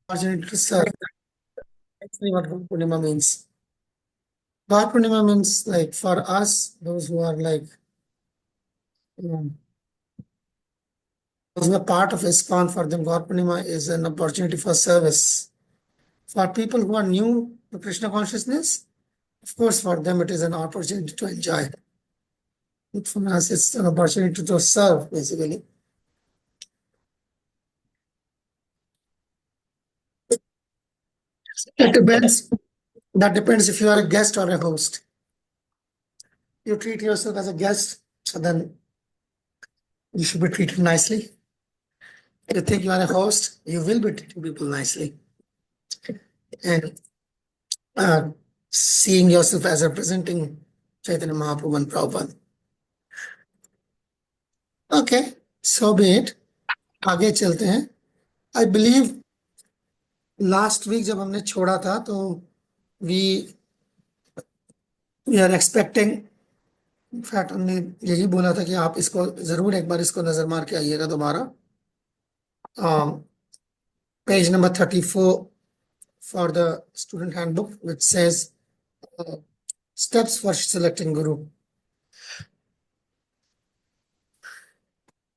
opportunity to serve. Actually, what Guru Purnima means. God Purnima means like for us, those who are like um, those who are part of ISKCON, for them, God Purnima is an opportunity for service. For people who are new to Krishna consciousness, of course, for them it is an opportunity to enjoy. But for us, it's an opportunity to serve, basically. It depends. That depends if you are a guest or a host. You treat yourself as a guest, so then you should be treated nicely. If you think you are a host, you will be treating people nicely. And uh, seeing yourself as representing Chaitanya Mahaprabhu and Prabhupada. Okay, so be it. आगे चलते हैं. I believe last week जब हमने छोड़ा था तो we we are expecting, in fact हमने यही बोला था कि आप इसको जरूर एक बार इसको नजर मार के आइएगा दोबारा. Page number 34 for the student handbook, which says steps for selecting guru.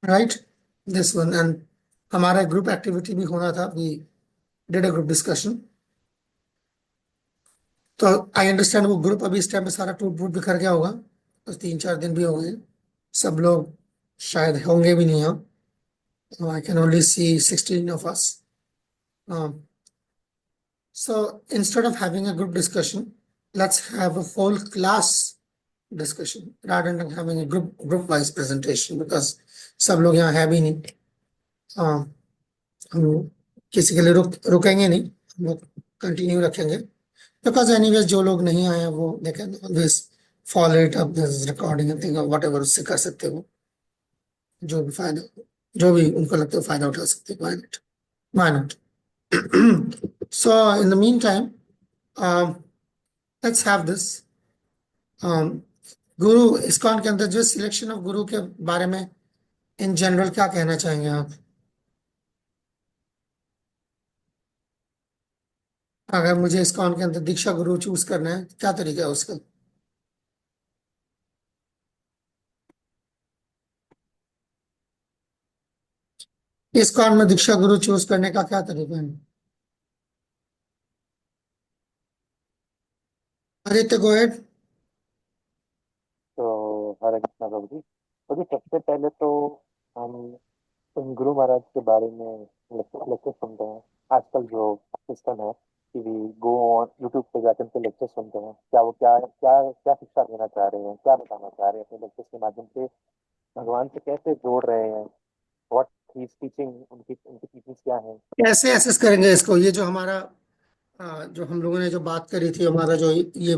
Right? This one. And हमारा group activity भी होना था. We did a group discussion. तो आई अंडरस्टैंड वो ग्रुप अभी इस टाइम पे सारा टूट फूट बिखर गया होगा. बस 3-4 दिन भी हो गए. सब लोग शायद होंगे भी नहीं. हम I can only see 16 of us. So instead of having a group discussion, let's have a whole class discussion rather than having a group wise presentation, because सब लोग यहाँ है भी नहीं. हम किसी के लिए रुकेंगे नहीं. हम लोग कंटिन्यू रखेंगे, because anyways जो लोग नहीं आए हैं वो they can always follow it up, this recording and thing or whatever, उससे कर सकते हो जो भी फायदा, जो भी उनको लगता है फायदा उठा सकते हैं. Why not? So in the meantime, let's have this. Guru ISKCON के अंदर जो सिलेक्शन ऑफ गुरु के बारे में इन जनरल क्या कहना चाहेंगे आप? अगर मुझे इस्कॉन के अंदर दीक्षा गुरु चूज करना है, क्या तरीका है उसका? इस्कॉन में दीक्षा गुरु चूज करने का क्या तरीका है? आदित्य गोएड. तो हरे कृष्णा प्रभु जी. तो जी सबसे पहले तो हम उन गुरु महाराज के बारे में लेक्चर सुनते हैं. आजकल जो सिस्टम है कि वी गो ऑन यूट्यूब पे जाकर उनके लेक्चर सुनते हैं. क्या वो क्या क्या क्या शिक्षा देना चाह रहे हैं, क्या बताना चाह रहे हैं अपने लेक्चर के माध्यम से, भगवान से कैसे जोड़ रहे हैं, व्हाट ही इज टीचिंग, उनकी उनकी टीचिंग्स क्या है. कैसे एसेस करेंगे इसको? ये जो हमारा जो हम लोगों ने जो बात करी थी, हमारा जो ये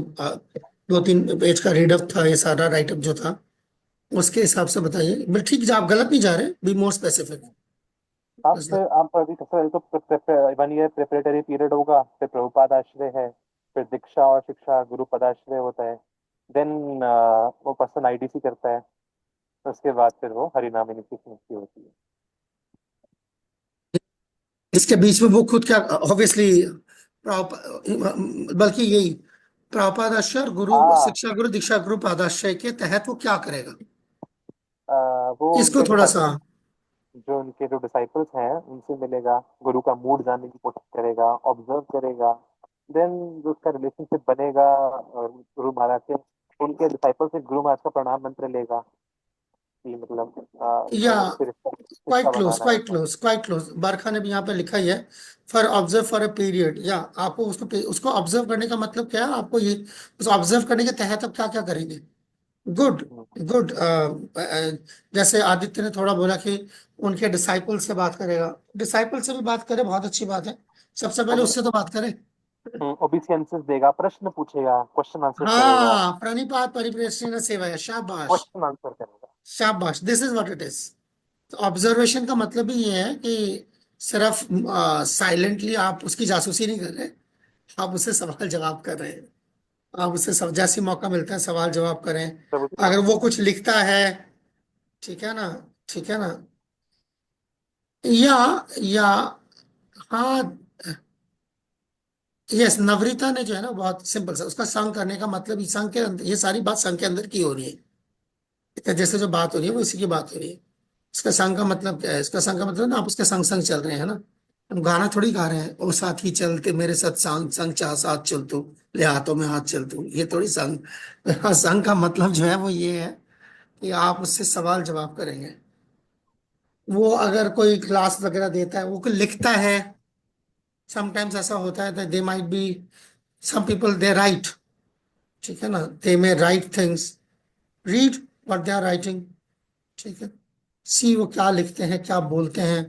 2-3 पेज का रीडअप था, ये सारा राइटअप जो था, उसके हिसाब से बताइए. बट ठीक है, आप गलत नहीं जा रहे. Be more specific. आप अभी तो 1 ईयर प्रिपरेटरी पीरियड होगा, फिर प्रभुपाद आश्रय है, फिर दीक्षा और शिक्षा गुरु पदाश्रय होता है, देन वो पर्सन आईडीसी करता है, उसके बाद फिर वो हरिनाम इनिशिएशन की होती है. इसके बीच में वो खुद क्या, ऑब्वियसली बल्कि यही प्रापादाश्रय और गुरु हाँ, शिक्षा गुरु दीक्षा गुरु पादाश्रय के तहत वो क्या करेगा, वो इसको उनके थोड़ा सा. जो उनके जो डिसाइपल्स हैं उनसे मिलेगा, गुरु का मूड जानने की कोशिश करेगा, ऑब्जर्व करेगा, देन जो उसका रिलेशनशिप बनेगा और गुरु महाराज से, उनके डिसाइपल से गुरु महाराज का प्रणाम मंत्र लेगा कि मतलब या उससे रिश्ता रिश्ता क्वाइट क्लोज, बनाना है. Quite close, quite close. Barkha ने भी यहाँ पे लिखा ही है, for observe for a period. या आपको उसको उसको ऑब्जर्व करने का मतलब क्या है? आपको ये उस ऑब्जर्व करने के तहत आप क्या क्या करेंगे? गुड. गुड. जैसे आदित्य ने थोड़ा बोला कि उनके डिसाइपल से बात करेगा. डिसाइपल से भी बात करे, बहुत अच्छी बात है. सबसे पहले उससे तो बात करें. ओबिसियंसेस देगा, प्रश्न पूछेगा, क्वेश्चन आंसर करेगा, हाँ, प्रणिपात परिप्रेक्षण सेवा. शाबाश. क्वेश्चन आंसर करेगा. शाबाश, this is what it is. तो ऑब्जर्वेशन का मतलब ही ये है कि सिर्फ साइलेंटली आप उसकी जासूसी नहीं कर रहे, आप उससे सवाल जवाब कर रहे हैं. आप उससे जैसे मौका मिलता है सवाल जवाब करें. प्रभु जी अगर वो कुछ लिखता है, ठीक है ना, ठीक है ना, या या हाँ, यस, नवरीता ने जो है ना बहुत सिंपल सा उसका संग करने का मतलब, इस संग के अंदर ये सारी बात संग के अंदर की हो रही है। इतना जैसे जो बात हो रही है वो इसी की बात हो रही है। इसका संग का मतलब क्या है? इसका संग का मतलब ना आप उसके संग संग चल रहे हैं ना। हम गाना थोड़ी गा रहे हैं, ओ साथी चलते मेरे साथ संग संग चाह साथ चल तू, ले हाथों में हाथ चल तू, ये थोड़ी संग। संग का मतलब जो है वो ये है कि आप उससे सवाल जवाब करेंगे। वो अगर कोई क्लास वगैरह देता है, वो कोई लिखता है, समटाइम्स ऐसा होता है they might be, some people they write, ठीक है ना, they may write things, read what they are writing, ठीक है। सी वो क्या लिखते हैं, क्या बोलते हैं,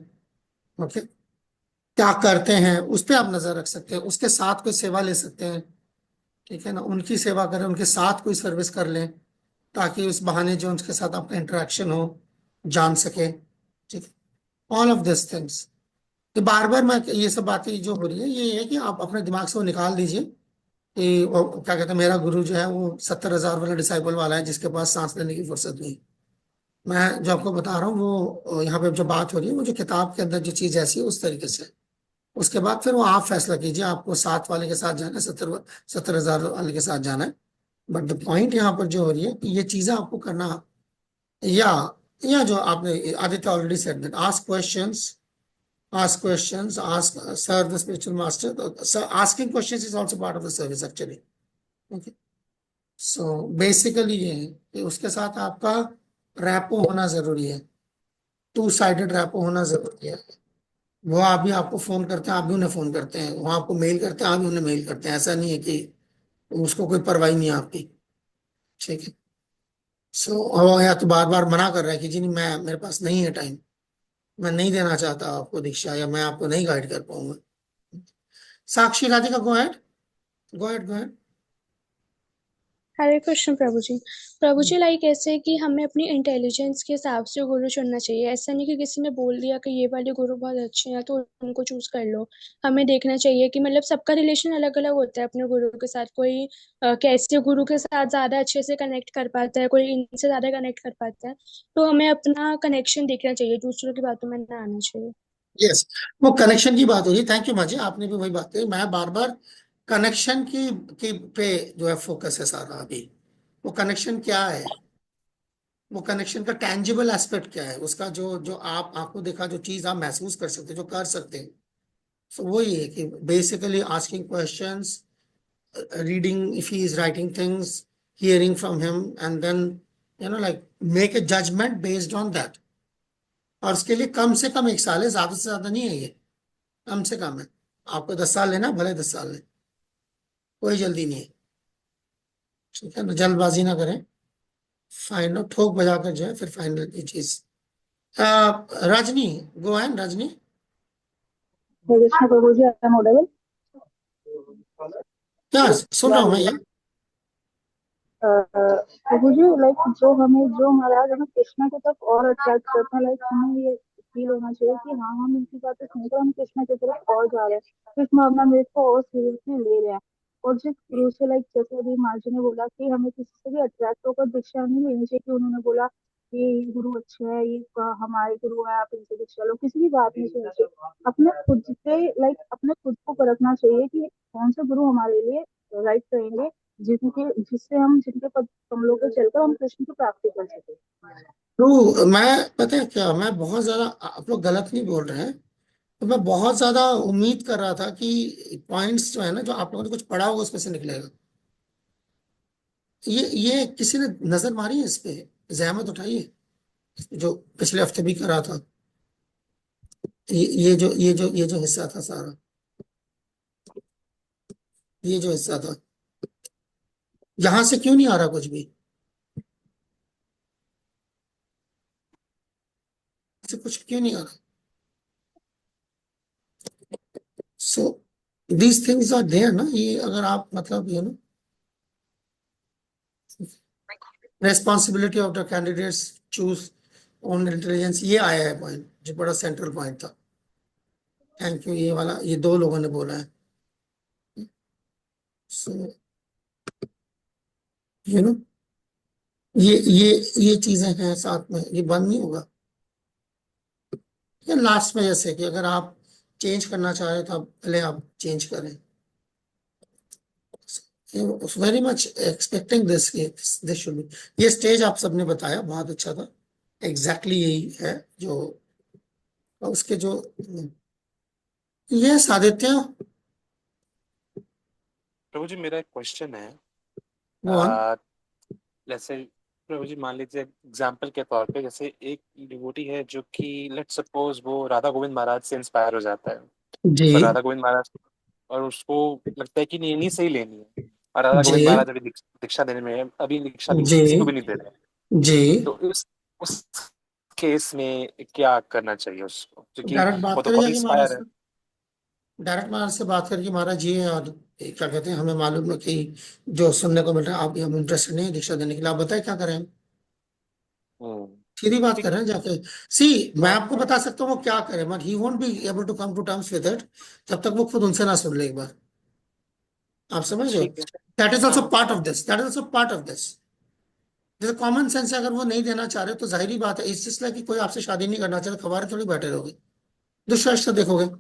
ओके, क्या करते हैं, उस पर आप नजर रख सकते हैं। उसके साथ कोई सेवा ले सकते हैं, ठीक है ना, उनकी सेवा करें, उनके साथ कोई सर्विस कर लें, ताकि उस बहाने जो उनके साथ आपका इंटरेक्शन हो, जान सके, ठीक है। ऑल ऑफ दिस थिंग्स, कि बार बार मैं ये सब बातें जो हो रही है ये है कि आप अपने दिमाग से वो निकाल दीजिए कि क्या कहते हैं, मेरा गुरु जो है वो 70,000 वाला डिसाइबल वाला है जिसके पास सांस लेने की फुर्सत नहीं। मैं जो आपको बता रहा हूँ वो यहाँ पे जो बात हो रही है वो जो किताब के अंदर जो चीज ऐसी है उस तरीके से है। उसके बाद फिर वो आप फैसला कीजिए, आपको 7 वाले के साथ जाना है, 70,000 वाले के साथ जाना है। बट द पॉइंट यहाँ पर जो हो रही है कि ये चीजें आपको करना, या या जो आपने Aditya already said that, ask questions, ask questions, ask sir the spiritual master. So asking questions is also part of the service actually. Okay. So basically ये है कि उसके साथ आपका रैपो होना जरूरी है, 2 साइडेड रैपो होना जरूरी है। वो आप भी आपको फोन करते हैं, आप भी उन्हें फोन करते हैं, वो आपको मेल करते हैं, आप भी उन्हें मेल करते हैं, ऐसा नहीं है कि उसको कोई परवाही नहीं है आपकी, ठीक है। सो या तो बार बार मना कर रहा है कि जी नहीं, मैं मेरे पास नहीं है टाइम, मैं नहीं देना चाहता आपको दीक्षा, या मैं आपको नहीं गाइड कर पाऊंगा। Sakshi Radhika, go ahead, go ahead, go ahead. Hare Krishna Prabhu ji. Prabhu ji, like ऐसे कि हमें अपनी इंटेलिजेंस के हिसाब से गुरु चुनना चाहिए। ऐसा नहीं कि किसी ने बोल दिया कि ये वाले गुरु बहुत अच्छे हैं तो उनको चूज कर लो। हमें देखना चाहिए कि मतलब सबका रिलेशन अलग अलग होता है अपने गुरु के साथ। कोई कैसे गुरु के साथ ज्यादा अच्छे से कनेक्ट कर पाता है, कोई इनसे ज्यादा कनेक्ट कर पाता है। तो हमें अपना कनेक्शन देखना चाहिए, दूसरों की बातों में ना आना चाहिए। यस, वो कनेक्शन की बात हो रही है। थैंक यू माजी, आपने भी वही बात कही। मैं बार बार कनेक्शन की पे जो है फोकस है सारा अभी। वो कनेक्शन क्या है, वो कनेक्शन का टेंजिबल एस्पेक्ट क्या है, उसका जो जो आप आंखों देखा जो चीज आप महसूस कर सकते हैं, जो कर सकते हैं। सो वही है कि basically asking questions, reading if he is writing things, hearing from him, and then like make a judgement based on that. और उसके लिए कम से कम 1 साल है, ज्यादा से ज्यादा नहीं है ये, कम से कम है। आपको 10 साल लेना, भले 10 साल ले, कोई जल्दी नहीं है, ठीक है ना, जल्दबाजी ना करें। फाइनल ठोक बजा कर जो है फिर फाइनल की चीज। रजनी, गो है Rajni. Krishna Prabhu ji, I am audible? क्या सुन रहा हूँ मैं यार। प्रभु जी, लाइक जो महाराज हमें कृष्णा की तरफ और अट्रैक्ट करता है, लाइक हमें ये फील होना चाहिए कि हाँ, हम इनकी बातें सुनकर हम कृष्णा की तरफ और जा रहे हैं, कृष्ण अपना मेरे को और सीरियसली ले रहे हैं। और जिस गुरु से, लाइक जैसे अभी माँ जी ने बोला कि हमें किसी से भी अट्रैक्ट होकर दीक्षा नहीं लेनी चाहिए, कि उन्होंने बोला ये गुरु अच्छे हैं, ये हमारे गुरु है, आप इनसे दीक्षा लो, किसी की बात नहीं सुननी चाहिए। अपने खुद से, लाइक अपने खुद को परखना चाहिए कि कौन से गुरु हमारे लिए राइट रहेंगे, जिससे हम जिनके पद कमलों पे चलकर हम कृष्ण की प्राप्ति कर सके। तो मैं, पता है क्या, मैं बहुत ज्यादा, आप लोग गलत नहीं बोल रहे हैं, तो मैं बहुत ज्यादा उम्मीद कर रहा था कि पॉइंट्स जो है ना, जो आप लोगों ने कुछ पढ़ा होगा उसमें से निकलेगा। ये किसी ने नजर मारी है इस पे, जहमत उठाई है, जो पिछले हफ्ते भी करा था। ये जो हिस्सा था सारा, ये जो हिस्सा था, यहां से क्यों नहीं आ रहा कुछ भी, से कुछ क्यों नहीं आ रहा। So these things are there ना, ये अगर आप मतलब responsibility of the candidates choose own intelligence, ये आया है पॉइंट जो बड़ा सेंट्रल पॉइंट था। थैंक यू, ये वाला ये 2 लोगों ने बोला है। सो यू नो ये चीजें हैं साथ में, ये बंद नहीं होगा। ये लास्ट में जैसे कि अगर आप चेंज करना चाह रहे तो आप पहले आप चेंज करें। Very much expecting this, this should be. ये स्टेज आप सबने बताया बहुत अच्छा था, एग्जैक्टली यही है जो उसके जो ये आदित्य। प्रभु जी मेरा एक क्वेश्चन है। Go on. जैसे प्रभु जी मान लीजिए एग्जाम्पल के तौर पे, जैसे एक डिवोटी है जो कि लेट्स सपोज वो राधा गोविंद महाराज से इंस्पायर हो जाता है, जी पर राधा गोविंद महाराज, और उसको लगता है कि नहीं, इन्हीं से ही लेनी है, और राधा जी गोविंद महाराज अभी दीक्षा देने में है, अभी दीक्षा भी जी किसी को भी नहीं दे रहे हैं। जी। तो उस केस में क्या करना चाहिए उसको, क्योंकि डायरेक्ट बात वो तो करें बहुत जाके महाराज इंस्पायर है। से, डायरेक्ट महाराज से बात करके महाराज जी और ये क्या कहते हैं, हमें मालूम है कि जो सुनने को मिल रहा है आप हम इंटरेस्टेड नहीं है दीक्षा देने के लिए, आप बताएं क्या करें हम। हम्म। सीधी बात ठीक कर है। रहे हैं जाके। सी, मैं हाँ। आपको बता सकता हूँ वो क्या करे, but he won't be able to come to terms with it जब तक वो खुद उनसे ना सुन ले एक बार। आप समझ रहे हो? ठीक है। दैट इज ऑल्सो हाँ। Part of this, that is also part of this. जैसे कॉमन सेंस है, अगर वो नहीं देना चाह रहे तो जाहिर ही बात है, इस इसलिए कि कोई आपसे शादी नहीं करना चाहता खबार थोड़ी बैठे रहोगे, दुष्ट से देखोगे।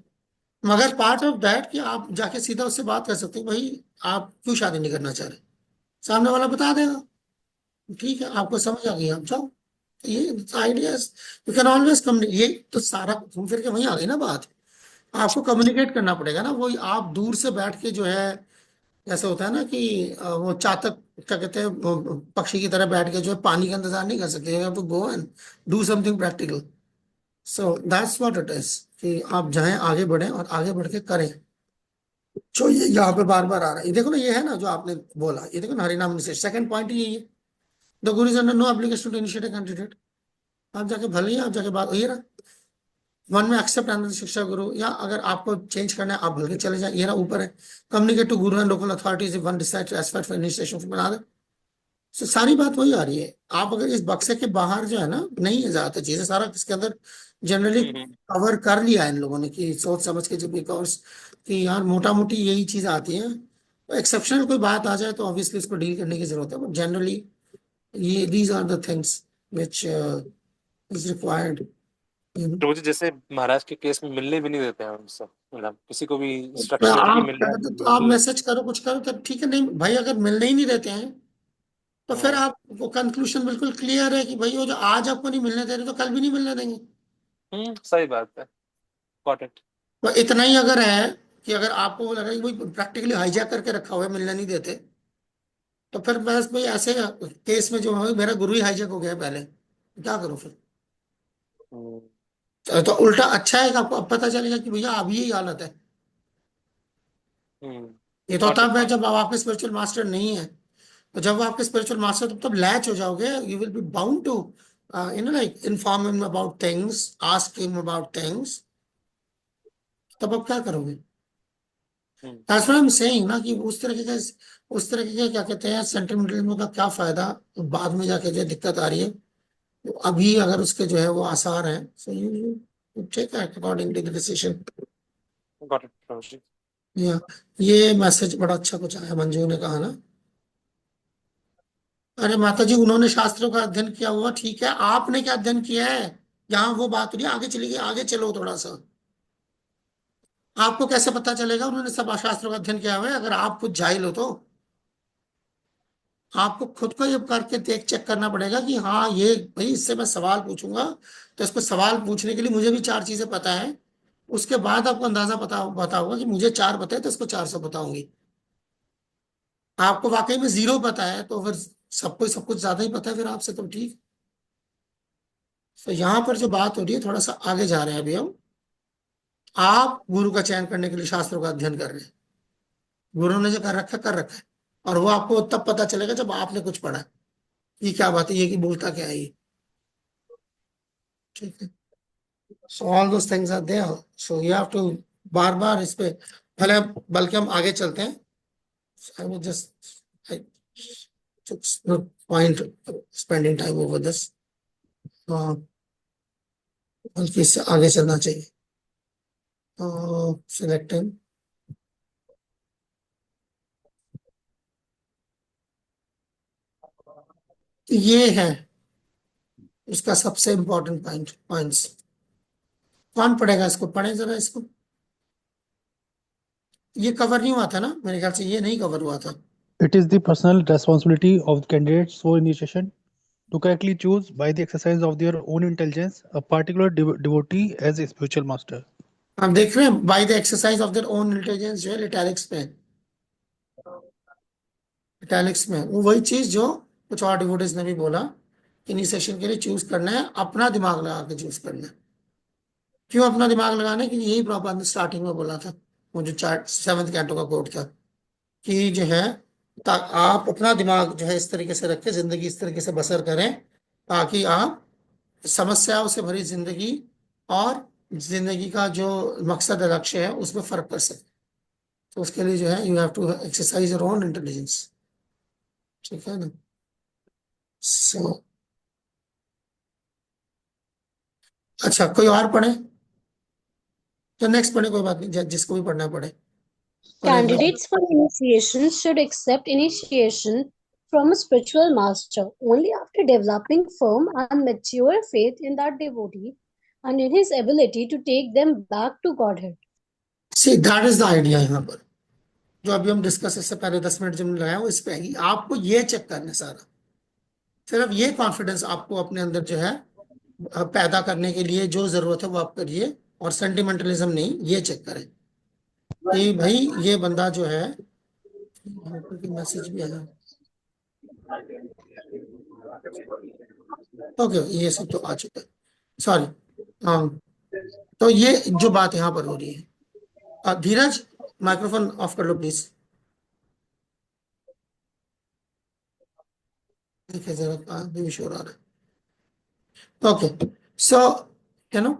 मगर पार्ट ऑफ दैट कि आप जाके सीधा उससे बात कर सकते हो, भाई आप क्यों शादी नहीं करना चाह रहे, सामने वाला बता देगा, ठीक है आपको समझ आ गई आप जाओ। तो ये ideas you can always come, ये तो सारा घूम फिर के वहीं आ गई ना बात। आपको कम्युनिकेट करना पड़ेगा ना, वही आप दूर से बैठ के जो है, जैसे होता है ना कि वो चातक क्या कहते हैं, वो पक्षी की तरह बैठ के जो है पानी का इंतजार नहीं कर सकते, you have to go and do something practical. So that's what it is, कि आप जाएं आगे बढ़ें और आगे बढ़ के करें जो ये यहाँ पे बार बार आ रहा है। ये देखो ना, ये है ना जो आपने बोला, ये देखो ना हरिनाम से सेकंड पॉइंट ही यही है, the guru is under no application to initiate a candidate. आप जाके भले ही आप जाके बात ये रहा, वन में एक्सेप्ट आनंद शिक्षा गुरु, या अगर आपको चेंज करना है आप भले चले जाए, ये रहा ऊपर है, communicate to Guru and local authorities if one decide to aspect for initiation बना दे। So, सारी बात वही आ रही है। आप अगर इस बक्से के बाहर जो है ना, नहीं है ज्यादातर चीजें, सारा इसके अंदर जनरली हम्म। कवर कर लिया है इन लोगों ने, कि सोच समझ के जब बिकॉज कि यार मोटा मोटी यही चीज आती है, तो एक्सेप्शनल कोई बात आ जाए तो ऑब्वियसली उसको डील करने की जरूरत है, बट जनरली ये these are the things which is required. Prabhu ji जैसे महाराज के केस में मिलने भी नहीं देते हैं उनसे, मतलब किसी को भी तो इंस्ट्रक्शन देते कि आप क्या मिलना कहते हैं, तो नहीं आप है। मैसेज करो कुछ करो तब ठीक है, नहीं भाई अगर मिलने ही नहीं देते हैं तो फिर हम्म। आप वो कंक्लूजन बिल्कुल क्लियर है कि भाई वो जो आज आपको नहीं मिलने दे रहे तो कल भी नहीं मिलने देंगे। सही बात है। Got it. तो इतना ही अगर है कि अगर आपको वो लगा कि भाई प्रैक्टिकली हाईजैक करके रखा हुआ है, मिलने नहीं देते, तो फिर बस भाई ऐसे केस में जो है मेरा गुरु ही हाईजैक हो गया है पहले, क्या करूं फिर। हम्म। तो उल्टा अच्छा है कि आपको अब पता चलेगा कि भैया अभी यही हालत है। ये तो गॉट इट। तब है जब आपके स्पिरिचुअल मास्टर नहीं है, तो जब आपके स्पिरिचुअल मास्टर तब लैच हो जाओगे, you will be bound to like inform him about things, ask him about things, तब आप क्या करोगे। हम्म। That's what I'm saying ना, कि उस तरह के क्या कहते हैं सेंटिमेंटलिज्म का क्या फायदा बाद में जाके जो दिक्कत आ रही है। तो अभी अगर उसके जो है वो आसार हैं, so you take act according to the decision. Got it Prabhu ji. या ये मैसेज बड़ा अच्छा कुछ आया, मंजू ने कहा ना, अरे माता जी उन्होंने शास्त्रों का अध्ययन किया हुआ ठीक है, आपने क्या अध्ययन किया है, यहाँ वो बात हो रही है, आगे चली गई, आगे चलो थोड़ा सा। आपको कैसे पता चलेगा उन्होंने सब शास्त्रों का अध्ययन किया हुआ है अगर आप खुद जाहिल हो तो। आपको खुद को ये करके देख चेक करना पड़ेगा कि हाँ ये भाई इससे मैं सवाल पूछूंगा, तो इसको सवाल पूछने के लिए मुझे भी चार चीजें पता है, उसके बाद आपको अंदाजा पता होगा कि मुझे चार पता है तो इसको 400 बताऊंगी। आपको वाकई में जीरो पता है तो फिर सबको सब कुछ ज्यादा ही पता है फिर आपसे, तो ठीक। तो यहाँ पर जो बात हो रही है, थोड़ा सा आगे जा रहे हैं अभी हम। आप गुरु का चयन करने के लिए शास्त्रों का अध्ययन कर रहे हैं, गुरु ने जो कर रखा है, और वो आपको तब पता चलेगा जब आपने कुछ पढ़ा है। ये क्या बात है, ये कि बोलता क्या है ये, ठीक है। So all those things are there, so you have to बार बार इस पे पहले, बल्कि हम आगे चलते हैं। I will just I no point spending time over this, बल्कि इससे आगे चलना चाहिए। सिलेक्टिंग ये है इसका सबसे इंपॉर्टेंट पॉइंट्स। कौन पढ़ेगा इसको, पढ़े जरा इसको। ये कवर नहीं हुआ था ना, मेरे ख्याल से ये नहीं कवर हुआ था। It is the personal responsibility of the candidates for initiation to correctly choose by the exercise of their own intelligence a particular devotee as a spiritual master. हम देख रहे हैं by the exercise of their own intelligence जो है italics में, italics में वो वही चीज जो कुछ और डिवोटीज ने भी बोला, इनिशिएशन के लिए चूज करना है, अपना दिमाग लगा के चूज करना है। क्यों अपना दिमाग लगाना है? कि यही प्रॉब्लम ने स्टार्टिंग में बोला था, वो जो चार्ट 7th कैंटो का कोट था कि जो है आप अपना दिमाग जो है इस तरीके से रखें, जिंदगी इस तरीके से बसर करें ताकि आप समस्याओं से भरी जिंदगी और जिंदगी का जो मकसद है, लक्ष्य है, उसमें फर्क कर सके। तो उसके लिए जो है you have to exercise your own intelligence. ठीक है ना? सो अच्छा, कोई और पढ़े तो नेक्स्ट पढ़े, कोई बात नहीं, जिसको भी पढ़ना पड़े। Candidates for initiation should accept initiation from a spiritual master only after developing firm and mature faith in that devotee and in his ability to take them back to Godhead. See that is the idea. यहाँ पर जो अभी हम discuss इससे पहले 10 minute जो हमने लगाया वो इस पे है। आपको ये चेक करना है सारा, सिर्फ ये कॉन्फिडेंस आपको अपने अंदर जो है पैदा करने के लिए जो जरूरत है वो आप करिए, और सेंटिमेंटलिज्म नहीं, ये चेक करें कि भाई ये बंदा जो है, मैसेज भी आया, ओके ये सब तो आ चुका है, सॉरी। तो ये जो बात यहाँ पर हो रही है, धीरज माइक्रोफोन ऑफ कर लो प्लीज। देखिए जरा भी शोर आ रहा है। ओके, सो यू नो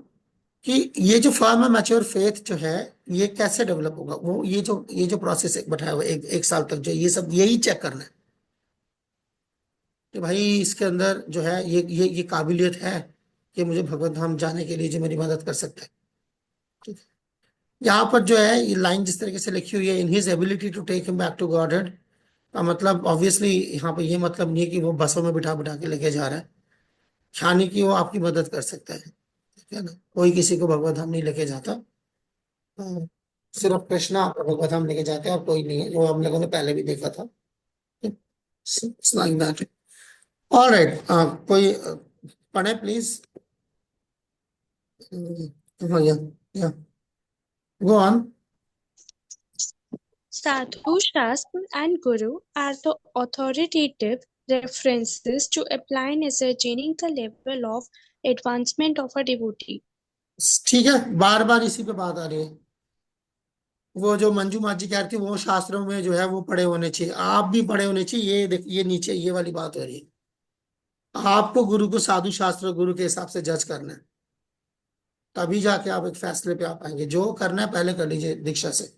कि ये जो फर्म है मैच्योर फेथ जो है ये कैसे डेवलप होगा, वो ये जो प्रोसेस बैठाया हुआ एक साल तक जो ये सब यही चेक करना है कि भाई इसके अंदर जो है ये काबिलियत है कि मुझे भगवत धाम जाने के लिए जो मेरी मदद कर सकता है। ठीक है, यहाँ पर जो है ये लाइन जिस तरीके से लिखी हुई है, in his ability to take him back to godhead, का मतलब ऑब्वियसली यहाँ पर ये मतलब नहीं है कि वो बसों में बिठा बिठा के लेके जा रहा है, यानी कि वो आपकी मदद कर सकता है। ठीक है ना? कोई किसी को भगवत धाम नहीं लेके जाता, सिर्फ कृष्णा भगवत धाम लेके जाते हैं और कोई नहीं है, जो हम लोगों ने पहले भी देखा था। ऑलराइट, कोई पढ़े प्लीज। या go on. Sadhu, Shastra, and Guru are the authoritative references to apply in ascertaining the level of advancement of a devotee. ठीक है, बार बार इसी पे बात आ रही है। वो जो मंजू माजी कह रही थी वो शास्त्रों में जो है वो पढ़े होने चाहिए, आप भी पढ़े होने चाहिए। ये ये नीचे ये वाली बात हो रही है, आपको गुरु को साधु शास्त्र गुरु के हिसाब से जज करना है, तभी जाके आप एक फैसले पे आ पाएंगे। जो करना है पहले कर लीजिए दीक्षा से,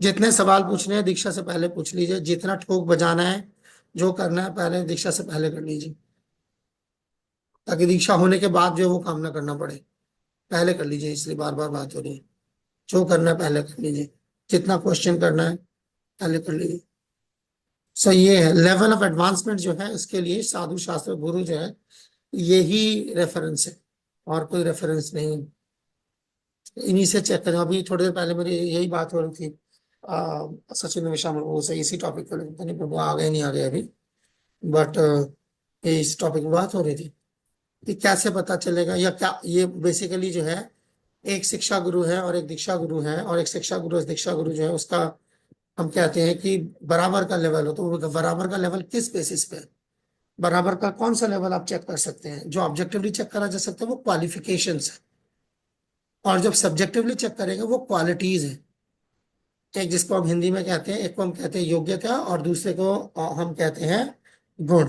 जितने सवाल पूछने हैं दीक्षा से पहले पूछ लीजिए, जितना ठोक बजाना है जो करना है पहले दीक्षा से पहले कर लीजिए, ताकि दीक्षा होने के बाद जो वो काम ना करना पड़े। पहले कर लीजिए, इसलिए बार बार बात हो रही है। जो करना है पहले कर लीजिए, जितना क्वेश्चन करना है पहले कर लीजिए। सो ये है लेवल ऑफ एडवांसमेंट जो है, इसके लिए साधु शास्त्र गुरु जो है यही रेफरेंस है, और कोई रेफरेंस नहीं है। इन्हीं से चेक करें। अभी थोड़ी देर पहले मेरी यही बात हो रही थी सचिन विशाम वो से इसी टॉपिक पर, पता नहीं वो आ गए नहीं आ गए अभी, बट इस टॉपिक में बात हो रही थी कि कैसे पता चलेगा, या क्या ये बेसिकली जो है एक शिक्षा गुरु है और एक दीक्षा गुरु है, और एक शिक्षा गुरु और दीक्षा गुरु जो है उसका हम कहते हैं कि बराबर का लेवल हो। तो वो बराबर का लेवल किस बेसिस पे है? बराबर का कौन सा लेवल आप चेक कर सकते हैं? जो ऑब्जेक्टिवली चेक करा जा सकता है वो क्वालिफिकेशंस है, और जब सब्जेक्टिवली चेक करेंगे वो क्वालिटीज है। एक जिसको हम हिंदी में कहते हैं, एक को हम कहते हैं योग्यता और दूसरे को हम कहते हैं गुण।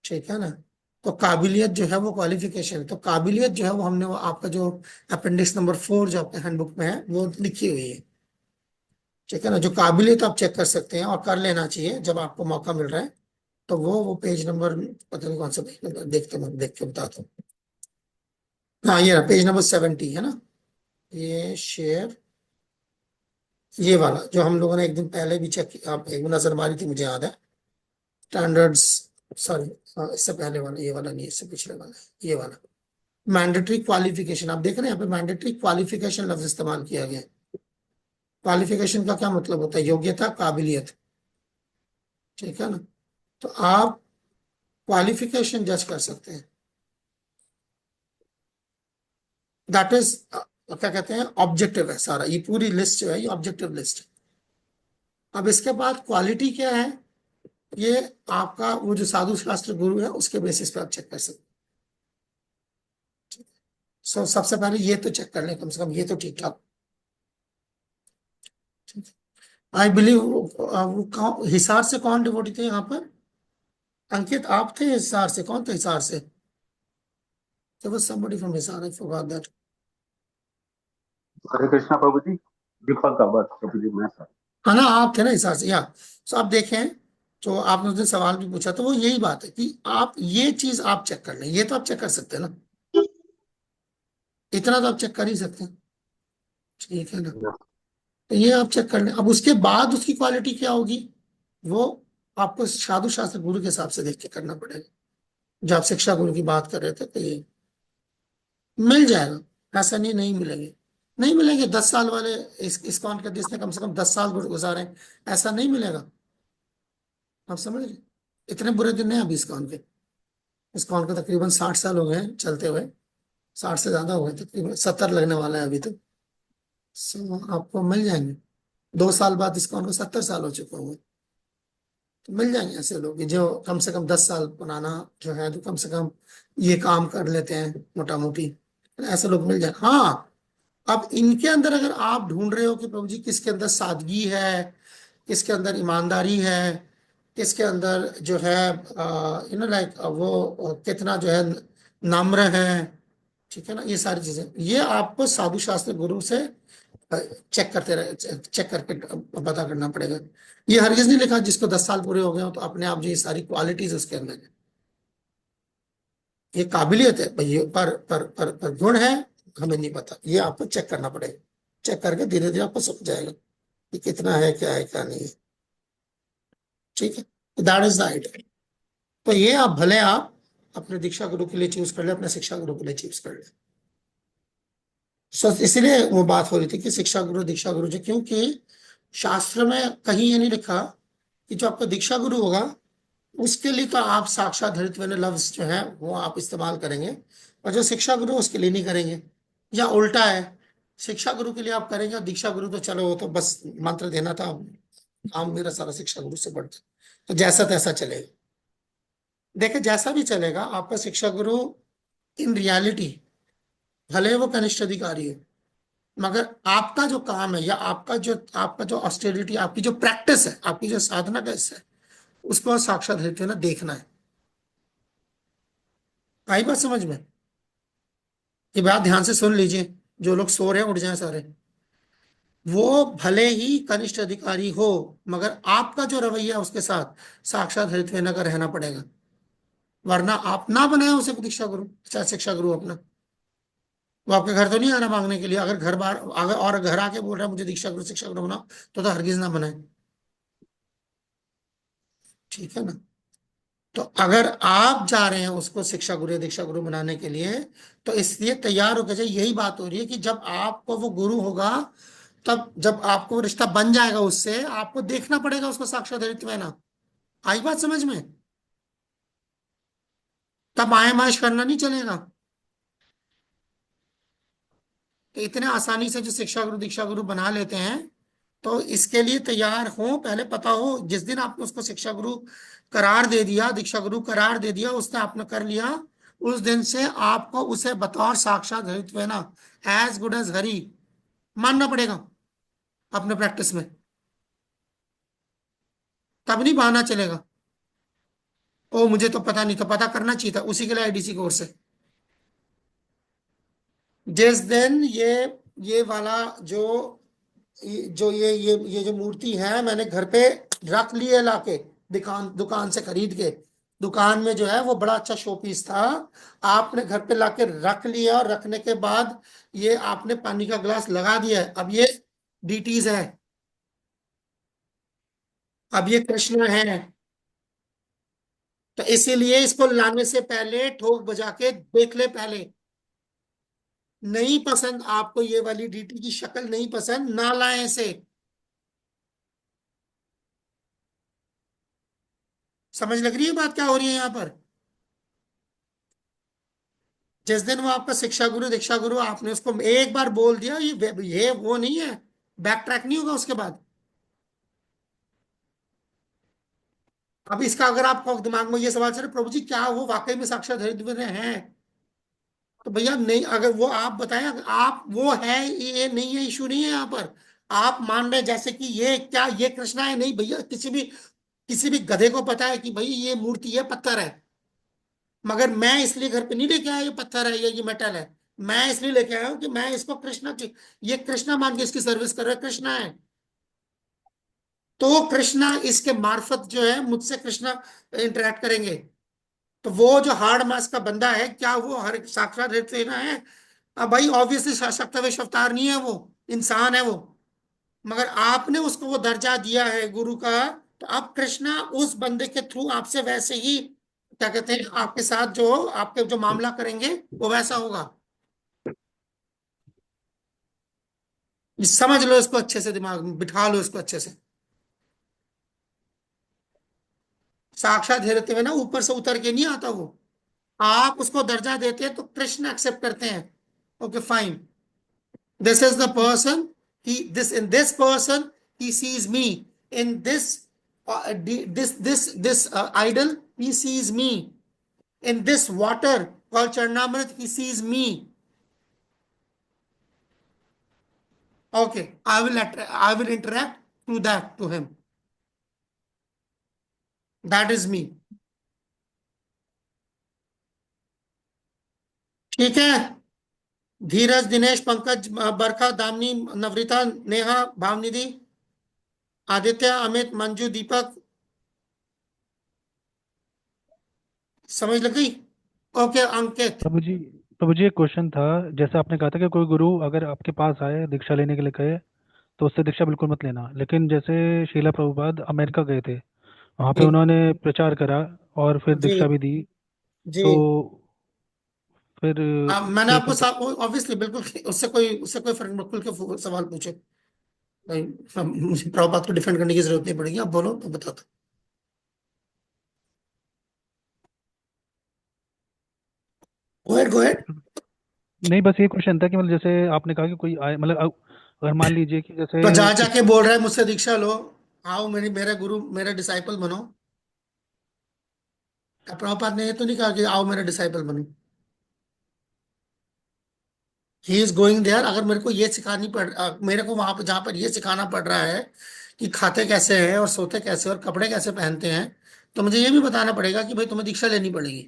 ठीक है ना? तो काबिलियत जो है वो क्वालिफिकेशन, तो काबिलियत जो है वो हमने वो आपका जो अपेंडिक्स नंबर 4 जो आपके हैंडबुक में है वो लिखी हुई है। ठीक है ना? जो काबिलियत आप चेक कर सकते हैं और कर लेना चाहिए जब आपको मौका मिल रहा है, तो वो पेज नंबर पता नहीं कौन सा पेज नंबर, देख के बताता हूँ। हाँ ये पेज नंबर 70 है ना, ये शेयर ये वाला जो हम लोगों ने एक दिन पहले भी चेक किया, आप एक नजर मारी थी मुझे याद है, स्टैंडर्ड्स, सॉरी इससे पहले वाला, ये वाला नहीं, इससे पिछले वाला, ये वाला मैंडेटरी क्वालिफिकेशन। आप देख रहे हैं यहाँ पे मैंडेटरी क्वालिफिकेशन लफ्ज इस्तेमाल किया गया है। क्वालिफिकेशन का क्या मतलब होता है? योग्यता, काबिलियत, ठीक है ना। तो आप क्वालिफिकेशन जज कर सकते हैं, दैट इज क्या कहते हैं, ऑब्जेक्टिव है सारा, ये पूरी लिस्ट जो है ये ऑब्जेक्टिव लिस्ट है। अब इसके बाद क्वालिटी क्या है, ये आपका वो जो साधु शास्त्र गुरु है उसके बेसिस पे आप चेक कर सकते हैं। सबसे पहले ये तो चेक कर लें, कम से कम ये तो ठीक ठाक। आई बिलीव वो हिसार से कौन डिवोटी थे यहाँ पर? अंकित आप थे हिसार से? कौन थे हिसार से? There was somebody from Hisar, I forgot that. हरे कृष्णा प्रभु जी, दीपक का बस प्रभु जी, मैं सर। हाँ ना, आप थे ना हिसार से, या तो आप देखें, तो आपने उसने सवाल भी पूछा, तो वो यही बात है कि आप ये चीज आप चेक कर लें, ये तो आप चेक कर सकते हैं ना, इतना तो आप चेक कर ही सकते हैं, ठीक है ना। तो ये आप चेक कर लें। अब उसके बाद उसकी क्वालिटी क्या होगी, वो आपको साधु शास्त्र गुरु के हिसाब से देख के करना पड़ेगा। जब आप शिक्षा गुरु की बात कर रहे थे, तो ये मिल जाएगा, ऐसा नहीं नहीं मिलेंगे, नहीं मिलेंगे। 10 साल वाले इस्कॉन के जिसने कम से कम 10 साल गुजारे हैं, ऐसा नहीं मिलेगा। आप समझ रहे, इतने बुरे दिन नहीं अभी इस्कॉन के। इस्कॉन के तकरीबन 60 साल हो गए हैं चलते हुए, 60 से ज्यादा हो गए, तकरीबन 70 लगने वाला है अभी तो। आपको मिल जाएंगे, 2 साल बाद इस्कॉन को 70 साल हो चुके होंगे, तो मिल जाएंगे ऐसे लोग जो कम से कम 10 साल पुराना जो है, तो कम से कम ये काम कर लेते हैं मोटा मोटी, ऐसे लोग मिल जाए। हाँ, अब इनके अंदर अगर आप ढूंढ रहे हो कि प्रभु जी किसके अंदर सादगी है, किसके अंदर ईमानदारी है, किसके अंदर जो है लाइक वो कितना जो है नम्र है, ठीक है ना, ये सारी चीजें ये आपको साधु शास्त्र गुरु से चेक करते रहे, चेक करके पता करना पड़ेगा। ये हरगिज नहीं लिखा जिसको 10 साल पूरे हो गए हो तो अपने आप जो ये सारी क्वालिटीज उसके अंदर है, ये काबिलियत है भाई, पर गुण है हमें नहीं पता, ये आपको चेक करना पड़ेगा। चेक करके धीरे धीरे आपको समझ जाएगा कि कितना है, क्या है, क्या नहीं है, ठीक है। That is the idea. तो ये आप भले आप अपने दीक्षा गुरु के लिए चूज कर ले, अपने शिक्षा गुरु के लिए चूज कर ले। सो इसलिए वो बात हो रही थी कि शिक्षा गुरु दीक्षा गुरु जी, क्योंकि शास्त्र में कहीं ये नहीं लिखा कि जो आपका दीक्षा गुरु होगा उसके लिए तो आप साक्षात हरित लफ्ज जो है वो आप इस्तेमाल करेंगे, और जो शिक्षा गुरु उसके लिए नहीं करेंगे, या उल्टा है, शिक्षा गुरु के लिए आप करेंगे और दीक्षा गुरु तो चलो वो तो बस मंत्र देना था, काम मेरा सारा शिक्षा गुरु से बढ़ता, तो जैसा तैसा चलेगा। देखिए जैसा भी चलेगा, आपका शिक्षा गुरु इन रियलिटी भले वो कनिष्ठ अधिकारी हो, मगर आपका जो काम है या आपका जो ऑस्टेरिटी, आपकी जो प्रैक्टिस है, आपकी जो साधना का हिस्सा है, उसको साक्षात हृदय ना देखना है। आई बात समझ में? ये बात ध्यान से सुन लीजिए, जो लोग सो रहे हैं उठ जाए सारे। वो भले ही कनिष्ठ अधिकारी हो, मगर आपका जो रवैया उसके साथ साक्षात हृदय का रहना पड़ेगा, वरना आप ना बनाए उसे दीक्षा गुरु चाहे शिक्षा गुरु अपना। वो आपके घर तो नहीं आ रहा मांगने के लिए, अगर घर बार अगर और घर आके बोल रहा है मुझे दीक्षा गुरु शिक्षा गुरु बनाओ, तो हरगिज ना बनाए, ठीक है ना। तो अगर आप जा रहे हैं उसको शिक्षा गुरु दीक्षा गुरु बनाने के लिए, तो इसलिए तैयार होकर जाइए। यही बात हो रही है कि जब आपको वो गुरु होगा, तब जब आपको रिश्ता बन जाएगा उससे, आपको देखना पड़ेगा उसको साक्षात हृदय में ना। आई बात समझ में? तब आयमाश करना नहीं चलेगा। तो इतने आसानी से जो शिक्षा गुरु दीक्षा गुरु बना लेते हैं, तो इसके लिए तैयार हो, पहले पता हो, जिस दिन आपने उसको शिक्षा गुरु करार दे दिया, दीक्षा गुरु करार दे दिया, उसने आपने कर लिया, उस दिन से आपको उसे बतौर साक्षात हरित ना एज गुड एज हरि मानना पड़ेगा अपने प्रैक्टिस में, तब नहीं बहाना चलेगा। ओ मुझे तो पता नहीं, तो पता करना चाहिए था, उसी के लिए आईडीसी कोर्स है। जिस दिन ये वाला ये जो मूर्ति है मैंने घर पे रख ली है लाके, दुकान से खरीद के, दुकान में जो है वो बड़ा अच्छा शो पीस था, आपने घर पे लाके रख लिया, और रखने के बाद ये आपने पानी का ग्लास लगा दिया है, अब ये डीटीज है, अब ये कृष्ण है। तो इसीलिए इसको लाने से पहले ठोक बजा के देख ले पहले। नहीं पसंद आपको ये वाली डीटी की शक्ल नहीं पसंद, ना लाए इसे, समझ लग रही है बात क्या हो रही है यहाँ पर? जिस दिन वो आपका शिक्षा गुरु दीक्षा गुरु, आपने उसको एक बार बोल दिया, ये वो नहीं है, बैक ट्रैक नहीं होगा उसके बाद। अब इसका अगर आपको दिमाग में ये सवाल चले, प्रभु जी क्या वो वाकई में साक्षात हरिद्वार हैं, तो भैया नहीं, अगर वो आप बताएं, अगर आप वो है, ये नहीं है, इशू नहीं है यहाँ पर। आप मान रहे जैसे कि ये क्या, ये कृष्णा है, नहीं भैया, किसी भी गधे को पता है कि भाई ये मूर्ति है, पत्थर है। मगर मैं इसलिए घर पे नहीं लेके आया ये पत्थर है या ये मेटल है, मैं इसलिए लेके आया हूं कि मैं इसको ये कृष्णा मान के इसकी सर्विस कर रहा है, कृष्णा है। तो कृष्णा इसके मार्फत जो है मुझसे कृष्णा इंटरेक्ट करेंगे। तो वो जो हार्ड मास का बंदा है, क्या वो हर साक्षात हृदय है? अब भाई ऑब्वियसली शक्तवेश अवतार नहीं है, वो इंसान है वो। मगर आपने उसको वो दर्जा दिया है गुरु का, तो अब कृष्णा उस बंदे के थ्रू आपसे वैसे ही, क्या कहते हैं, आपके साथ जो आपके जो मामला करेंगे वो वैसा होगा। समझ लो इसको अच्छे से, दिमाग में बिठा लो इसको अच्छे से। साक्षात हृदय में ना ऊपर से उतर के नहीं आता वो, आप उसको दर्जा देते हैं तो कृष्ण एक्सेप्ट करते हैं। Okay fine, this is the person, in this person he sees me, in this idol he sees me, in this water called Charnamrit he sees me. Okay, I will interact through that to him, that is me. ठीक है, धीरज, दिनेश, पंकज, बरखा, दामिनी, नवृता, नेहा, भावनिधि, आदित्य, अमित, मंजू, दीपक, समझ लग गई? Okay अंकित। प्रभु जी एक question था। जैसे आपने कहा था कि कोई गुरु अगर आपके पास आए दीक्षा लेने के लिए कहे तो उससे दीक्षा बिल्कुल मत लेना, लेकिन जैसे शीला प्रभुपाद अमेरिका गए थे, वहाँ पे जी उन्होंने प्रचार करा और फिर जी दीक्षा भी दी, जी। तो फिर मैंने ये आपको सब ऑब्वियसली बिल्कुल उससे कोई फर्क, बिल्कुल के सवाल पूछे भाई, मुझे प्रभुपाद को डिफेंड करने की जरूरत नहीं पड़ेगी, आप बोलो तो बताता हूँ। Go ahead. नहीं, बस ये क्वेश्चन था कि मतलब जैसे आपने कहा कि कोई आए, मतलब अगर मान लीजिए कि जैसे तो जा किसी जाके बोल रहा है मुझसे दीक्षा लो, आओ मेरे गुरु मेरे डिसाइपल बनो। प्रभुपाद ने ये तो नहीं कहा कि आओ मेरे डिसाइपल बनो। ही इज गोइंग देयर, अगर मेरे को ये सिखानी मेरे को वहां पर जहां पर ये सिखाना पड़ रहा है कि खाते कैसे हैं और सोते कैसे और कपड़े कैसे पहनते हैं, तो मुझे ये भी बताना पड़ेगा कि भाई तुम्हें दीक्षा लेनी पड़ेगी।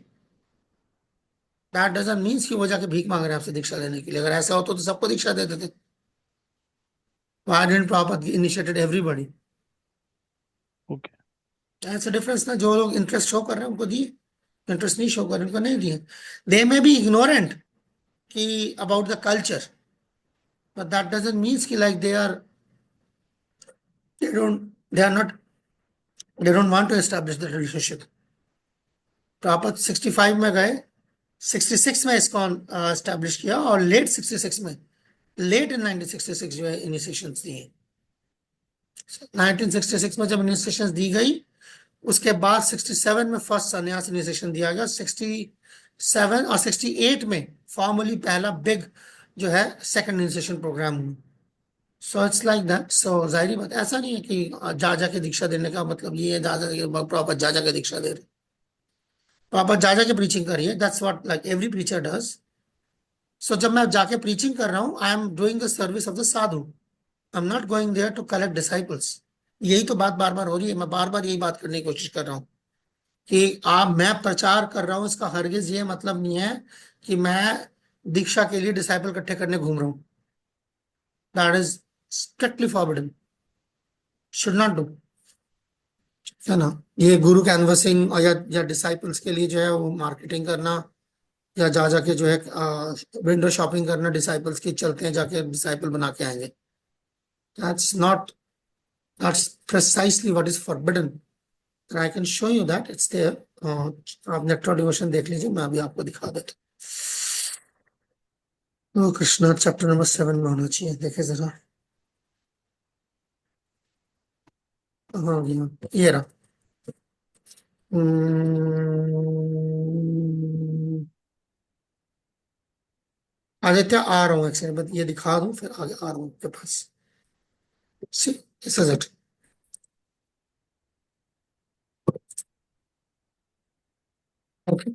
दैट डजंट मीन्स कि वो जाके भीख मांग रहे हैं आपसे दीक्षा लेने के लिए। अगर ऐसा होता तो सबको दीक्षा दे देते। Why didn't proper initiated everybody? Okay. ऐसा डिफरेंस ना, जो लोग इंटरेस्ट शो कर रहे हैं उनको दिए, इंटरेस्ट नहीं शो कर रहे हैं उनको नहीं दिए। दे मे बी इग्नोरेंट कि about the culture, but that doesn't means कि like they are not, they don't want to establish the relationship. Proper 65 में गए, 66 में इसको एस्टैब्लिश किया, और लेट 66 में, लेट इन 1966 जो है इनिशिएशन दिए। 1966 में जब इनिशिएशन दी गई, उसके बाद 67 में फर्स्ट संन्यास इनिशिएशन दिया गया, 67 और 68 में फॉर्मली पहला बिग जो है सेकंड इनिशिएशन प्रोग्राम हुआ। So it's like that. So जाहिर बात, ऐसा नहीं है कि जा जाके दीक्षा देने का मतलब ये है प्रॉपर जा जाके दीक्षा दे रहे, प्रॉपर जा जाके प्रीचिंग करिए, that's what like every preacher does. So जब मैं जाके प्रीचिंग कर रहा हूँ, I am doing the service of the sadhu, I am not going there to collect disciples. यही तो बात बार बार हो रही है, मैं बार बार यही बात करने की कोशिश कर रहा हूँ कि मैं प्रचार कर रहा हूं, इसका हरगिज ये मतलब नहीं है कि मैं दीक्षा के लिए डिसाइपल इकट्ठे करने घूम रहा हूं। That is strictly forbidden, should not do, है ना। ये गुरु कैनवसिंग और या डिसाइपल्स के लिए जो है वो मार्केटिंग करना, या जा जाके जो है विंडो शॉपिंग करना, डिसाइपल्स की चलते हैं जाके डिसाइपल बना के आएंगे, that's not, that's precisely what is forbidden. I can show you that, it's there. आप नेक्ट्रो डिवोशन देख लीजिए, मैं अभी आपको दिखा देता हूँ। कृष्णा चैप्टर नंबर 7 में होना चाहिए, देखे जरा। हाँ ये रहा। हम्म, आदित्य आ रहा हूँ, एक सेकंड, बस ये दिखा दूं फिर आगे आ रहा हूँ आपके पास। See, this is it. Okay,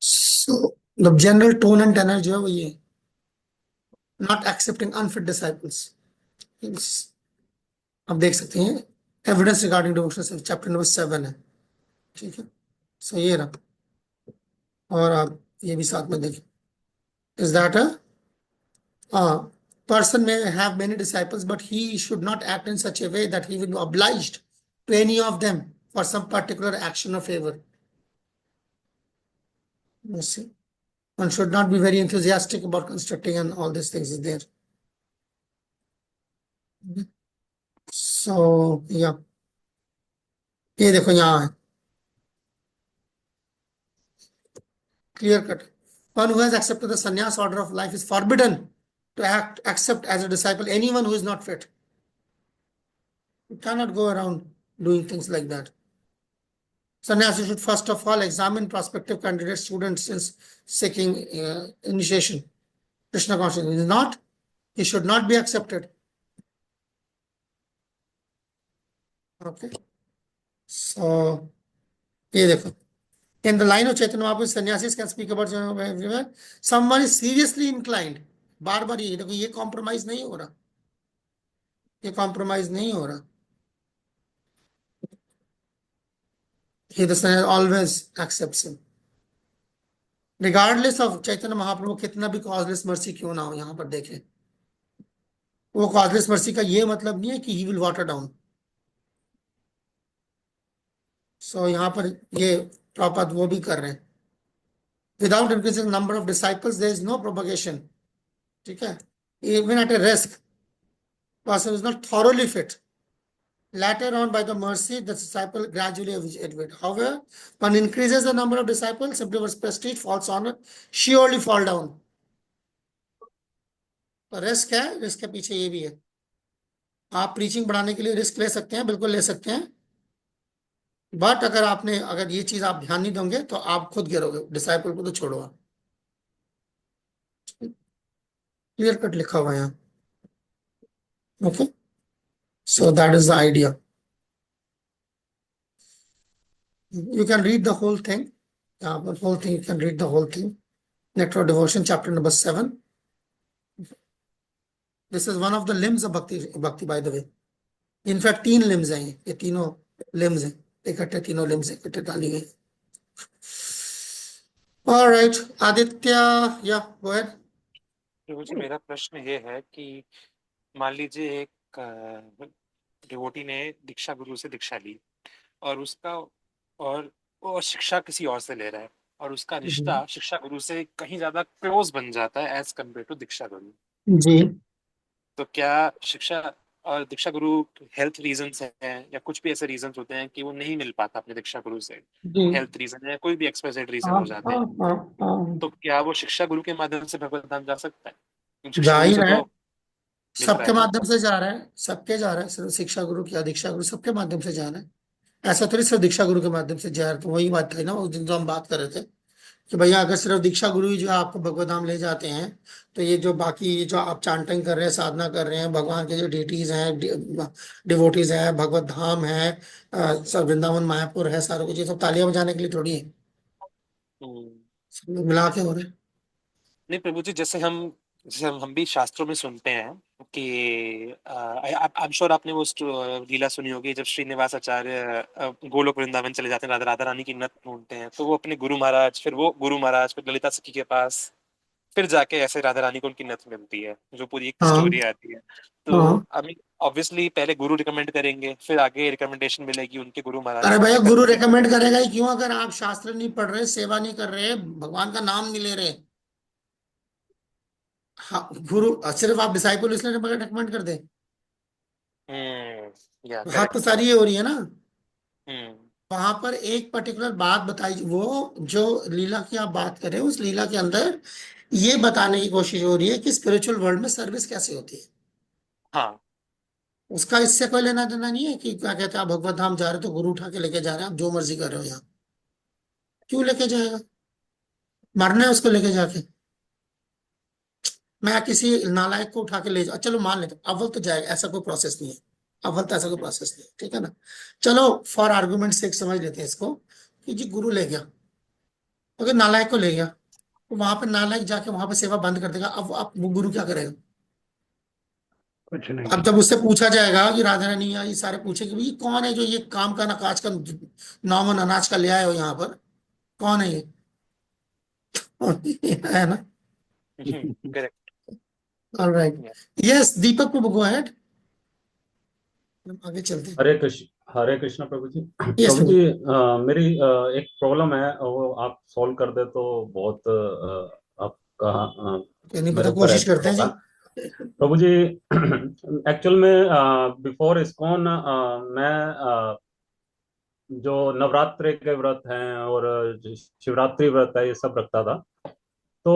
so the general tone and tenor जो है वो ये, नॉट एक्सेप्टिंग अनफिट डिसाइपल्स। आप देख सकते हैं evidence regarding devotional chapter number 7 है, ठीक है। सो ये रहा, और आप ये भी साथ में देखें, is that a person may have many disciples but he should not act in such a way that he will be obliged to any of them for some particular action or favor. You see, one should not be very enthusiastic about constructing and all these things is there. So yeah, ये देखो यहाँ है, clear cut. One who has accepted the sannyas order of life is forbidden to accept as a disciple anyone who is not fit. You cannot go around doing things like that. Sannyasi should first of all examine prospective candidate students since seeking initiation. Krishna consciousness is not, he should not be accepted. Okay. So, ये देखो. In the line of Chaitanya Mahaprabhu, sannyasis can speak about everywhere. Someone is seriously inclined. बार बार ये देखो, ये compromise नहीं हो रहा, ये compromise नहीं हो रहा. He the sannyasi always accepts him. Regardless of Chaitanya Mahaprabhu कितना भी causeless mercy क्यों ना हो, यहाँ पर देखें, वो causeless mercy का ये मतलब नहीं है कि he will water down. So यहाँ पर ये प्रॉपद वो भी कर रहे हैं. Without increasing number of disciples, there is no propagation. ठीक है. Even at a risk, person is not thoroughly fit. Later on, by the mercy, the disciple gradually elevate. However, one increases the number of disciples, simply for prestige, false honor, surely fall down. तो risk है, risk के पीछे ये भी है. आप preaching बढ़ाने के लिए रिस्क ले सकते हैं, बिल्कुल ले सकते हैं, बट अगर ये चीज आप ध्यान नहीं दोगे तो आप खुद गिरोगे, डिसाइपल को तो छोड़ो आप. क्लियर कट लिखा हुआ है यहाँ. Okay, so that is the idea. You can read the whole thing. The whole thing, you can read the whole thing. Nectar of Devotion, chapter number 7. This is one of the limbs of bhakti by the way. In fact, 3 limbs हैं ये तीनों limbs हैं, इकट्ठे तीनों limbs इकट्ठे डाली गई. All right, Aditya, yeah, go ahead. प्रभु जी, मेरा प्रश्न ये है कि मान लीजिए एक डिवोटी ने दीक्षा गुरु से दीक्षा ली और उसका और शिक्षा किसी और से ले रहा है और उसका रिश्ता शिक्षा गुरु से कहीं ज्यादा क्लोज बन जाता है एज कम्पेयर टू दीक्षा गुरु जी. तो क्या शिक्षा और दीक्षा गुरु हेल्थ रीजंस हैं या कुछ भी ऐसे रीजंस होते हैं कि वो नहीं मिल पाता अपने दीक्षा गुरु से, हेल्थ रीजन है, कोई भी एक्सप्रेसेड रीजन हो जाते हैं, तो क्या वो शिक्षा गुरु के माध्यम से भगवत धाम जा सकता है? शिक्षा गुरु से जाहिर है, तो सबके माध्यम से जा रहा है, सबके जा रहा है, सिर्फ शिक्षा गुरु की दीक्षा गुरु सबके माध्यम से जा रहा है. ऐसा तो नहीं सिर्फ दीक्षा गुरु के माध्यम से जा रहा है. तो वही बात थी ना उस दिन जो हम बात कर रहे थे कि भैया अगर सिर्फ दीक्षा गुरु ही जो है आपको भगवत धाम ले जाते हैं, तो ये जो बाकी जो आप चांटिंग कर रहे हैं, साधना कर रहे हैं, भगवान के जो डिटीज हैं, डिवोटीज हैं, भगवत धाम है, सब वृंदावन मायापुर है, सारा कुछ ये सब तालियां बजाने के लिए थोड़ी है, सब लोग मिला के हो रहे हैं. नहीं प्रभु जी, जैसे हम भी शास्त्रों में सुनते हैं कि आई एम श्योर आपने वो लीला सुनी होगी जब श्रीनिवास आचार्य गोलोक वृंदावन चले जाते हैं, राधा रानी की नथ ढूंढते हैं, तो वो अपने गुरु महाराज, फिर वो गुरु महाराज, फिर ललिता सखी के पास, फिर जाके ऐसे राधा रानी को उनकी नथ मिलती है, जो पूरी एक स्टोरी आती है. तो अभी ऑब्वियसली पहले गुरु रिकमेंड करेंगे, फिर आगे रिकमेंडेशन मिलेगी उनके गुरु महाराज. अरे भैया, गुरु रिकमेंड करेगा ही क्यों? अगर आप शास्त्र नहीं पढ़ रहे, सेवा नहीं कर रहे, भगवान का नाम नहीं ले रहे, हाँ, गुरु सिर्फ आप डिसाइपल इसलिए रिकमेंड कर दे, बात तो सारी ये हो रही है ना. वहां पर एक पर्टिकुलर बात बताई, वो जो लीला की आप बात कर रहे हो, उस लीला के अंदर ये बताने की कोशिश हो रही है कि स्पिरिचुअल वर्ल्ड में सर्विस कैसे होती है. हाँ, उसका इससे कोई लेना देना नहीं है कि क्या कहते हैं, आप भगवत धाम जा रहे हो तो गुरु उठा के लेके जा रहे हैं, आप जो मर्जी कर रहे हो यहाँ। क्यों लेके जाएगा? मरना है उसको लेके जाके? मैं किसी नालायक को उठा के ले जा, चलो मान लेते अव्वल तो जाएगा, ऐसा कोई प्रोसेस नहीं है। अव्वल तो ऐसा कोई प्रोसेस नहीं है, ठीक है ना। चलो फॉर आर्गुमेंट से समझ लेते हैं इसको कि जी गुरु ले गया, अगर नालायक को ले गया तो वहां पर नालायक जाके वहां पर सेवा बंद कर देगा। अब वो गुरु क्या करेगा? कुछ नहीं। अब जब उससे पूछा जाएगा कि राधा रानी या ये सारे पूछेंगे भाई कौन है जो ये काम का नकाज का नौमन अनाज का ले आए हो यहाँ पर, कौन है ये? है ना। करेक्ट। ऑलराइट, यस दीपक प्रभु गो अहेड, आगे चलते हैं। हरे कृष्णा प्रभु जी। यस प्रभु प्रभु। जी, मेरी एक प्रॉब्लम है, वो आप सॉल्व कर दे तो बहुत आपका नहीं मेरे पता, ऊपर कोशिश हेल्प करते हैं होगा। जी। प्रभु जी, एक्चुअल में बिफोर इस्कॉन मैं जो नवरात्रि के व्रत हैं और जो शिवरात्रि व्रत है ये सब रखता था। तो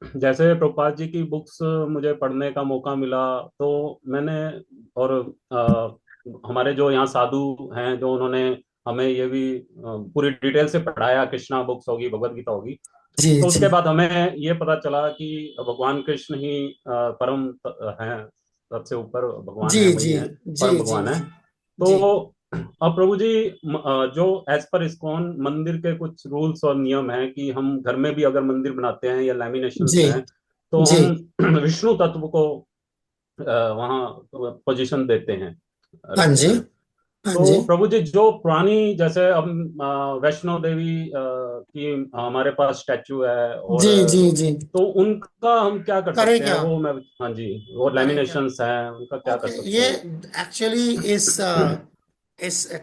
जैसे प्रभुपाद जी की बुक्स मुझे पढ़ने का मौका मिला तो मैंने, और हमारे जो यहाँ साधु हैं जो उन्होंने हमें ये भी पूरी डिटेल से पढ़ाया, कृष्णा बुक्स होगी, भगवत गीता होगी। जी तो जी उसके बाद हमें ये पता चला कि भगवान कृष्ण ही परम हैं, सबसे ऊपर भगवान जी है, वही जी है, जी परम जी भगवान है। जी तो अब प्रभु जी, जो एज पर इस्कॉन मंदिर के कुछ रूल्स और नियम हैं कि हम घर में भी अगर मंदिर बनाते हैं या लैमिनेशंस जी हैं तो जी। हम विष्णु तत्व को वहाँ पोजीशन देते हैं, हाँ रखते जी हैं। हाँ तो जी प्रभु जी, जो पुरानी, जैसे अब वैष्णो देवी की हमारे पास स्टैचू है, और जी जी जी। तो उनका हम क्या कर करे सकते हैं? क्या? वो मैं, हाँ जी, वो करे क्या? लैमिनेशंस हैं, उनका क्या कर ओके, सकते ये हैं? एक्चुअली इस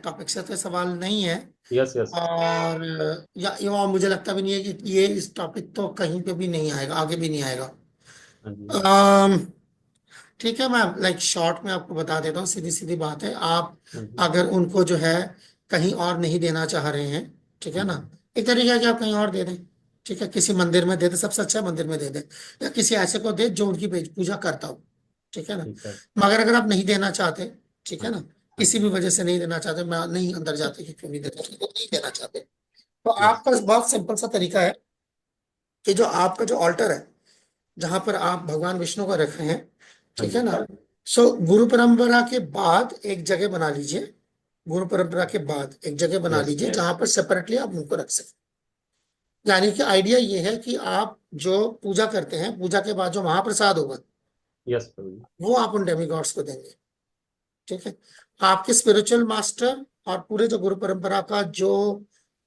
टॉपिक से तो सवाल नहीं है। Yes yes. और या मुझे लगता भी नहीं है कि ये इस टॉपिक तो कहीं पे भी नहीं आएगा, आगे भी नहीं आएगा। हाँ जी। अम, ठीक है, मैं लाइक शॉर्ट में आपको बता देता हूँ, सीधी सीधी बात है। आप हाँ जी। अगर उनको जो है कहीं और नहीं देना चाह रहे हैं, ठीक है हाँ ना, जी। एक तरीका है कि आप कहीं और दे दें। ठीक है, किसी मंदिर में दे दें, सबसे अच्छा मंदिर में दे दें, या किसी ऐसे को दे जो उनकी पूजा करता हो। ठीक है ना। ठीक है। मगर अगर आप नहीं देना चाहते, ठीक हाँ है जी। ना, हाँ किसी जी। भी वजह से नहीं देना चाहते, मैं नहीं अंदर जाते कि क्यों नहीं देना चाहते, नहीं देना चाहते, तो यस। आपका बहुत सिंपल सा तरीका है कि जो आपका जो ऑल्टर है जहां पर आप भगवान विष्णु को रख रहे हैं, हाँ ठीक है जी। ना, सो गुरु परंपरा के बाद एक जगह बना लीजिए। गुरु परंपरा के बाद एक जगह बना यस। लीजिए जहां पर सेपरेटली आप उनको रख सकें। यानी कि आइडिया ये है कि आप जो पूजा करते हैं, पूजा के बाद जो महाप्रसाद होगा यस प्रभु जी। वो आप उन डेमिगॉड्स को देंगे। ठीक है। आपके स्पिरिचुअल मास्टर और पूरे जो गुरु परंपरा का जो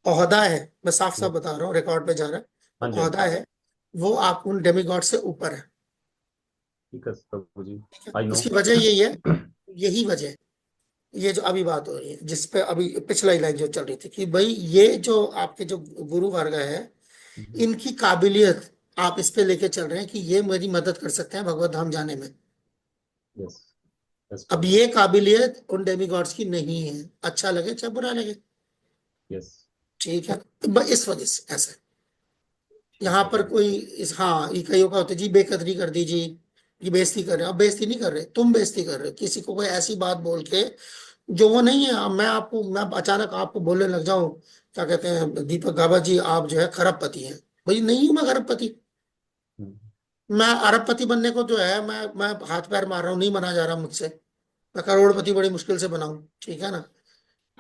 ओहदा है, मैं साफ साफ यस। बता रहा हूँ, रिकॉर्ड पे जा रहा है, हाँ तो जी। हाँ जी। ओहदा है वो आप उन डेमिगॉड से ऊपर है। ठीक है प्रभु जी। ठीक है, आई नो। इसकी वजह यही है, यही वजह है, ये जो अभी बात हो रही है जिस पे अभी पिछला ही लाइन जो चल रही थी कि भाई ये जो आपके जो गुरु वर्ग है, इनकी काबिलियत आप इस पे लेके चल रहे हैं कि ये मेरी मदद कर सकते हैं भगवत धाम जाने में। यस। यस अब प्रभु जी। ये काबिलियत उन डेमिगॉड्स की नहीं है, अच्छा लगे चाहे बुरा लगे। यस। ठीक है, इस वजह से ऐसा है। ठीक यहाँ है पर प्रभु कोई इस, हाँ ये कईयों का होता है जी बेकदरी कर दीजिए, ये बेइज्जती कर रहे हो। अब बेइज्जती नहीं कर रहे, तुम बेइज्जती कर रहे हो किसी को कोई ऐसी बात बोल के जो वो नहीं है। अब मैं अचानक आपको बोलने लग जाऊं, क्या कहते हैं दीपक गाबा जी आप जो है खरबपति हैं, भाई नहीं हूं मैं खरबपति। जी। मैं अरबपति बनने को जो है मैं हाथ पैर मार रहा हूँ, नहीं बना जा रहा मुझसे। मैं करोड़पति बड़ी मुश्किल से बनाऊं, ठीक है ना।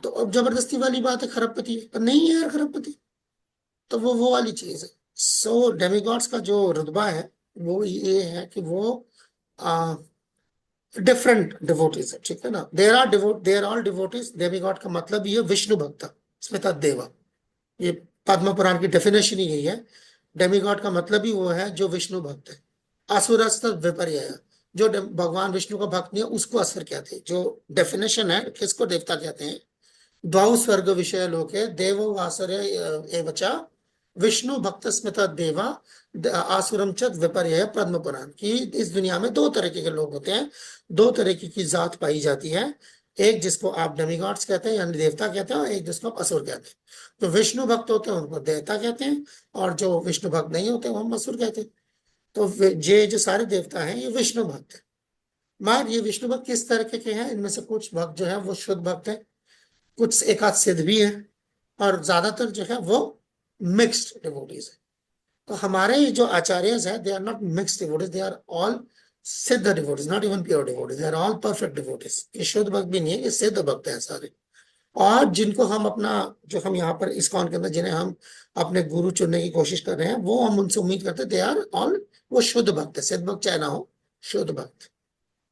तो अब जबरदस्ती वाली बात है, खरबपति है पर नहीं है यार खरबपति। तो वो वाली चीज है। सो डेमिगॉड्स का जो रुतबा है वो ये है कि वो डिफरेंट डिवोटीज है, ठीक है ना। देर ऑल डिवोटीज। डेमिगॉड का मतलब ये विष्णु भक्त स्मिता देवा, ये पद्म पुराण की डेफिनेशन ही यही है। डेमिगॉड का मतलब ही वो है जो विष्णु भक्त है। असुरस्त विपर्य, जो भगवान विष्णु का भक्त नहीं है उसको असुर कहते हैं। जो डेफिनेशन है किसको देवता कहते हैं, द्वौ स्वर्ग विषय लोके देवो आसुर्य एवचा विष्णु भक्त स्मिता देवा आसुरम च विपर्य पद्म पुराण की। इस दुनिया में दो तरीके के लोग होते हैं, दो तरीके की जात पाई जाती है। एक जिसको आप डेमिगॉड्स कहते हैं यानी देवता कहते हैं, और एक जिसको आप असुर कहते हैं। जो विष्णु भक्त होते हैं उनको देवता कहते हैं, और जो विष्णु भक्त नहीं होते वो हम असुर कहते हैं। तो ये जो सारे देवता हैं ये विष्णु भक्त है। मगर ये विष्णु भक्त किस तरीके के हैं, इनमें से कुछ भक्त जो है वो शुद्ध भक्त है, कुछ एक आध सिद्ध भी है, और ज्यादातर जो है वो मिक्स्ड डिवोटीज है। तो हमारे जो आचार्यस है, they are not mixed devotees, they are all siddha devotees, not even pure devotees, they are all perfect devotees. ये शुद्ध भक्त भी नहीं है, ये सिद्ध भक्त है सारे। और जिनको हम अपना, जो हम यहाँ पर इस्कॉन के अंदर जिन्हें हम अपने गुरु चुनने की कोशिश कर रहे हैं, वो हम उनसे उम्मीद करते हैं दे आर ऑल, वो शुद्ध भक्त है, सिद्ध भक्त चाहे ना हो, शुद्ध भक्त।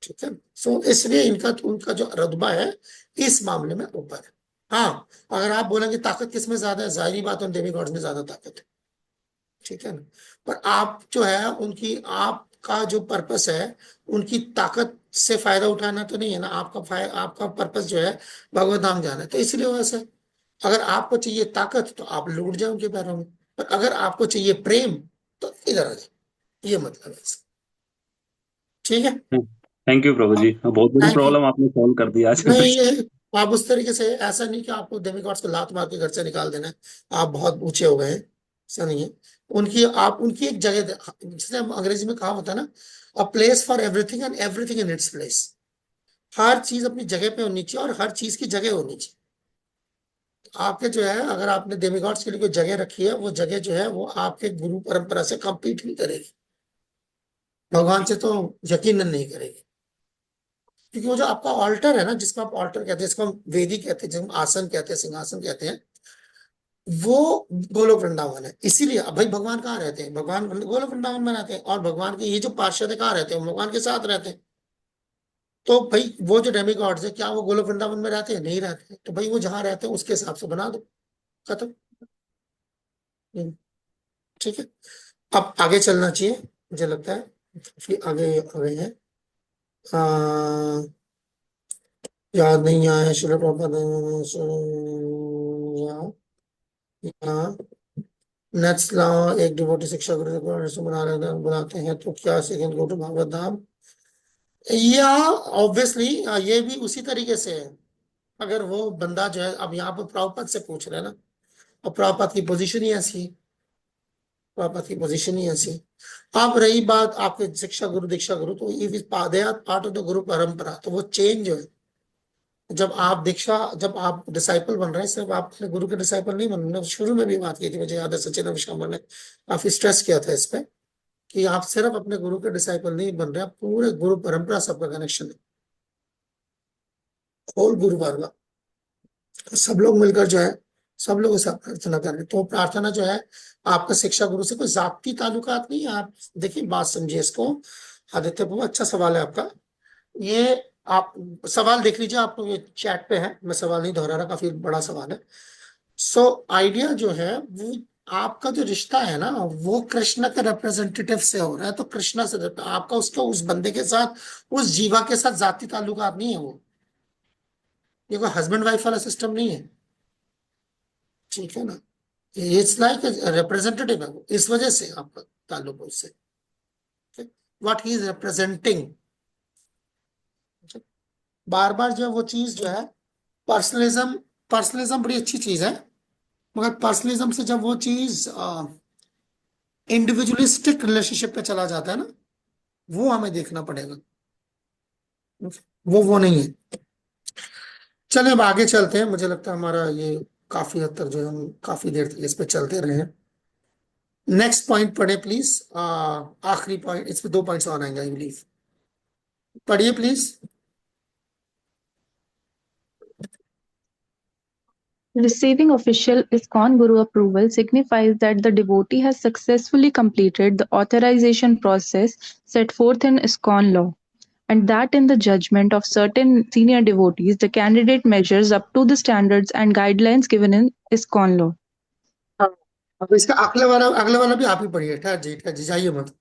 ठीक है, सो इसलिए इनका उनका जो रुतबा है इस मामले में ऊपर है। हाँ, अगर आप बोलेंगे ताकत किसमें ज्यादा है, जाहिर बात है डेमिगॉड्स में ज्यादा ताकत है। ठीक है ना, पर आप जो है उनकी, आपका जो पर्पस है उनकी ताकत से फायदा उठाना तो नहीं है ना, आपका पर्पस जो है भगवत धाम जाना है, तो इसलिए वैसे अगर आपको चाहिए ताकत तो आप लूट जाओ उनके पैरों में, पर अगर आपको चाहिए प्रेम तो इधर आ जाए, ये मतलब है इसका। ठीक है, थैंक यू प्रभु जी, बहुत बड़ी थैंक यू। प्रॉब्लम आपने सॉल्व कर दी आज। नहीं, ये आप उस तरीके से, ऐसा नहीं कि आपको डेमिगॉड्स को लात मार के घर से निकाल देना है, आप बहुत ऊंचे हो गए हैं, ऐसा नहीं है। उनकी एक जगह, जैसे हम अंग्रेजी में कहा होता है ना, a place for everything and everything in its place. हर चीज अपनी जगह पे होनी चाहिए और हर चीज की जगह होनी चाहिए। आपके जो है, अगर आपने डेमिगॉड्स के लिए कोई जगह रखी है, वो जगह जो है वो आपके गुरु परंपरा से कंपीट नहीं करेगी, भगवान से तो यकीनन नहीं करेगी। क्योंकि वो जो आपका ऑल्टर है ना, जिसको आप ऑल्टर कहते हैं, जिसको हम वेदी कहते हैं, जिसको हम आसन कहते हैं, सिंहासन कहते हैं, वो गोलोक वृंदावन है। इसीलिए अब भाई भगवान कहाँ रहते हैं, भगवान गोलोक वृंदावन में रहते हैं, और भगवान के ये जो पार्षद है कहाँ रहते हैं, वो भगवान के साथ रहते हैं। तो भाई वो जो डेमिगॉड्स है, क्या वो गोलोक वृंदावन में रहते हैं, नहीं रहते हैं, तो भाई वो जहां रहते हैं उसके हिसाब से बना दो, खत्म। ठीक है, अब आगे चलना चाहिए, मुझे लगता है कि आगे आगे है। याद नहीं आया, श्रील प्रभुपाद नेक्स्ट लाओ, एक डिवोटी शिक्षा गुरु बनाते हैं तो क्या सेकंड गो टू भागवत धाम, या ऑब्वियसली ये भी उसी तरीके से है। अगर वो बंदा जो है, अब यहाँ पर प्रभुपाद से पूछ रहे हैं ना, और प्रभुपाद की पोजीशन ही ऐसी है, प्रभुपाद की पोजीशन ही ऐसी। अब रही बात आपके शिक्षा गुरु दीक्षा गुरु, तो ये पार्ट ऑफ द गुरु परंपरा, तो वो चेंज जो है, जब आप डिसाइपल बन रहे हैं, सिर्फ आप अपने गुरु के डिसाइपल नहीं बन रहे। शुरू में भी बात की थी, मुझे याद है सचिन विश्वम्बर ने काफी स्ट्रेस किया था इस पे, कि आप सिर्फ अपने गुरु के डिसाइपल नहीं बन रहे, आप पूरे गुरु परंपरा से आपका कनेक्शन है, होल गुरु परंपरा, सब लोग मिलकर जो है, सब लोग ऐसा प्रार्थना कर रहे हैं। तो प्रार्थना जो है आपका शिक्षा गुरु से कोई जाति ताल्लुकात नहीं है। आप देखिए, बात समझिए इसको। आदित्य बाबू, अच्छा सवाल है आपका, ये आप सवाल देख लीजिए, आप ये चैट पे है, मैं सवाल नहीं दोहरा रहा, काफी बड़ा सवाल है। सो आइडिया जो है, वो आपका जो रिश्ता है ना, वो कृष्ण के रिप्रेजेंटेटिव से हो रहा है, तो कृष्णा से आपका उसका उस बंदे के साथ, उस जीवा के साथ जाति ताल्लुकात नहीं है। वो ये कोई हस्बैंड वाइफ वाला सिस्टम नहीं है, ठीक है ना, इट्स लाइक रिप्रेजेंटेटिव है वो, इस वजह से आपका ताल्लुक है उससे, व्हाट ही इज रिप्रेजेंटिंग। बार बार जो वो चीज जो है, पर्सनलिज्म बड़ी अच्छी चीज है, मगर पर्सनलिज्म से जब वो चीज इंडिविजुअलिस्टिक रिलेशनशिप पे चला जाता है ना, वो हमें देखना पड़ेगा, वो नहीं है। चले अब आगे चलते हैं, मुझे लगता है हमारा ये काफी हद तक जो है, हम काफी देर तक इस पे चलते रहे हैं। नेक्स्ट पॉइंट पढ़े प्लीज, आखिरी पॉइंट, इस पे 2 पॉइंट्स और आएंगे आई बिलीव, पढ़िए please. Receiving official ISKCON Guru approval signifies that the devotee has successfully completed the authorization process set forth in ISKCON law, and that in the judgment of certain senior devotees, the candidate measures up to the standards and guidelines given in ISKCON law. अब इसका अगले वाला भी आप ही पढ़िए, ठहर जी जाइए मत।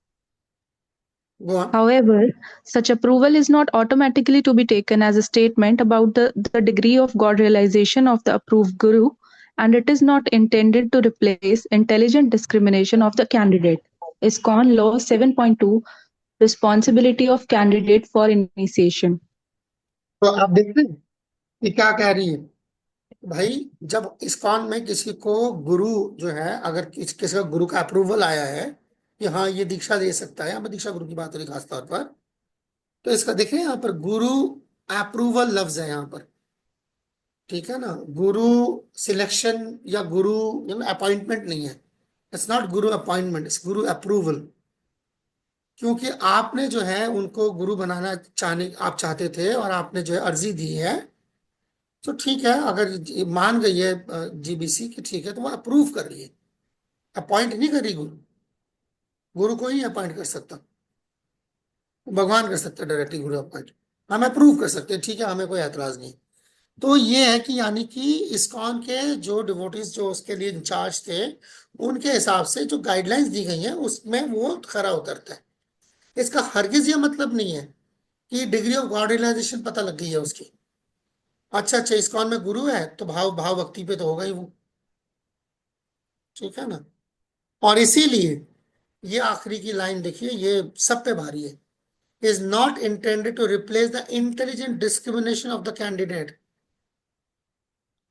Go on. However, such approval is not automatically to be taken as a statement about the degree of God realization of the approved Guru, and it is not intended to replace intelligent discrimination of the candidate. ISKCON Law 7.2 Responsibility of Candidate for Initiation. तो आप देखते हैं कि क्या कह रही है भाई, जब इस्कॉन में किसी को गुरु जो है, अगर किसी का गुरु का अप्रूवल आया है कि हाँ ये दीक्षा दे सकता है, हमें दीक्षा गुरु की बात हो रही खास तौर पर, तो इसका देखिए यहाँ पर गुरु अप्रूवल लफ्ज है यहाँ पर, ठीक है ना। गुरु सिलेक्शन या गुरु अपॉइंटमेंट नहीं है। It's not Guru appointment, it's Guru approval. क्योंकि आपने जो है उनको गुरु बनाना आप चाहते थे और आपने जो है अर्जी दी है, तो ठीक है। अगर मान गई है जीबीसी की, ठीक है, तो वो अप्रूव कर रही है, अपॉइंट नहीं कर रही। गुरु गुरु को ही अपॉइंट कर सकता, भगवान कर सकता डायरेक्टली गुरु अपॉइंट। हम अप्रूव कर सकते हैं, ठीक है, हमें कोई एतराज नहीं। तो ये है कि यानी कि इस्कॉन के जो डिवोटीज जो उसके लिए इंचार्ज थे, उनके हिसाब से जो गाइडलाइंस दी गई हैं उसमें वो खरा उतरता है। इसका हरगिज ये मतलब नहीं है कि डिग्री ऑफ गॉड रियलाइजेशन पता लग गई है उसकी। अच्छा अच्छा, इस्कॉन में गुरु है तो भाव भाव भक्ति पे तो होगा ही वो, ठीक है ना। और इसीलिए ये आखिरी की लाइन देखिए, ये सब पे भारी है। Is not intended to replace the intelligent discrimination of the candidate.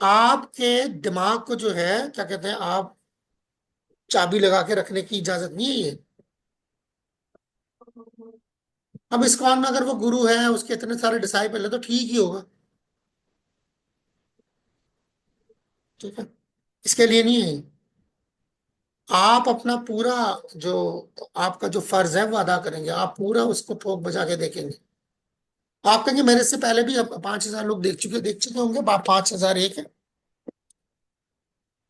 आपके दिमाग को जो है क्या कहते हैं, आप चाबी लगा के रखने की इजाजत नहीं है ये। अब इस्कॉन में अगर वो गुरु है, उसके इतने सारे डिसाइपल है, तो ठीक ही होगा, ठीक है। इसके लिए नहीं है। आप अपना पूरा जो आपका जो फर्ज है वो अदा करेंगे, आप पूरा उसको ठोक बजा के देखेंगे। आप कहेंगे मेरे से पहले भी अब 5,000 लोग देख चुके होंगे, 5,001 है।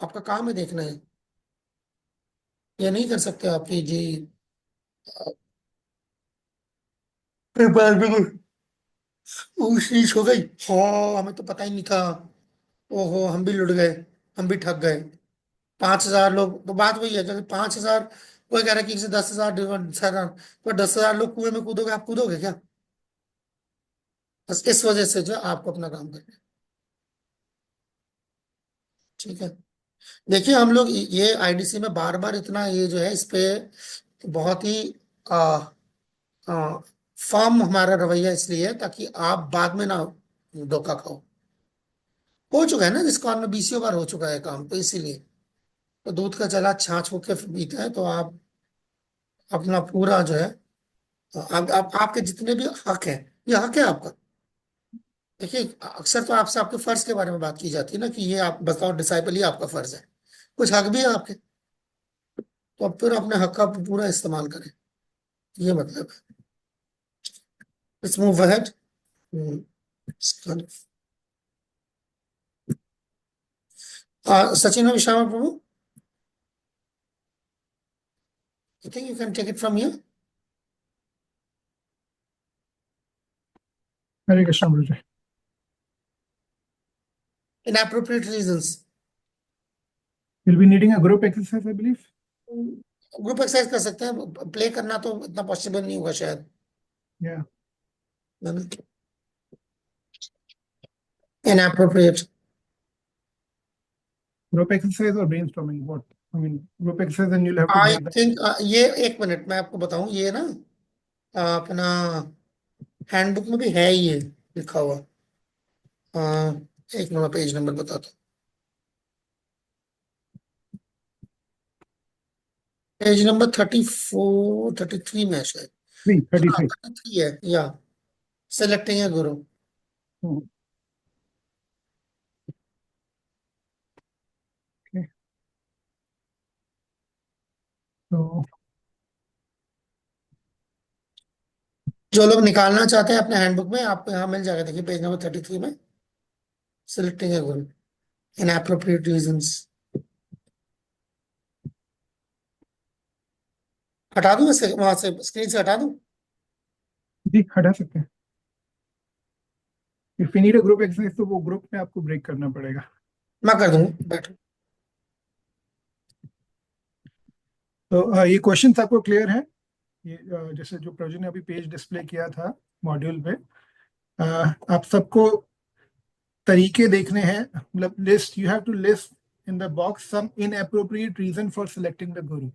आपका काम है देखना है, ये नहीं कर सकते आपकी जी। फिर बाद में शीश हो गई, हाँ हमें तो पता ही नहीं था, ओहो हम भी लुट गए, हम भी ठग गए। 5,000 लोग, तो बात वही है, जैसे 5,000 कोई कह रहा है कि इसे 10,000 तो 10,000 लोग कुएं में कूदोगे, आप कूदोगे क्या? बस इस वजह से जो आपको अपना काम करना है, ठीक है। देखिए हम लोग ये आईडीसी में बार बार इतना ये जो है इस पे बहुत ही फर्म हमारा रवैया इसलिए है ताकि आप बाद में ना धोखा खाओ। हो चुका है ना, जिस कॉर्न में 20 बार हो चुका है काम, तो इसीलिए तो दूध का जला छाछ होके पीता है। तो आप अपना पूरा जो है, आपके जितने भी हक है, ये हक है आपका। देखिए अक्सर तो आपसे आपके फर्ज के बारे में बात की जाती है ना, कि ये आप बताओ डिसाइपल, ही आपका फर्ज है, कुछ हक भी है आपके, तो अब फिर अपने हक का पूरा इस्तेमाल करें, ये मतलब है। Let's move ahead. Sachin Vishrama Prabhu, I think you can take it from here. Hare Krishna, Guruji. Inappropriate reasons. We'll be needing a group exercise, I believe. Group exercise कर सकते हैं, प्ले करना तो इतना पॉसिबल नहीं होगा शायद। Yeah. Inappropriate. Group exercise or brainstorming? What? I mean, group exercise, and you'll have to I make that. think ये एक मिनट मैं आपको बताऊं, ये ना अपना हैंडबुक में भी है ये लिखा हुआ। एक मिनट पेज नंबर बताता हूँ। पेज नंबर 34 33 में है शायद। 33. 33 है या सेलेक्टिंग है गुरु। Hmm. Okay. So, जो लोग निकालना चाहते हैं अपने हैंडबुक में, आपको यहाँ मिल जाएगा, देखिए पेज नंबर 33 में सेलेक्टिंग है गुरु, इनएप्रोप्रिएट रीजंस। हटा दूं इसे वहां से, स्क्रीन से हटा दूं? जी हटा सकते हैं। If you need a group exercise, तो वो ग्रुप में आपको ब्रेक करना पड़ेगा। मैं कर दूंगा, बैठो। तो ये क्वेश्चंस आपको क्लियर है? ये जैसे जो प्रभु ने अभी पेज डिस्प्ले किया था मॉड्यूल पे, आप सबको तरीके देखने हैं, मतलब list, you have to list in the box some inappropriate reason for selecting the guru.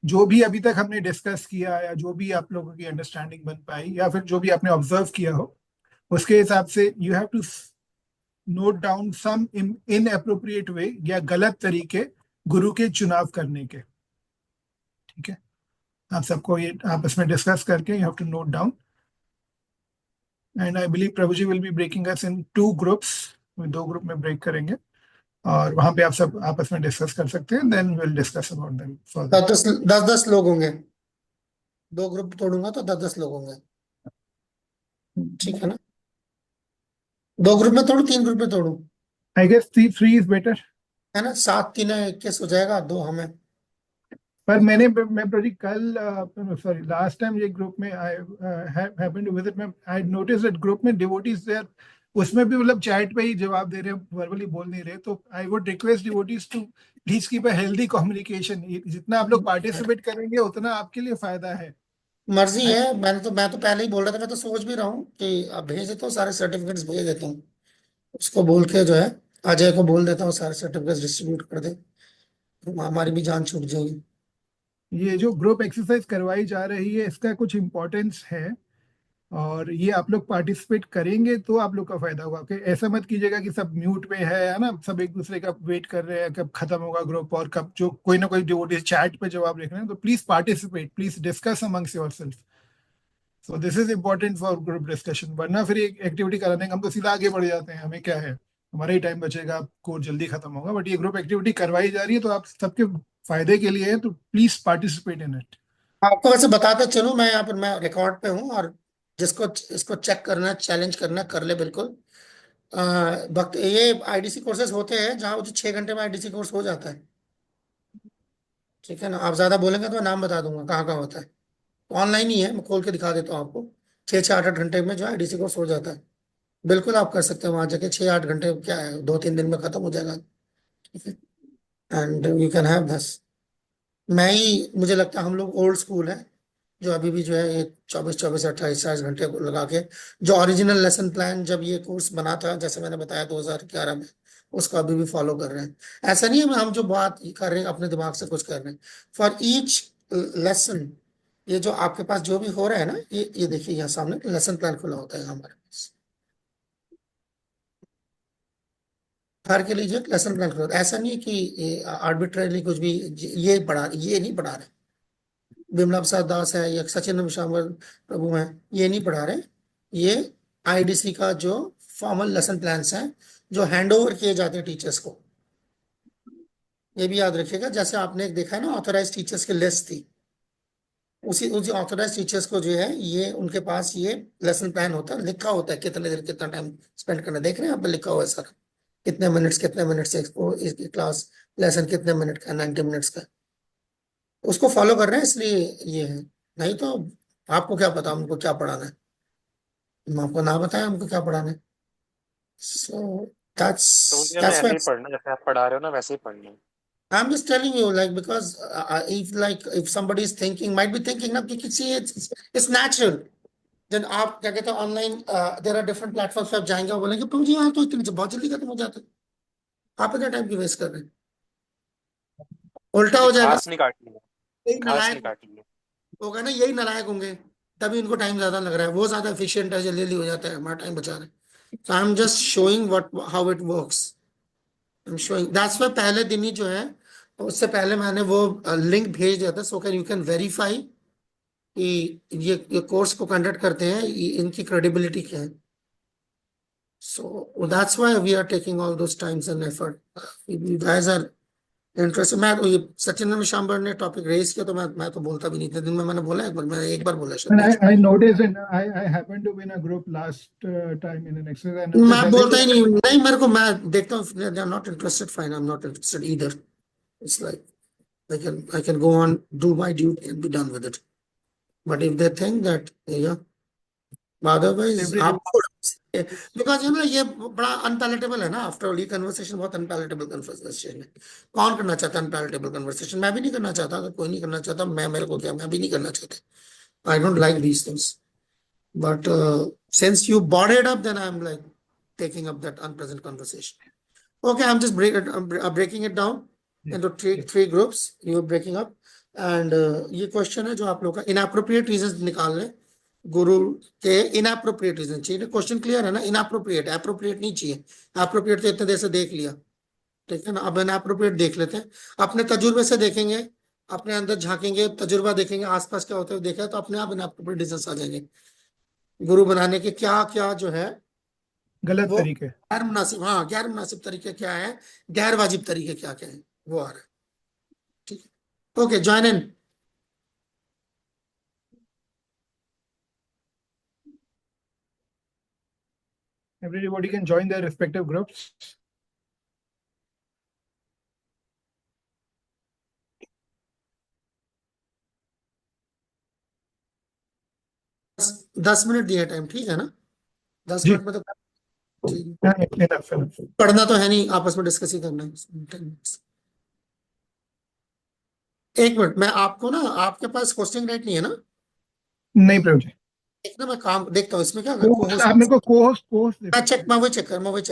जो भी अभी तक हमने डिस्कस किया या जो भी आप लोगों की अंडरस्टैंडिंग बन पाई या फिर जो भी आपने ऑब्जर्व किया हो, उसके हिसाब से you have to note down some inappropriate way या गलत तरीके गुरु के चुनाव करने के। ठीक है, आप सबको ये आपस में डिस्कस करके you have to note down and I believe Prabhu ji will be breaking us in 2 groups, 2 group में ब्रेक करेंगे और वहां पे आप सब आपस में डिस्कस कर सकते हैं, then will discuss about them further. 10 लोग होंगे, 2 ग्रुप तोड़ूंगा तो 10 लोग होंगे, ठीक है ना? 2 ग्रुप में तोड़ू, 3 ग्रुप में तोड़ू, आई गेस 3 इज बेटर। है ना? 7 3 21 हो जाएगा, 2 हमें। पर मैं प्रति कल सॉरी लास्ट टाइम ये ग्रुप में आई हैपेंड टू विजिट, मैं आई नोटिस दैट ग्रुप में डिवोटीज देयर, उसमें भी मतलब चैट पे ही जवाब दे रहे हैं, वर्बली बोल नहीं रहे। तो I would request devotees to please keep a healthy communication. जितना आप लोग पार्टिसिपेट करेंगे उतना आपके लिए फायदा है। मर्जी है, मैं तो पहले ही बोल रहा था, मैं तो सोच भी रहा हूँ कि अब भेज देता हूँ, सारे सर्टिफिकेट्स भेज देता हूँ उसको, बोल के जो है अजय को बोल देता हूँ सारे सर्टिफिकेट्स डिस्ट्रीब्यूट कर दे, तो हमारी भी जान छूट जाएगी। ये जो ग्रुप एक्सरसाइज करवाई जा रही है इसका कुछ इम्पोर्टेंस है, और ये आप लोग पार्टिसिपेट करेंगे तो आप लोग का फायदा होगा। कि ऐसा मत कीजिएगा कि सब म्यूट पे है ना, सब एक दूसरे का वेट कर रहे हैं कब खत्म होगा ग्रुप, और कब जो कोई ना कोई डिवोटी चैट पे जवाब लिख रहे हैं। तो please participate, please discuss amongst yourself. So this is important for group discussion. वरना फिर एक एक्टिविटी कराने हम तो सीधा आगे बढ़ जाते हैं, हमें क्या है, हमारा ही टाइम बचेगा, कोर्स जल्दी खत्म होगा। बट ये ग्रुप एक्टिविटी करवाई जा रही है तो आप सबके फायदे के लिए है, तो प्लीज पार्टिसिपेट इन इट। आपको वैसे बताते चलो, मैं यहाँ पर मैं रिकॉर्ड पे हूँ, और जिसको इसको चेक करना, चैलेंज करना, कर ले बिल्कुल। वक्त ये आईडीसी कोर्सेज होते हैं जहाँ 6 घंटे में आईडीसी कोर्स हो जाता है, ठीक है ना? आप ज्यादा बोलेंगे तो मैं नाम बता दूंगा कहाँ कहाँ होता है। ऑनलाइन ही है, मैं खोल के दिखा देता हूँ आपको। 6 8 घंटे में जो है आईडीसी कोर्स हो जाता है, बिल्कुल आप कर सकते हैं वहां जाके। 6 8 घंटे क्या है, 2 3 दिन में खत्म हो जाएगा, ठीक है? And you can have this. मैं ही, मुझे लगता है हम लोग ओल्ड स्कूल है, जो अभी भी जो है ये 24 24 28 28 घंटे को लगा के, जो ओरिजिनल लेसन प्लान जब ये कोर्स बना था, जैसे मैंने बताया 2011 में, उसको अभी भी फॉलो कर रहे हैं। ऐसा नहीं है हम जो बात कर रहे हैं अपने दिमाग से कुछ कर रहे हैं। फॉर ईच लेसन, ये जो आपके पास जो भी हो रहा है ना, ये देखिए यहाँ सामने लेसन प्लान खुला होता है हमारे पास, हर के लिए जो लेसन प्लान खुला होता है। ऐसा नहीं है कि आर्बिट्रेरली कुछ भी ये नहीं पढ़ा रहे, बिमला प्रसाद दास है या सचिन विशांबर प्रभु हैं, ये नहीं पढ़ा रहे। ये आईडीसी का जो फॉर्मल लेसन प्लान्स हैं जो हैंड ओवर किए जाते हैं टीचर्स को। ये भी याद रखिएगा, जैसे आपने एक देखा है ना ऑथोराइज टीचर्स की लिस्ट थी, उसी ऑथोराइज टीचर्स को जो है ये उनके पास ये लेसन प्लान होता है, लिखा होता है कितने देर कितना टाइम स्पेंड करना। देख रहे हैं यहाँ पे लिखा हुआ है सर, कितने मिनट्स से इसकी क्लास लेसन कितने मिनट का, 90 मिनट्स का। उसको फॉलो कर रहे हैं इसलिए ये है, नहीं तो आपको क्या पता हमको क्या पढ़ाना है, हम आपको ना बताएं हमको क्या पढ़ाना है। सो दैट्स तो मुझे दैट्स ऐसे ही व्हाई पढ़ना, जैसे आप पढ़ा रहे हो ना वैसे ही पढ़ना है। I'm just telling you, like, because if somebody is thinking, might be thinking ना कि किसी it's natural। जब आप क्या कहते हैं online, there are different platforms पे आप जाएंगे और बोलेंगे प्रभु जी यहाँ तो इतनी बहुत जल्दी खत्म हो जाता है, आप इतना टाइम क्यों वेस्ट कर रहे हैं? उल्टा हो जाएगा, घास नहीं काटनी है, यही घास नहीं नालायक काटनी है। होगा ना, यही नालायक होंगे, तभी उनको टाइम ज्यादा लग रहा है, वो ज्यादा एफिशिएंट है, जल्दी जल्दी हो जाता है, हमारा टाइम बचा रहे हैं। So I'm just showing how it works। I'm showing, that's why पहले दिन ही जो है, उससे पहले मैंने वो लिंक भेज दिया था, so can you can verify कि ये कोर्स को कंडक्ट करते हैं, इनकी क्रेडिबिलिटी क्या है। So that's why we are taking all those times and effort. You guys are interested. मैं ये सचिन विशांबर ने टॉपिक रेज किया तो मैं तो बोलता भी नहीं था दिन में, मैंने बोला एक बार बोला And शायद। I noticed, and I happened to be in a group last time in an exercise. I noticed मैं बोलता ही नहीं, मेरे को, मैं देखता हूँ they are not interested, fine, I'm not interested either। It's like I can go on, do my duty and be done with it। But if they think that, yeah, otherwise आपको, because you know ये बड़ा unpalatable है ना, after all ये conversation बहुत unpalatable conversation है। कौन करना चाहता है अनपैलेटेबल कन्वर्सेशन? मैं भी नहीं करना चाहता, अगर कोई नहीं करना चाहता, मेरे को क्या, मैं भी नहीं करना चाहता। I don't like these things। But since you brought it up, then I'm like taking up that unpleasant conversation। Okay, I'm just breaking it down into three groups। You're breaking up, and ये question है जो आप लोग का inappropriate reasons निकाल लें, गुरु के inappropriate reason चाहिए। क्वेश्चन क्लियर है ना? इनएप्रोप्रिएट, एप्रोप्रिएट नहीं चाहिए। एप्रोप्रिएट तो इतने देर से देख लिया, ठीक है ना? अब इनएप्रोप्रिएट देख लेते हैं, अपने तजुर्बे से देखेंगे, अपने अंदर झांकेंगे, तजुर्बा देखेंगे, आसपास क्या होता है देखा तो अपने आप इनएप्रोप्रिएट रीजंस आ जाएंगे। गुरु बनाने के क्या क्या जो है गलत वो तरीके। गैर मुनासिब, हाँ गैर मुनासिब तरीके क्या है, गैर वाजिब तरीके क्या क्या है, वो आ रहा है। ठीक है, okay, join in. Everybody can join their respective groups. दस मिनट दिए टाइम, ठीक है ना? 10 मिनट में तो ठीक है। Enough, enough. पढ़ना तो है नहीं, आपस में डिस्कस ही करना है 10 minutes। एक मिनट, मैं आपको ना, आपके पास होस्टिंग राइट नहीं है ना? नहीं प्रभु जी। एक ना मैं काम देखता हूँ इसमें क्या, को आप मेरे को co-host मैं चेक, मैं वही चेक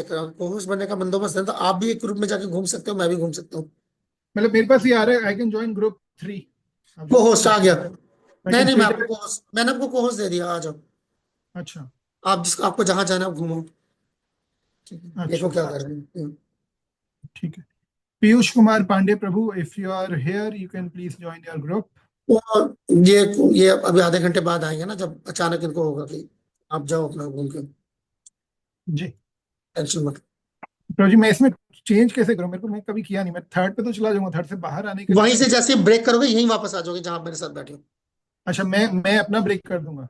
कर रहा हूँ, को होस्ट बनने का बंदोबस्त है तो आप भी एक ग्रुप में जाके घूम सकते हो, मैं भी घूम सकता हूँ। मतलब मेरे पास ये आ रहा है, I can join group 3. को होस्ट आ गया। I नहीं can नहीं, मैं filter आपको it. को होस्ट, मैंने आपको को होस्ट दे दिया, आ जाओ। अच्छा आप जिस आपको जहां जाना है आप घूमो। ठीक है, देखो अच्छा क्या कर रहे हैं। ठीक है। पीयूष कुमार पांडे प्रभु, if you are here you can please join your group. और ये अभी आधे घंटे बाद आएंगे ना, जब अचानक इनको होगा कि आप जाओ अपना घूम के, जी टेंशन मत। प्रभु जी मैं इसमें चेंज कैसे करूं? मेरे को, मैं कभी किया नहीं, मैं थर्ड पे तो चला जाऊंगा, थर्ड से बाहर आने के लिए वहीं से मैं। जैसे ब्रेक करोगे यहीं वापस आ जाओगे जहां आप मेरे साथ बैठे हो। अच्छा मैं अपना ब्रेक कर दूंगा।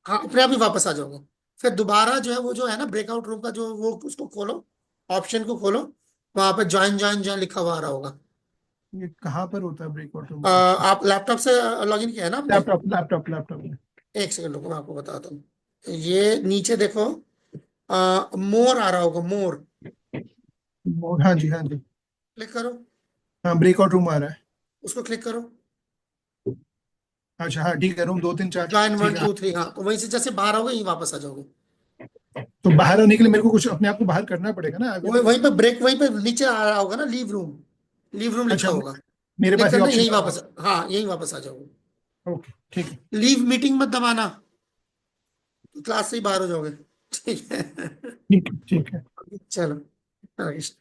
हाँ, अपने आप ही वापस आ जाओगे। फिर दोबारा जो है वो जो है ना ब्रेकआउट रूम का जो वो, उसको खोलो, ऑप्शन को खोलो, वहां पे ज्वाइन ज्वाइन ज्वाइन लिखा हुआ आ रहा होगा। ये कहाँ पर होता है ब्रेकआउट रूम का ऑप्शन? आप लैपटॉप से लॉगिन किया है ना आपने? लैपटॉप में। एक सेकंड रुको, मैं आपको बताता हूँ। ये नीचे देखो, मोर आ रहा होगा, मोर, हाँ जी हाँ जी। क्लिक करो, हाँ ब्रेकआउट रूम आ रहा है। उसको क्लिक करो, अच्छा हाँ ठीक है, रूम 2 3 4 ज्वाइन ठीक वन है। टू थ्री हाँ, तो वहीं से जैसे बाहर आओगे यहीं वापस आ जाओगे। तो बाहर होने के लिए मेरे को कुछ अपने आप को बाहर करना पड़ेगा ना? वहीं पे ब्रेक, वहीं पे नीचे आ रहा होगा ना लीव रूम, लीव रूम लिखा अच्छा होगा, मेरे क्लिक पास ये करना, ऑप्शन यहीं होगा। वापस, हाँ यहीं वापस आ जाओगे। ओके ठीक है। लीव मीटिंग मत दबाना, क्लास से ही बाहर हो जाओगे। ठीक है। ठीक है। चलो, हरे कृष्ण।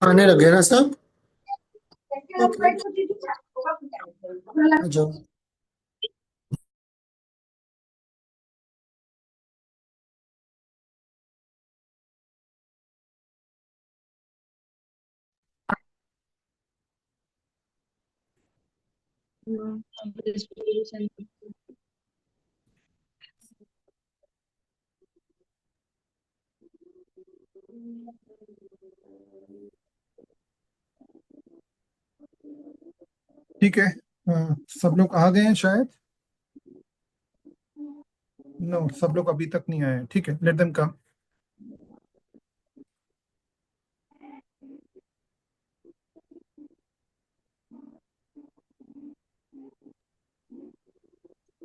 आने लगे ना सब? ओके, आ जाओ। ठीक है, सब लोग आ गए हैं शायद। नो, सब लोग अभी तक नहीं आए हैं। ठीक है, लेट देम कम।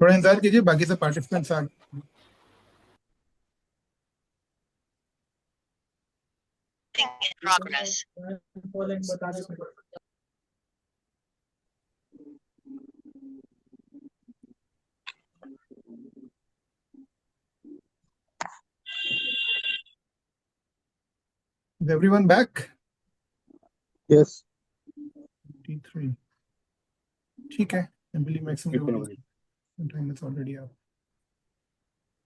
थोड़ा इंतजार कीजिए, बाकी सब पार्टिसिपेंट्स आ गए। Is everyone back? Yes. 23. ठीक है, I believe maximum time is already up.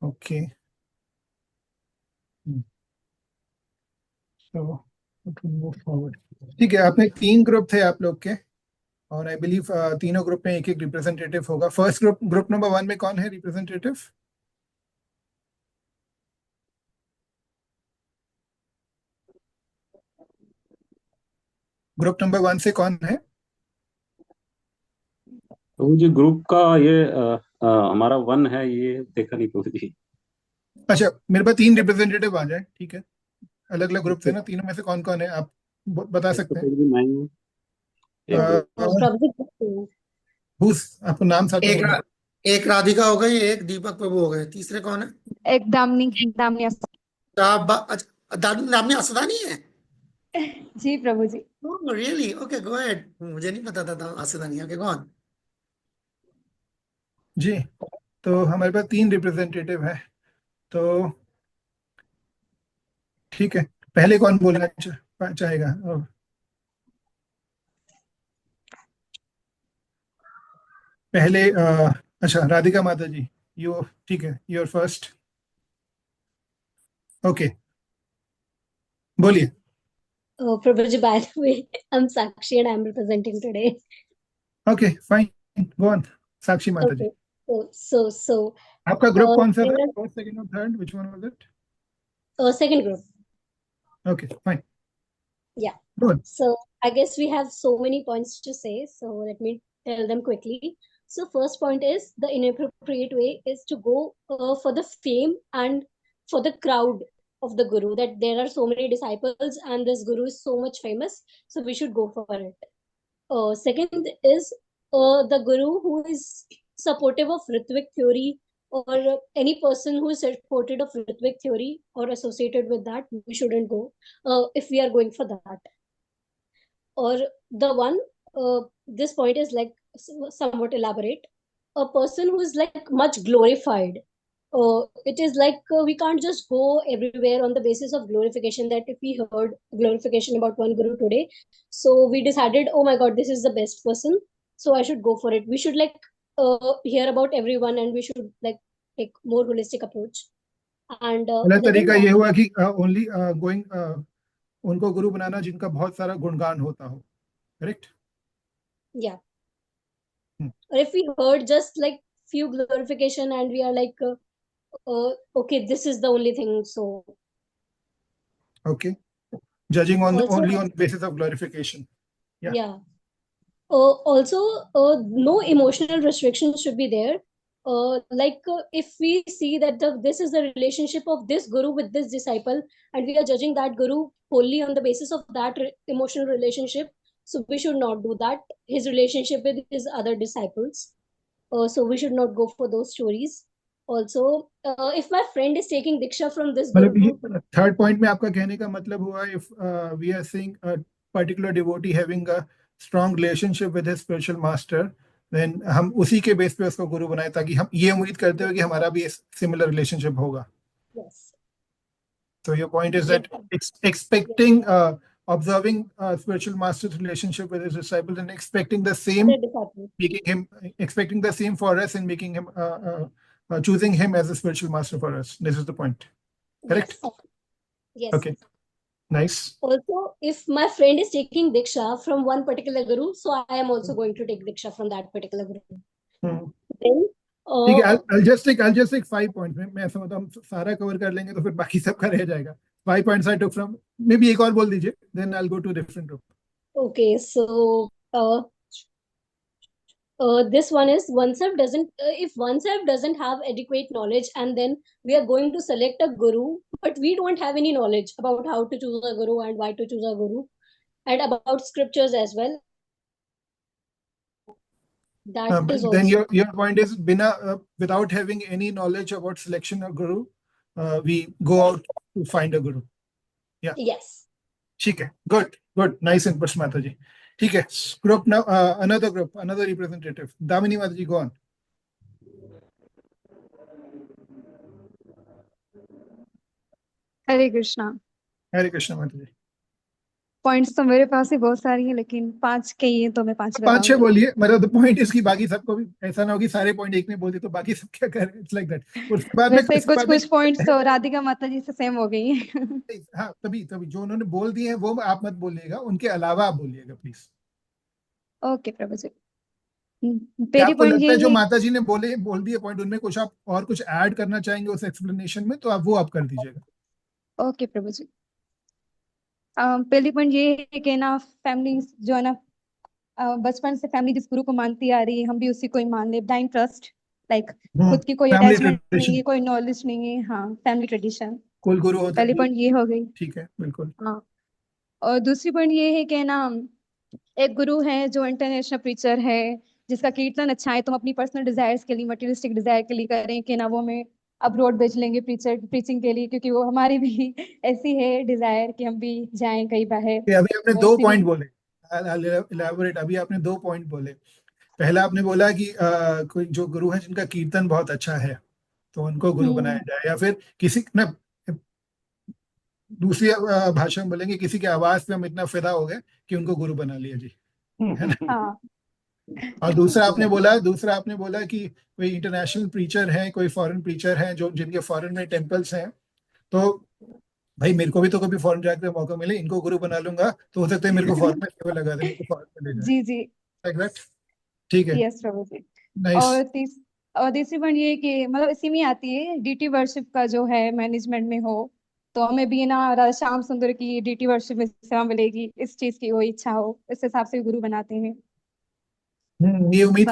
Okay. So to move forward. ठीक है, आपने 3 ग्रुप थे आप लोग के, और आई बिलीव तीनों ग्रुप में एक एक रिप्रेजेंटेटिव होगा। फर्स्ट ग्रुप नंबर 1 में कौन है रिप्रेजेंटेटिव? ग्रुप नंबर 1 से कौन है? प्रभु जी ग्रुप का ये हमारा 1 है, ये देखा नहीं प्रभु जी। अच्छा, मेरे पास 3 रिप्रेजेंटेटिव आ जाए। ठीक है, अलग अलग ग्रुप थे ना, तीनों में से कौन कौन है आप बता सकते हैं? प्रभु जी मैं हूँ। आपको नाम साथ में बोलना। एक राधिका हो गई, एक दीपक प्रभु हो गए, तीसरे कौन है? एक दामिनी दामिनी असदानी है? जी प्रभु जी। रियली? Okay, go ahead. मुझे नहीं पता था असदानी। ओके, कौन? जी, तो हमारे पास 3 रिप्रेजेंटेटिव है। तो ठीक है, पहले कौन बोलना चाहेगा? पहले अच्छा, राधिका माता जी, यू ठीक है, यूर फर्स्ट। ओके, बोलिए। Prabhu ji, by the way, I'm Sakshi and I'm representing today. Okay fine, go on Sakshi Mata ji. Okay. So, आपका ग्रुप कौन सा था? there फर्स्ट, सेकंड और third, which one was it? are second group. Okay fine, Yeah. Good. So I guess we have so many points to say. So let me tell them quickly. So first point is the inappropriate way is to go for the fame and for the crowd of the guru, that there are so many disciples and this guru is so much famous, so we should go for it. Second is the guru who is supportive of Ritvik theory, or any person who is supported of Ritvik theory or associated with that, we shouldn't go if we are going for that. Or the one, this point is like somewhat elaborate, a person who is like much glorified. It is like we can't just go everywhere on the basis of glorification, that if we heard glorification about one guru today, so we decided, oh my god, this is the best person, so I should go for it. We should like hear about everyone, and we should like take more holistic approach. And पहला तरीका ये हुआ कि only going उनको गुरु बनाना जिनका बहुत सारा गुणगान होता हो, correct? yeah. Or if we heard just like few glorification and we are like okay, this is the only thing, so Okay, judging on Also- only on basis of glorification. Yeah. yeah. Also, no emotional restrictions should be there. If we see that this is the relationship of this guru with this disciple, and we are judging that guru wholly on the basis of that emotional relationship, so we should not do that. His relationship with his other disciples, so we should not go for those stories. Also, if my friend is taking diksha from this मतलब guru, ये third point में आपका कहने का मतलब हुआ, if we are seeing a particular devotee having a strong relationship with his spiritual master, then हम उसी के बेस पे उसको गुरु बनाए, ताकि हम ये उम्मीद करते हो कि हमारा भी सिमिलर रिलेशनशिप होगा। yes. So your point is that expecting observing spiritual master's relationship with his disciples and expecting the same, expecting the same for us and making him, choosing him as a spiritual master for us. This is the point. Correct? Yes. Okay. Nice. Also, if my friend is taking Diksha from one particular guru, so I am also going to take Diksha from that particular guru. Then, ठीक है, I'll just take 5 points. मैं समझता हूँ सारा cover कर लेंगे तो फिर बाकी सबका रह जाएगा. 5 points I took from, maybe एक और बोल दीजिए, then I'll go to a different group. Okay, so this one is oneself doesn't, if oneself doesn't have adequate knowledge and then we are going to select a guru, but we don't have any knowledge about how to choose a guru and why to choose a guru and about scriptures as well. That is Then also. your point is, without having any knowledge about selection of guru, we go out to find a guru. Yeah. Yes. ठीक है. Good. Nice inputs, Mataji. ठीक है. Group now, another group, another representative. Damini Mataji, go on. हरे कृष्णा. हरे कृष्णा माताजी. Points तो मेरे पास ही बहुत सारी हैं, लेकिन 5 कही है तो मैं 5 5 6 बोलिए. मतलब पॉइंट इसकी बाकी सबको भी ऐसा ना हो कि सारे पॉइंट एक में बोल दिए तो बाकी सब क्या करें. It's like that. उसके बाद में कुछ पॉइंट्स तो राधिका माता जी से सेम हो गई हैं. हाँ, तभी जो उन्होंने बोल दिए हैं वो आप मत बोलिएगा, उनके अलावा आप बोलिएगा प्लीज. ओके प्रभु जी. पहली पॉइंट ये जो माता जी ने बोल दिए पॉइंट, उनमें कुछ आप और कुछ ऐड करना चाहेंगे उस एक्सप्लेनेशन में, तो आप वो कर दीजिएगा. ओके प्रभु जी. पहली पॉइंट ये है कि ना फैमिली जो है ना, बचपन से फैमिली जिस गुरु को मानती आ रही है, हम भी उसी को ही मान ले. ब्लाइंड ट्रस्ट, लाइक खुद की कोई अटैचमेंट नहीं है, कोई नॉलेज नहीं है. हाँ, फैमिली ट्रेडिशन. कुल गुरु होता है. पहली पॉइंट ये हो गई. ठीक है, बिल्कुल. हाँ. और दूसरी पॉइंट ये है कि ना एक गुरु है जो इंटरनेशनल प्रीचर है, जिसका कीर्तन अच्छा है, तो हम अपनी पर्सनल डिजायर्स के लिए, मटेरियलिस्टिक डिजायर के लिए करें कि ना वो हमें अब्रॉड भेज लेंगे प्रीचिंग के लिए, क्योंकि वो हमारी भी ऐसी है डिजायर कि हम भी जाएं कहीं बाहर. अभी आपने 2 पॉइंट बोले. इलैबोरेट. अभी आपने 2 पॉइंट बोले. पहला आपने बोला कि कोई जो गुरु है जिनका कीर्तन बहुत अच्छा है तो उनको गुरु बनाया जाए, या फिर किसी ना दूसरी भाषा में बोलेंगे किसी के आवाज पे हम इतना फिदा हो गए कि उनको गुरु बना लिया जी, है ना. और दूसरा आपने बोला कि कोई इंटरनेशनल प्रीचर है, कोई फॉरेन प्रीचर है जो जिनके फॉरेन में टेम्पल्स हैं, तो भाई मेरे को भी तो कभी फॉरेन जाने का मौका मिले, इनको गुरु बना लूंगा तो हो सकता है मेरे को फॉरेन में सेवा लगा दे, मेरे को फॉरेन में ले जाए. जी. Like that. ठीक है. यस प्रभु जी. नाइस. और तीसरी पॉइंट ये कि मतलब इसी में आती है डीटी वर्शिप का जो है मैनेजमेंट में हो, तो हमें भी ना राधा श्याम सुंदर की डीटी वर्शिप में सेवा मिलेगी, इस चीज की वो इच्छा हो, इस हिसाब से गुरु बनाते हैं. ये उम्मीद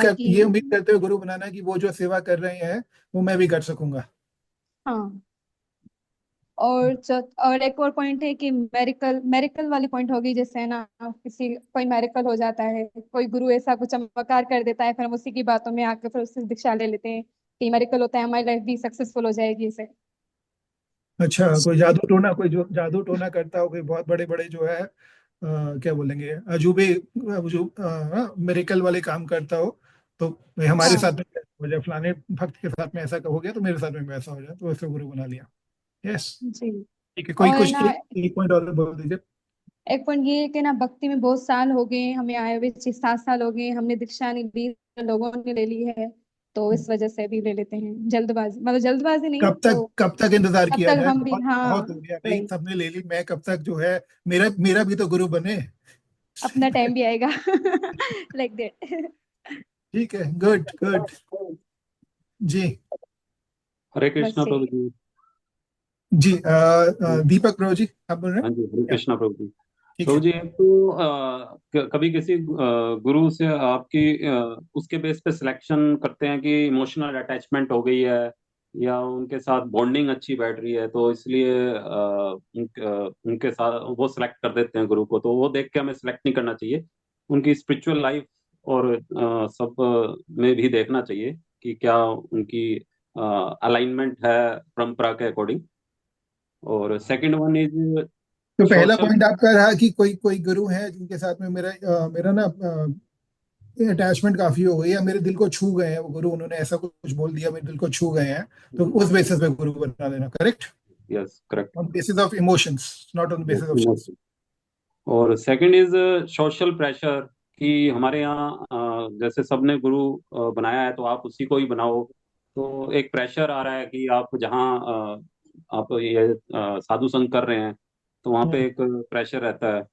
करते हुए गुरु बनाना कि वो जो सेवा कर रहे हैं वो मैं भी कर सकूंगा. हाँ. और एक और पॉइंट है कि मेरिकल वाली पॉइंट होगी, जैसे ना कोई मेरिकल हो जाता है, कोई गुरु ऐसा कुछ चमत्कार कर देता है, फिर हम उसी की बातों में आके फिर उससे दीक्षा ले लेते हैं कि मेरिकल होता है, हमारी लाइफ भी सक्सेसफुल हो जाएगी इसे. अच्छा, कोई जो जादू टोना करता हो, कोई बहुत बड़े जो है क्या बोलेंगे अजूबे मेरिकल वाले काम करता हो, तो हमारे साथ में हो जाए, फलाने भक्त के साथ में ऐसा हो गया तो मेरे साथ में वैसा हो जाए, तो उसको गुरु बना लिया. यस. ठीक है. कोई कुछ एक पॉइंट और बोल दीजिए. एक पॉइंट ये है कि ना भक्ति में बहुत साल हो गए हमें आए हुए, 6-7 साल हो गए, हमने दीक्षा नहीं ली, लोगों ने ले ली है, तो इस वजह से भी ले लेते हैं. जल्दबाजी नहीं. कब तक इंतजार किया जाए. हम भी. हाँ, बहुत हो गया भाई, सबने ले ली, मैं कब तक जो है मेरा भी तो गुरु बने. अपना टाइम भी आएगा. Like that. ठीक है. गुड जी. हरे कृष्णा प्रभु जी. जी. दीपक प्रभु जी, आप बोल रहे हैं. हाँ जी, हरे कृष्णा प्रभु जी. प्रभु जी, तो कभी किसी गुरु से आपकी उसके बेस पे सिलेक्शन करते हैं कि इमोशनल अटैचमेंट हो गई है या उनके साथ बॉन्डिंग अच्छी बैठ रही है, तो इसलिए उनके साथ वो सिलेक्ट कर देते हैं गुरु को, तो वो देख के हमें सिलेक्ट नहीं करना चाहिए, उनकी स्पिरिचुअल लाइफ और सब में भी देखना चाहिए कि क्या उनकी अलाइनमेंट है परंपरा के अकॉर्डिंग. और सेकंड वन इज, तो पहला पॉइंट आपका रहा कि कोई गुरु है जिनके साथ में मेरा ना अटैचमेंट काफी हो गई है, मेरे दिल को छू गए हैं वो गुरु, उन्होंने ऐसा कुछ बोल दिया मेरे दिल को छू गए हैं, तो उस बेसिस पे गुरु बना लेना. Correct. Yes, correct. On basis of emotions, not on basis of. और सेकंड इज सोशल प्रेशर कि हमारे यहाँ जैसे सबने गुरु बनाया है तो आप उसी को ही बनाओ। तो एक प्रेशर आ रहा है कि आप जहाँ आप ये साधु संग कर रहे हैं तो वहाँ पे एक प्रेशर रहता है।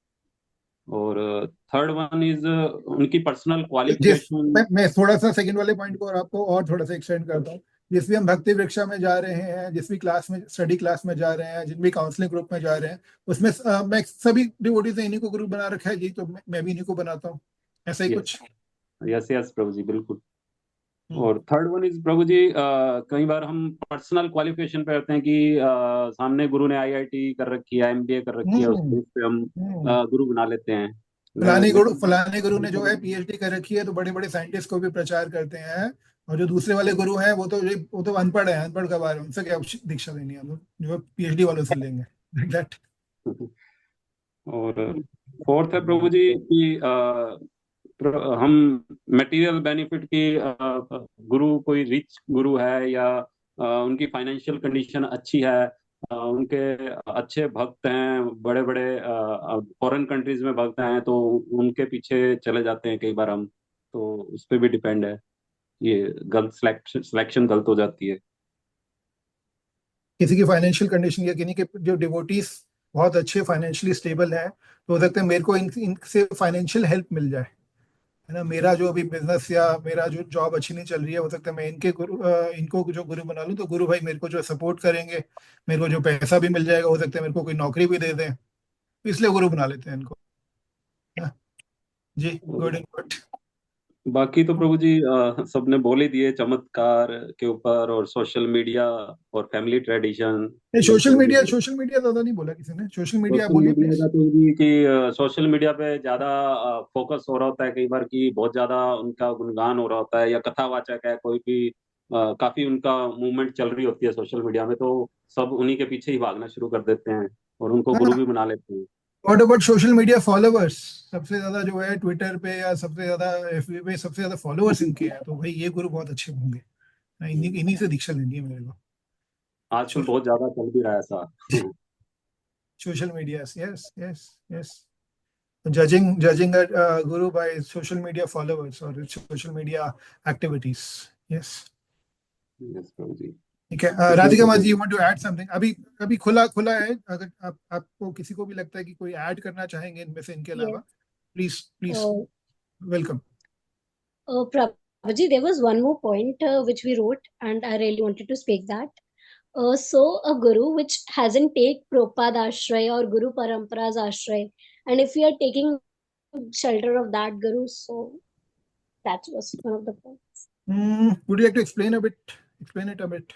और थर्ड वन इज उनकी पर्सनल क्वालिफिकेशन। मैं थोड़ा सा सेकंड वाले पॉइंट को और आपको और थोड़ा सा एक्सटेंड करता हूँ। जिस भी हम भक्ति वृक्षा में जा रहे हैं, जिस भी क्लास में स्टडी क्लास में जा रहे हैं, जिन भी काउंसलिंग ग्रुप में जा रहे हैं, उसमें मैं सभी डिवोटीज ने इन्हीं को गुरु बना रखा है जी, तो मैं भी इन्हीं को बनाता हूँ, ऐसा ही कुछ। यस यस प्रभु जी, बिल्कुल। और थर्ड वन इज प्रभु जी, कई बार हम पर्सनल क्वालिफिकेशन पे रहते हैं कि सामने गुरु ने आईआईटी कर रखी है, एमबीए कर रखी है, उस बेस पे हम गुरु बना लेते हैं। फलाने गुरु ने जो है पीएचडी कर रखी है, तो बड़े बड़े साइंटिस्ट को भी प्रचार करते हैं। और जो दूसरे वाले गुरु हैं वो तो अनपढ़ है, अनपढ़ कबार है, उनसे क्या दीक्षा लेनी है, हम जो पीएचडी वालों से लेंगे दैट। और फोर्थ है प्रभु जी कि हम मटेरियल बेनिफिट की गुरु कोई रिच गुरु है या उनकी फाइनेंशियल कंडीशन अच्छी है, उनके अच्छे भक्त हैं, बड़े बड़े फॉरेन कंट्रीज में भक्त हैं, तो उनके पीछे चले जाते हैं कई बार हम। तो उस पर भी डिपेंड है, ये गलत सिलेक्शन गलत हो जाती है। किसी की फाइनेंशियल कंडीशन या किन्हीं के जो डिवोटीज बहुत अच्छे फाइनेंशियली स्टेबल है, तो हो सकता है मेरे को इनसे फाइनेंशियल हेल्प मिल जाए, है ना। मेरा जो अभी बिजनेस या मेरा जो जॉब अच्छी नहीं चल रही है, हो सकता है मैं इनको जो गुरु बना लूं, तो गुरु भाई मेरे को जो सपोर्ट करेंगे, मेरे को जो पैसा भी मिल जाएगा, हो सकता है मेरे को कोई नौकरी भी दे दें, तो इसलिए गुरु बना लेते हैं इनको। जी, गुड एंड गुड। बाकी तो प्रभु जी सबने बोल ही दिए चमत्कार के ऊपर, और सोशल मीडिया और फैमिली ट्रेडिशन। सोशल मीडिया ज्यादा नहीं बोला किसी ने, सोशल मीडिया सोशल बोलिए मीडिया प्लीज। का तो जी कि सोशल मीडिया पे ज्यादा फोकस हो रहा होता है कई बार, कि बहुत ज्यादा उनका गुणगान हो रहा होता है, या कथावाचक है कोई भी, काफी उनका मूवमेंट चल रही होती है सोशल मीडिया में, तो सब उन्हीं के पीछे ही भागना शुरू कर देते हैं और उनको गुरु भी बना लेते हैं। What about social media followers? सबसे ज्यादा जो है ट्विटर पे या सबसे ज्यादा एफबी पे सबसे ज्यादा फॉलोअर्स इनके हैं, तो भाई ये गुरु बहुत अच्छे होंगे, इन्हीं से दीक्षा लेनी है मेरे को। आजकल बहुत ज्यादा चल भी रहा है ऐसा। Social media, yes yes yes, judging a guru by social media followers or social media activities. Yes. Yes Prabhu ji. ठीक है, राधिका माँ ji, you want to add something? अभी खुला है, अगर आपको किसी को भी लगता है कि कोई ऐड करना चाहेंगे इनमें से, इनके अलावा, please welcome. Prabhuji, there was one more point which we wrote, and I really wanted to speak that. So a guru which hasn't take Prabhupada Ashray or Guru Parampara's Ashray, and if we are taking shelter of that guru, so that was one of the points. Would you like to explain it a bit?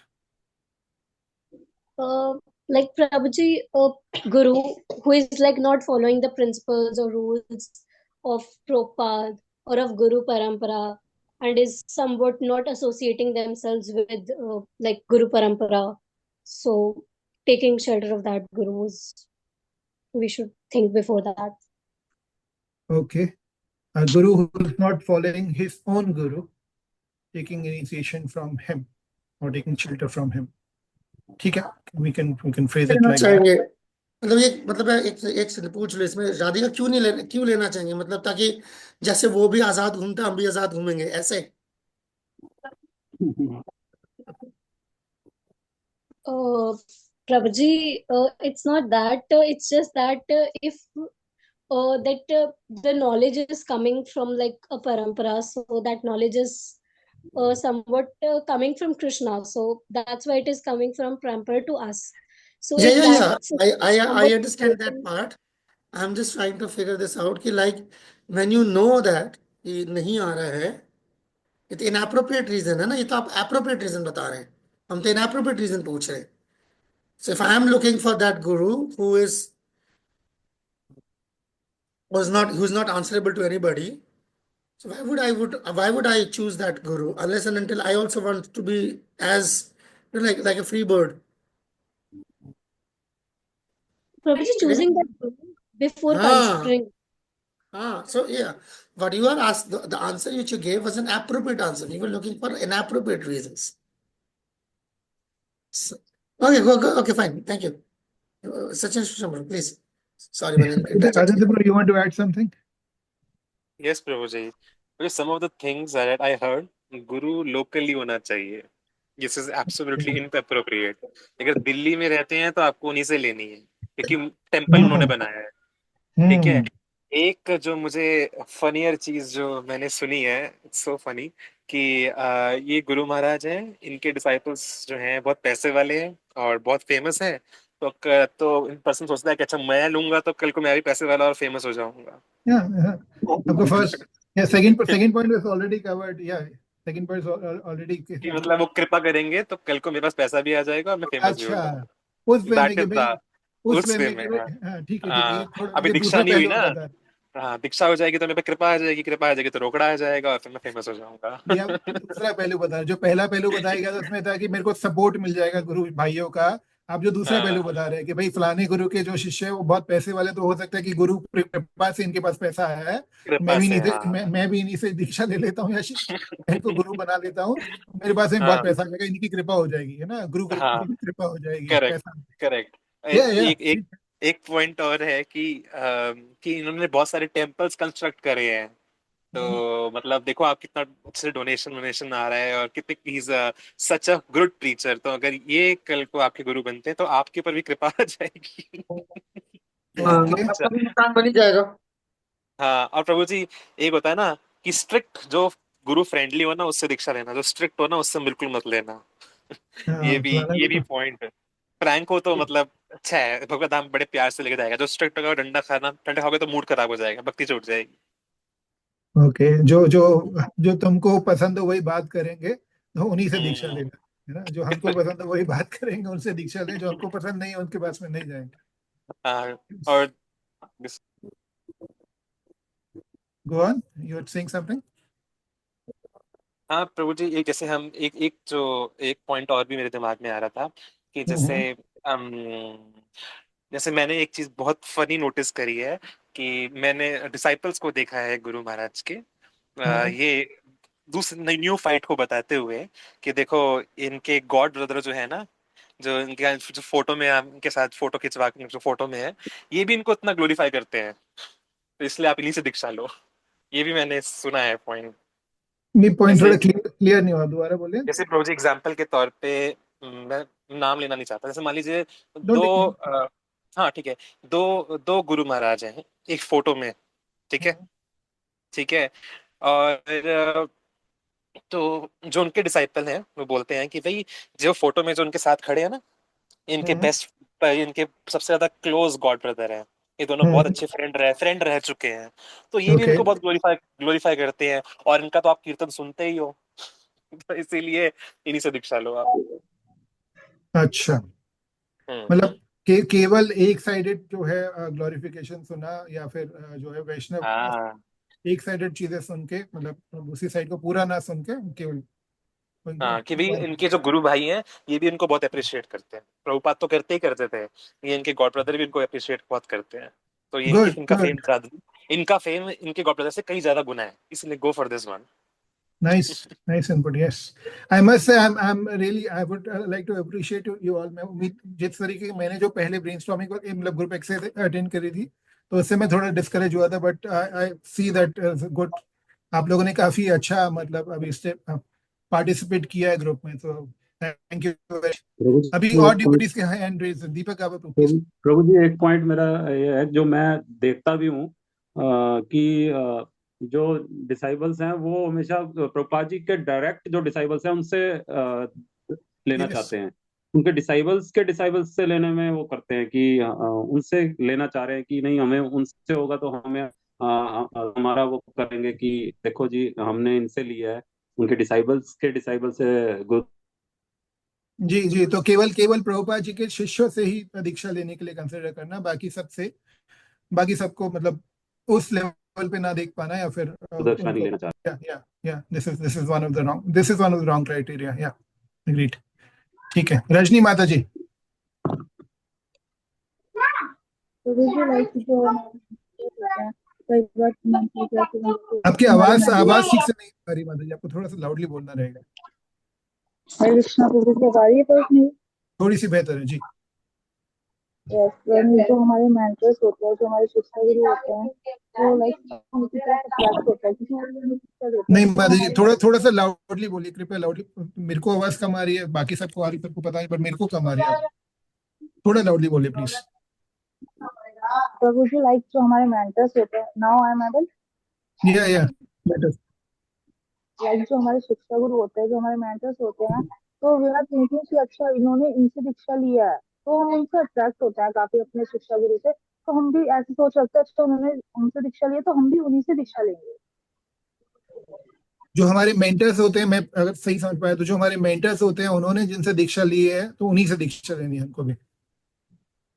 Like Prabhuji, guru who is like not following the principles or rules of Prabhupada or of Guru Parampara, and is somewhat not associating themselves with like Guru Parampara. So taking shelter of that guru we should think before that. Okay. A guru who is not following his own guru, taking initiation from him or taking shelter from him. ठीक है, we can phrase it like that. मतलब एक पूछ लो इसमें, राधिका क्यों लेना चाहेंगे, मतलब ताकि जैसे वो भी आजाद घूमते हम भी आजाद घूमेंगे, ऐसे? Prabhuji, it's not that. It's just that if the knowledge is coming from like a parampara, so that knowledge is somewhat coming from Krishna. So that's why it is coming from parampara to us. So yeah. I understand that part. I'm just trying to figure this out कि like when you know that ये नहीं आ रहा है, ये तो inappropriate reason है ना, ये तो आप appropriate reason बता रहे हैं, हम तो inappropriate reason पूछ रहे हैं. So if I am looking for that guru who's not answerable to anybody, so why would I choose that guru unless and until I also want to be as like a free bird? Prabhuji, choosing that guru before considering. So yeah, what you are asked, the answer which you gave was an appropriate answer. You were looking for inappropriate reasons. So, okay, go. Okay, fine. Thank you. Sachin Shamar, please. Sorry, Balan, interject. Aditya bro, you want to add something? Yes Prabhu ji, because some of the things that I heard, guru locally होना चाहिए. This is absolutely inappropriate. अगर दिल्ली में रहते हैं तो आपको उन्हीं से लेनी है, क्योंकि टेम्पल उन्होंने बनाया है. ठीक है. एक जो मुझे फनियर चीज जो मैंने सुनी है, इट्स सो फनी, कि ये गुरु महाराज हैं, इनके डिसाइपल्स जो हैं बहुत पैसे वाले हैं और बहुत फेमस है. तो इन पर्सन सोचता है कि अच्छा मैं लूंगा तो कल को मैं भी पैसे वाला और फेमस हो जाऊंगा. आपको फर्स्ट या second point is already covered. या सेकंड पॉइंट ऑलरेडी कि मतलब वो कृपा करेंगे तो कल को मेरे पास पैसा भी आ जाएगा और मैं फेमस भी हो अच्छा, जाऊंगा. उस वे में That कि is भाई the- उस उस वे वे में में, कि हाँ. हाँ, ठीक है, ये थोड़ा अभी ये दीक्षा दूसरा नहीं हुई पहलू ना. बता. हाँ, दीक्षा हो जाएगी तो मेरे पे कृपा आ जाएगी, कृपा आ जाएगी तो रोकड़ा आ जाएगा और फिर मैं फेमस हो जाऊंगा. ये आप दूसरा पहलू बता रहे. जो पहला पहलू बताया गया था उसमें था कि मेरे को सपोर्ट मिल जाएगा गुरु भाइयों का. आप जो दूसरा हाँ. पहलू बता रहे हैं कि भाई फलाने गुरु के जो शिष्य है वो बहुत पैसे वाले, तो हो सकता है कि गुरु कृपा से इनके पास पैसा आया है, कृपा मैं भी से, नहीं हाँ. मैं भी इन्हीं से दीक्षा ले लेता हूँ या इनको गुरु बना लेता हूँ, मेरे पास में बहुत हाँ. पैसा आ जाएगा, इनकी कृपा हो जाएगी, है ना, गुरु हाँ. कृपा हो जाएगी, करेक्ट, पैसा. करेक्ट. या एक एक एक पॉइंट और है कि इन्होंने बहुत सारे टेम्पल्स कंस्ट्रक्ट करे हैं. तो मतलब देखो आप कितना अच्छे डोनेशन आ रहा है और कितने is such a good teacher. तो अगर ये कल को आपके गुरु बनते हैं तो आपके ऊपर भी कृपा आ जाएगी. आपका भी मकान बन ही जाएगा. हाँ. और प्रभु जी, एक होता है ना कि स्ट्रिक्ट जो गुरु फ्रेंडली हो ना उससे दीक्षा लेना, जो स्ट्रिक्ट हो ना उससे बिल्कुल मत लेना. ये भी पॉइंट है. प्रैंक हो तो मतलब अच्छा है, भगवत धाम बड़े प्यार से लेके जाएगा. जो स्ट्रिक्ट होगा डंडा खाओगे तो मूड खराब हो जाएगा, भक्ति छूट जाएगी. ओके. जो जो जो तुमको पसंद हो वही बात करेंगे, तो उन्हीं से दीक्षा हम्म. लेना, है ना. जो हमको पसंद है वही बात करेंगे, उनसे दीक्षा लें. जो हमको पसंद नहीं है उनके पास में नहीं जाएंगे. हाँ. और go on, you are saying something. हाँ प्रभु जी, एक जैसे हम एक पॉइंट और भी मेरे दिमाग में आ रहा था कि जैसे मैंने एक चीज बहुत फनी नोटिस करी है कि मैंने डिसाइपल्स को देखा है गुरु महाराज के. ये दूसरे न्यू फाइट को बताते हुए कि देखो इनके गॉड ब्रदर जो है ना, जो इनके जो फोटो में इनके साथ फोटो खिंचवा के जो फोटो में है, ये भी इनको इतना ग्लोरीफाई करते हैं, तो इसलिए आप इन्हीं से दीक्षा लो. ये भी मैंने सुना है पॉइंट. नहीं, पॉइंट जैसे थोड़ा क्लियर नहीं हुआ, दोबारा बोलिए. जैसे प्रोजेक्ट एग्जांपल के तौर पे मैं नाम लेना नहीं चाहता. जैसे मान लीजिए Don't take names. हाँ ठीक है, दो गुरु महाराज हैं एक फोटो में. ठीक है, ठीक है. और तो जो उनके डिसाइपल हैं वो बोलते हैं कि भाई जो फोटो में जो उनके साथ खड़े हैं ना, इनके इनके सबसे ज्यादा क्लोज गॉड ब्रदर हैं. ये दोनों बहुत अच्छे फ्रेंड रह चुके हैं. तो ये भी Okay. इनको बहुत ग्लोरीफाई करते हैं. और इनका तो आप कीर्तन सुनते ही हो, तो इसीलिए इन्हीं से दीक्षा लो आप. अच्छा, मतलब केवल एक साइडेड जो है ग्लोरिफिकेशन सुना, या फिर जो है वैष्णव हाँ. एक साइडेड चीजें सुन के, मतलब दूसरी साइड को पूरा ना सुन के केवल. हाँ कि भाई इनके जो गुरु भाई हैं ये भी इनको बहुत अप्रिशिएट करते हैं. प्रभुपाद तो करते ही करते थे, ये इनके गॉड ब्रदर भी इनको अप्रिशिएट बहुत करते हैं. तो ये Good, इनका good. फेम ज्यादा, इनका फेम इनके गॉड ब्रदर से कई ज्यादा गुना है, इसलिए go for this one. Nice input. Yes, I must say I'm really, I would like to appreciate you all. मैं उम्मीद जिस तरीके की मैंने जो पहले ब्रेनस्टॉर्मिंग को मतलब ग्रुप एक्स से अटेंड करी थी, तो उससे मैं थोड़ा डिस्करेज हुआ था, but I see that good. आप लोगों ने काफी अच्छा मतलब अभी स्टेप पार्टिसिपेट किया है ग्रुप में, तो थैंक यू. अभी और डिवोटीज के हैंड रेज. दीपक आप प्रभु जी, एक पॉइंट मेरा ये है जो मैं देखता भी हूँ कि जो डिसाइबल्स हैं वो हमेशा प्रभुपाद जी के डायरेक्ट जो डिसाइबल्स हैं उनसे लेना चाहते हैं. उनके डिसाइबल्स से लेने में वो करते हैं कि उनसे लेना चाह रहे हैं कि नहीं हमें उनसे होगा तो हमें हमारा वो करेंगे कि देखो जी हमने इनसे लिया है. उनके डिसाइबल्स से जी. तो केवल प्रभुपाद जी के शिष्यों से ही दीक्षा लेने के लिए कंसिडर करना, बाकी सबको मतलब उस लेवल पे ना देख पाना, या फिर दीक्षा नहीं लेना चाहते. This is one of the wrong criteria. या एग्रीड. ठीक है, रजनी माता जी. आपकी आवाज ठीक से नहीं आ रही माता जी, आपको थोड़ा सा लाउडली बोलना रहेगा. हरे कृष्णा प्रभु की आवाज है पर नहीं. थोड़ी सी बेहतर है जी. यस, जो हमारे मेंटर्स होते हैं, जो हमारे शिक्षा गुरु होते हैं, वो लाइक उनकी तरफ अट्रैक्ट होता है क्योंकि वो हमें शिक्षा देते नहीं हैं, तो माता जी, हमारे थोड़ा थोड़ा सा लाउडली बोलिए कृपया, लाउडली। मेरे को आवाज कम आ रही है, बाकी सबको आ रही है, सबको पता है, पर मेरे को कम आ रही है। थोड़ा लाउडली बोलिए प्लीज। प्रभु जी लाइक जो हमारे मेंटर्स होते हैं, नाउ आई एम एबल, या बेटर। लाइक जो हमारे शिक्षा गुरु होते हैं, जो हमारे मेंटर्स होते हैं, तो वी आर थिंकिंग कि अच्छा इन्होंने इनसे दीक्षा लिया है, तो हम उनसे अट्रैक्ट होता है काफी अपने शिक्षा गुरु से, तो हम भी ऐसे सोच रखते हैं अच्छा उन्होंने उनसे दीक्षा लिया तो हम भी उन्हीं से दीक्षा लेंगे। जो हमारे मेंटर्स होते हैं, मैं अगर सही समझ पाया तो जो हमारे मेंटर्स होते हैं उन्होंने जिनसे दीक्षा ली है तो उन्हीं से दीक्षा लेनी है हमको भी,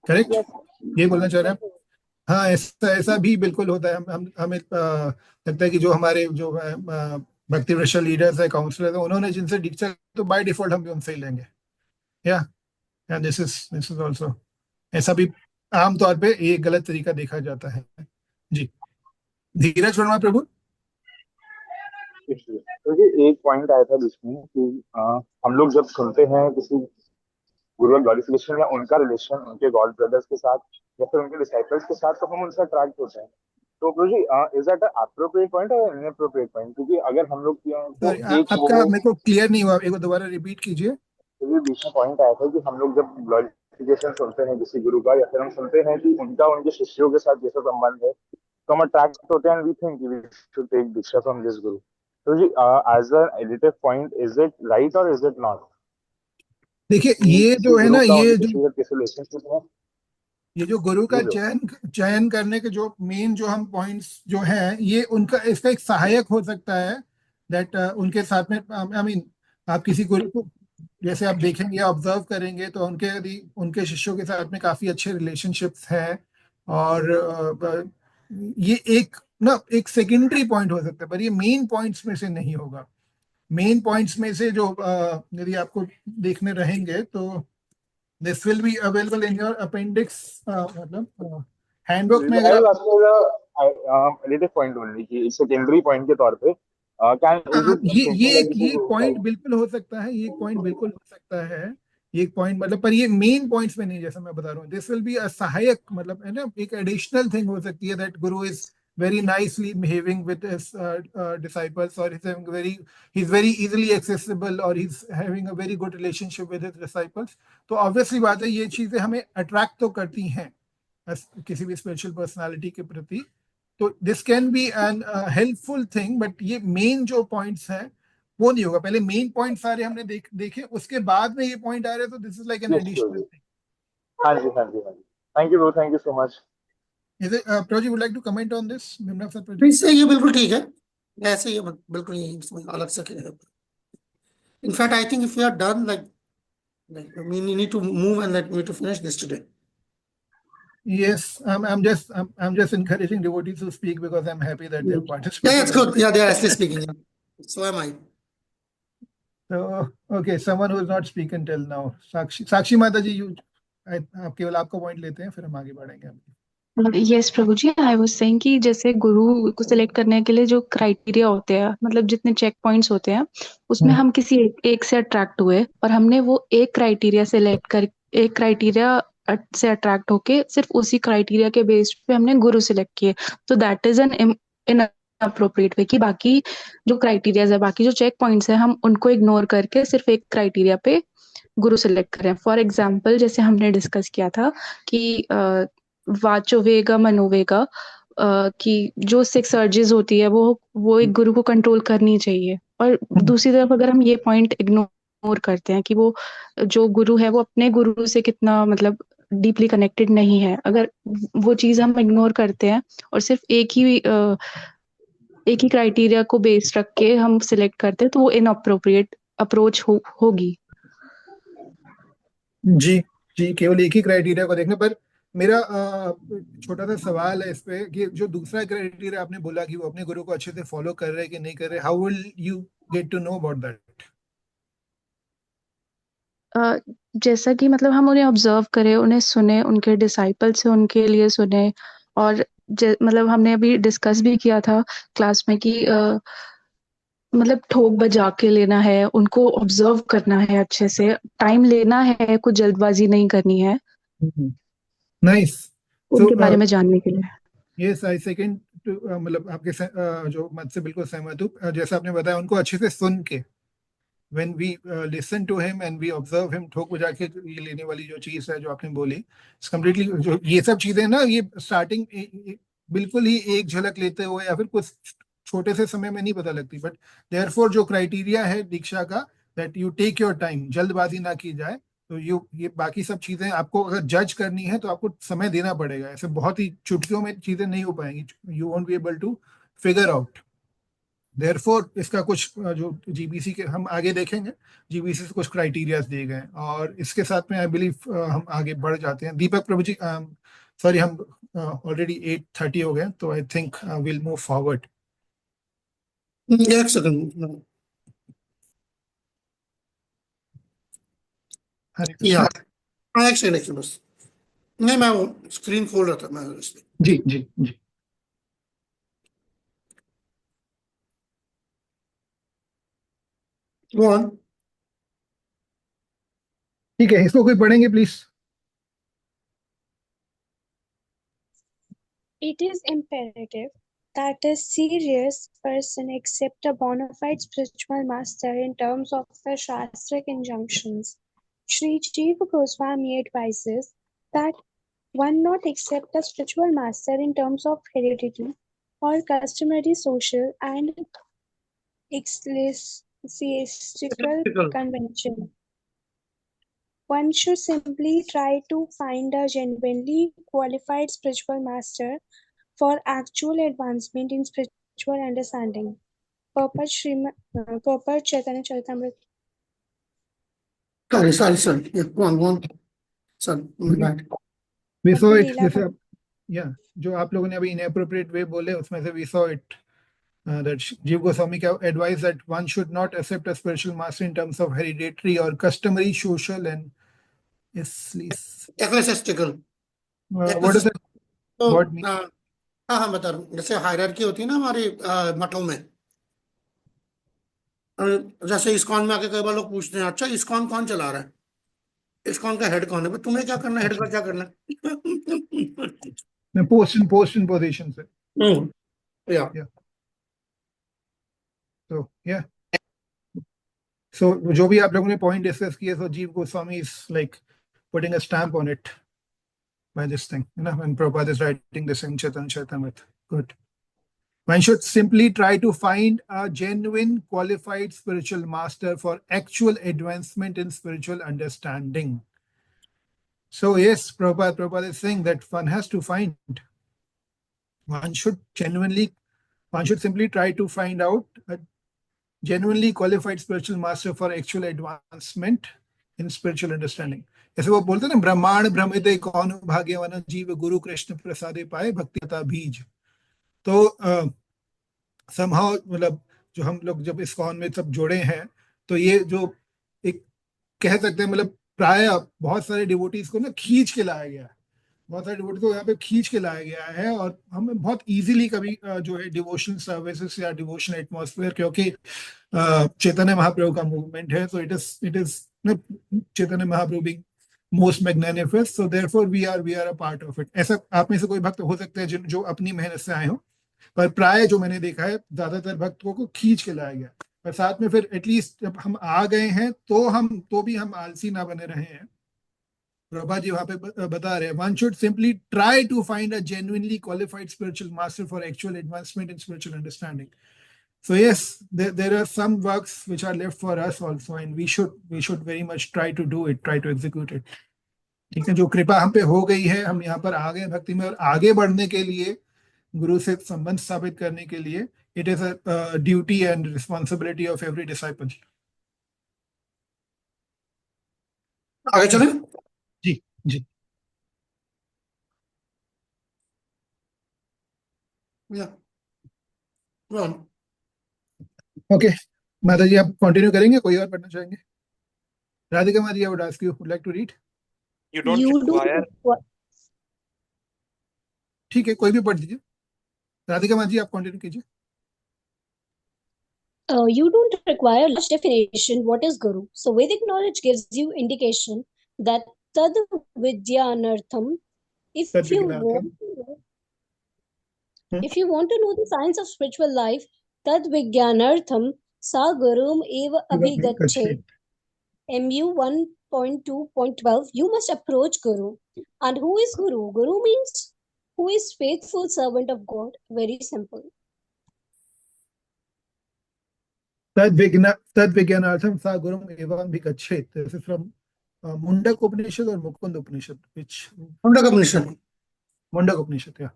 करेक्ट? यस ये बोलना चाह रहे हैं आप? हाँ, ऐसा ऐसा भी बिल्कुल होता है। हम हमें लगता है कि जो हमारे जो भक्ति वृषा लीडर्स है, काउंसलर है, उन्होंने जिनसे दीक्षा तो बाय डिफॉल्ट हम भी उनसे ही लेंगे। या दिस इज ऑल्सो, ऐसा भी आमतौर पे ये गलत तरीका देखा जाता है। जी, धीरज वर्मा प्रभु। तो ये एक पॉइंट आया था जिसमें कि हम लोग जब सुनते हैं किसी गुरु ग्लोरिफिकेशन या उनका रिलेशन उनके गॉड ब्रदर्स के साथ या फिर उनके डिसाइपल्स के साथ, तो हम उनसे अट्रैक्ट होते हैं। तो गुरु जी, इज दैट अप्रोप्रिएट पॉइंट और इनअप्रोप्रिएट पॉइंट? क्योंकि अगर हम लोग तो सॉरी, एक आपका वो मेरे को क्लियर नहीं हुआ, एक बार दोबारा रिपीट कीजिए। तो ये बीच में पॉइंट आया था कि हम लोग जब ग्लोरिफिकेशन सुनते हैं किसी गुरु का, या फिर हम सुनते हैं कि उनका उनके शिष्यों के साथ जैसा संबंध है, तो हम अट्रैक्ट होते हैं and we think we should take diksha from this guru. तो जी, as an additive point, is it right और इज इट नॉट? देखिए, कि ये किसी जो है गुरु ना, का ये उनके जो शिष्य के रिलेशनशिप है। ये जो गुरु का जी ब्रो। चयन चयन करने के जो मेन जो हम पॉइंट्स जो हैं, ये उनका इसका एक सहायक हो सकता है। दैट उनके साथ में आई मीन आप किसी गुरु को जैसे आप देखेंगे, ऑब्जर्व करेंगे, तो उनके यदि उनके शिष्यों के साथ में काफी अच्छे रिलेशनशिप्स हैं, और ये एक ना एक सेकेंडरी पॉइंट हो सकता है, पर ये मेन पॉइंट्स में से नहीं होगा। मेन पॉइंट्स में से जो यदि आपको देखने रहेंगे तो this will be available in your appendix, मतलब हैंडबुक में आई अगर वाज आप आस्किंग एडिटिव पॉइंट ओनली कि सेकेंडरी पॉइंट के तौर पे कैन इज इट थिंकिंग ये दैट एक दिस ये इज एक पॉइंट राइट? बिल्कुल हो सकता है, ये एक पॉइंट बिल्कुल हो सकता है। ये एक पॉइंट मतलब, पर ये मेन पॉइंट्स में नहीं, जैसा मैं बता रहा हूँ। दिस विल बी अ सहायक, मतलब है ना, एक एडिशनल थिंग हो सकती है that Guru is very nicely behaving with his disciples, or he's very easily accessible, or he's having a very good relationship with his disciples. तो obviously बात है, ये चीजें हमें अट्रैक्ट तो करती हैं किसी भी स्पिरिचुअल पर्सनालिटी के प्रति। तो this can be an helpful thing, but ये मेन जो पॉइंट्स हैं वो नहीं होगा। पहले मेन पॉइंट सारे हमने देखे, उसके बाद में ये पॉइंट आ रहे हैं, तो this is like an yes sure additional जी। थिंग। हाँ जी, हाँ जी, हाँ जी। Thank you bro, thank you so much. Is it Prabhu, would like to comment on this? Nimrana sir, Prabhu? फिर से ये बिल्कुल ठीक है, ऐसे ही बिल्कुल नहीं इसमें अलग से। In fact I think if you are done, like we need to move and like we need to finish this today. Yes, I'm just encouraging devotees to speak because I'm happy that they've Yeah, participated. it's good. Yeah, they are actually speaking. Yeah. So am I. So, okay, someone who has not spoken till now, Sakshi Mata ji, आप केवल आपका point लेते हैं, फिर हम आगे बढ़ेंगे। Yes Prabhu ji, I was saying कि जैसे गुरु को सिलेक्ट करने के लिए जो क्राइटेरिया होते हैं, मतलब जितने चेक पॉइंट्स होते हैं, उसमें हम किसी एक से अट्रैक्ट हुए और हमने वो एक क्राइटेरिया से अट्रैक्ट होके सिर्फ उसी क्राइटेरिया के बेस पे हमने गुरु सिलेक्ट किए, तो that is an appropriate way कि बाकी जो क्राइटेरियाज है, बाकी जो चेक पॉइंट्स है, हम उनको इग्नोर करके सिर्फ एक क्राइटेरिया पे गुरु सिलेक्ट करें। फॉर एग्जाम्पल, जैसे हमने डिस्कस किया था कि वाचोवेगा मनोवेगा, कि जो 6 अर्जेस होती है वो एक गुरु को कंट्रोल करनी चाहिए, और दूसरी तरफ अगर हम ये पॉइंट इग्नोर करते हैं कि वो जो गुरु है वो अपने गुरु से कितना मतलब डीपली कनेक्टेड नहीं है, अगर वो चीज हम इग्नोर करते हैं और सिर्फ एक ही क्राइटेरिया को बेस रख के हम सिलेक्ट करते हैं, तो वो इनअप्रोप्रिएट अप्रोच होगी। जी जी, केवल एक ही क्राइटेरिया को देखने पर मेरा छोटा सा सवाल है इस पे कि जो दूसरा क्राइटेरिया आपने बोला कि वो अपने गुरु को अच्छे से फॉलो कर रहे हैं कि नहीं कर रहे, how will you get to know about that? जैसा कि मतलब हम उन्हें ऑब्जर्व करें, उन्हें सुने, उनके डिसाइपल से उनके लिए सुने, और मतलब हमने अभी डिस्कस भी किया था क्लास में कि मतलब ठोक बजा के लेना है, उनको ऑब्जर्व करना है अच्छे से, टाइम लेना है, कुछ जल्दबाजी नहीं करनी है। नाइस। उनके बारे में जानने के लिए। यस, आई सेकंड मतलब आपके जो मत से बिल्कुल सहमत हूँ। जैसा आपने बताया, उनको अच्छे से सुन के, when we listen to him and we observe him, ठोक बजा के ये लेने वाली जो चीज है जो आपने बोली, कम्प्लीटली जो ये सब चीजें ना, ये स्टार्टिंग बिल्कुल ही एक झलक लेते हुए या फिर कुछ छोटे से समय में नहीं पता लगती, बट देयरफॉर जो क्राइटेरिया है दीक्षा का, that you take your time, जल्दबाजी ना की जाए। तो ये बाकी सब चीजें आपको अगर जज करनी है तो आपको समय देना पड़ेगा, ऐसे बहुत ही चुटकियों में चीजें नहीं हो पाएंगी, you won't be able to figure out. Therefore इसका कुछ जो जीबीसी के हम आगे देखेंगे, जीबीसी से कुछ क्राइटेरियाज दिए गए हैं, और इसके साथ में आई बिलीव हम आगे बढ़ जाते हैं। दीपक प्रभु जी, सॉरी, हम ऑलरेडी 8:30 हो गए, तो I think will move forward. एक सेकंड, या एक सेकंड बस, नहीं मैं वो स्क्रीन खोल रहा था मैं इसलिए। जी जी जी। Go on. ठीक है, इसको कोई पढ़ेंगे please. It is imperative that a serious person accept a bona fide spiritual master in terms of the Shastric injunctions. Sri Jiva Goswami advises that one not accept a spiritual master in terms of heredity or customary social and ecclesiastical convention. One should simply try to find a genuinely qualified spiritual master for actual advancement in spiritual understanding. Purport Chaitanya Charitamrita. Sorry. Yeah, go on. Sorry, my bad. We saw it, लीला जैसे आप, या जो आप लोगों ने अभी inappropriate वे बोले, उसमें से we saw it that Jiva Goswami advised that one should not accept a spiritual master in terms of hereditary or customary social and ecclesiastical. What is it? तो What mean? हाँ बता रहा हूँ। जैसे हायरार्की होती है ना हमारी मठों में, जैसे इस्कॉन में आके कई बार लोग पूछते हैं, अच्छा इस्कॉन कौन चला रहा है, इस्कॉन का हेड कौन है, तुम्हें क्या करना है, हेड का क्या करना है। पोस्ट इन पोजीशन से। या तो या सो जो भी आप लोगों ने पॉइंट डिस्कस किए, सो जीव Goswami is like putting a stamp on it by this thing, when Prabhupada is writing this in Chaitanya Charitamrita. Good. One should simply try to find a genuine qualified spiritual master for actual advancement in spiritual understanding. So yes, Prabhupada is saying that one has to find, one should simply try to find out a genuinely qualified spiritual master for actual advancement in spiritual understanding. ऐसे वो बोलते ना, ब्रह्मांड भ्रमिते कौन भाग्यवान, जीव गुरु कृष्ण प्रसादे पाए भक्ति बीज। तो समहाउ मतलब जो हम लोग जब इस्कॉन में सब जुड़े हैं, तो ये जो एक कह सकते हैं, मतलब प्राय बहुत सारे डिवोटीज को ना खींच के लाया गया है, बहुत सारे डिवोटीज को यहाँ पे खींच के लाया गया है, और हमें बहुत इजीली कभी जो है डिवोशनल सर्विसेज या डिवोशनल एटमॉस्फेयर, क्योंकि चैतन्य महाप्रभु का मूवमेंट है, तो it is Chaitanya Mahaprabhu being most magnificent, so therefore we are a part of it. ऐसा आप में से कोई भक्त हो सकते हैं जो अपनी मेहनत से आए हो, पर प्राय जो मैंने देखा है ज्यादातर भक्तों को खींच के लाया गया, पर साथ में फिर एटलीस्ट जब हम आ गए हैं तो भी हम आलसी ना बने रहे हैं। प्रभा जी वहां पे बता रहे हैं, one should simply try to find a genuinely qualified spiritual master for actual advancement in spiritual understanding. So yes, there are some works which are left for us also, and we should very much try to do it, try to execute it. ठीक है, जो कृपा हम पे हो गई है, हम यहाँ पर आ गए भक्ति में, और आगे बढ़ने के लिए, गुरु से संबंध स्थापित करने के लिए, it is a duty and responsibility of every disciple. आगे चलें? जी या go on. ओके, माता जी आप कंटिन्यू करेंगे, कोई और पढ़ना चाहेंगे? राधिका माता जी, I would ask you, would like to read? You don't require. ठीक है, कोई भी पढ़ दीजिए। राधिका माता जी आप कंटिन्यू कीजिए। You don't require large definition what is Guru. So Vedic knowledge gives you indication that tad vidya anartham If तद you विज्ञानार्थम want to know, if you want to know the science of spiritual life, tad vijnanartham sa gurum eva abhigachet. MU 1.2.12, you must approach Guru. And who is Guru? Guru means who is faithful servant of God. Very simple. तद विज्ञानार्थम सा गुरुम एवं भिगच्छेत. This is from Mundak Upanishad or Mukund Upanishad? Which? Mundak Upanishad. Mundaka उपनिषद या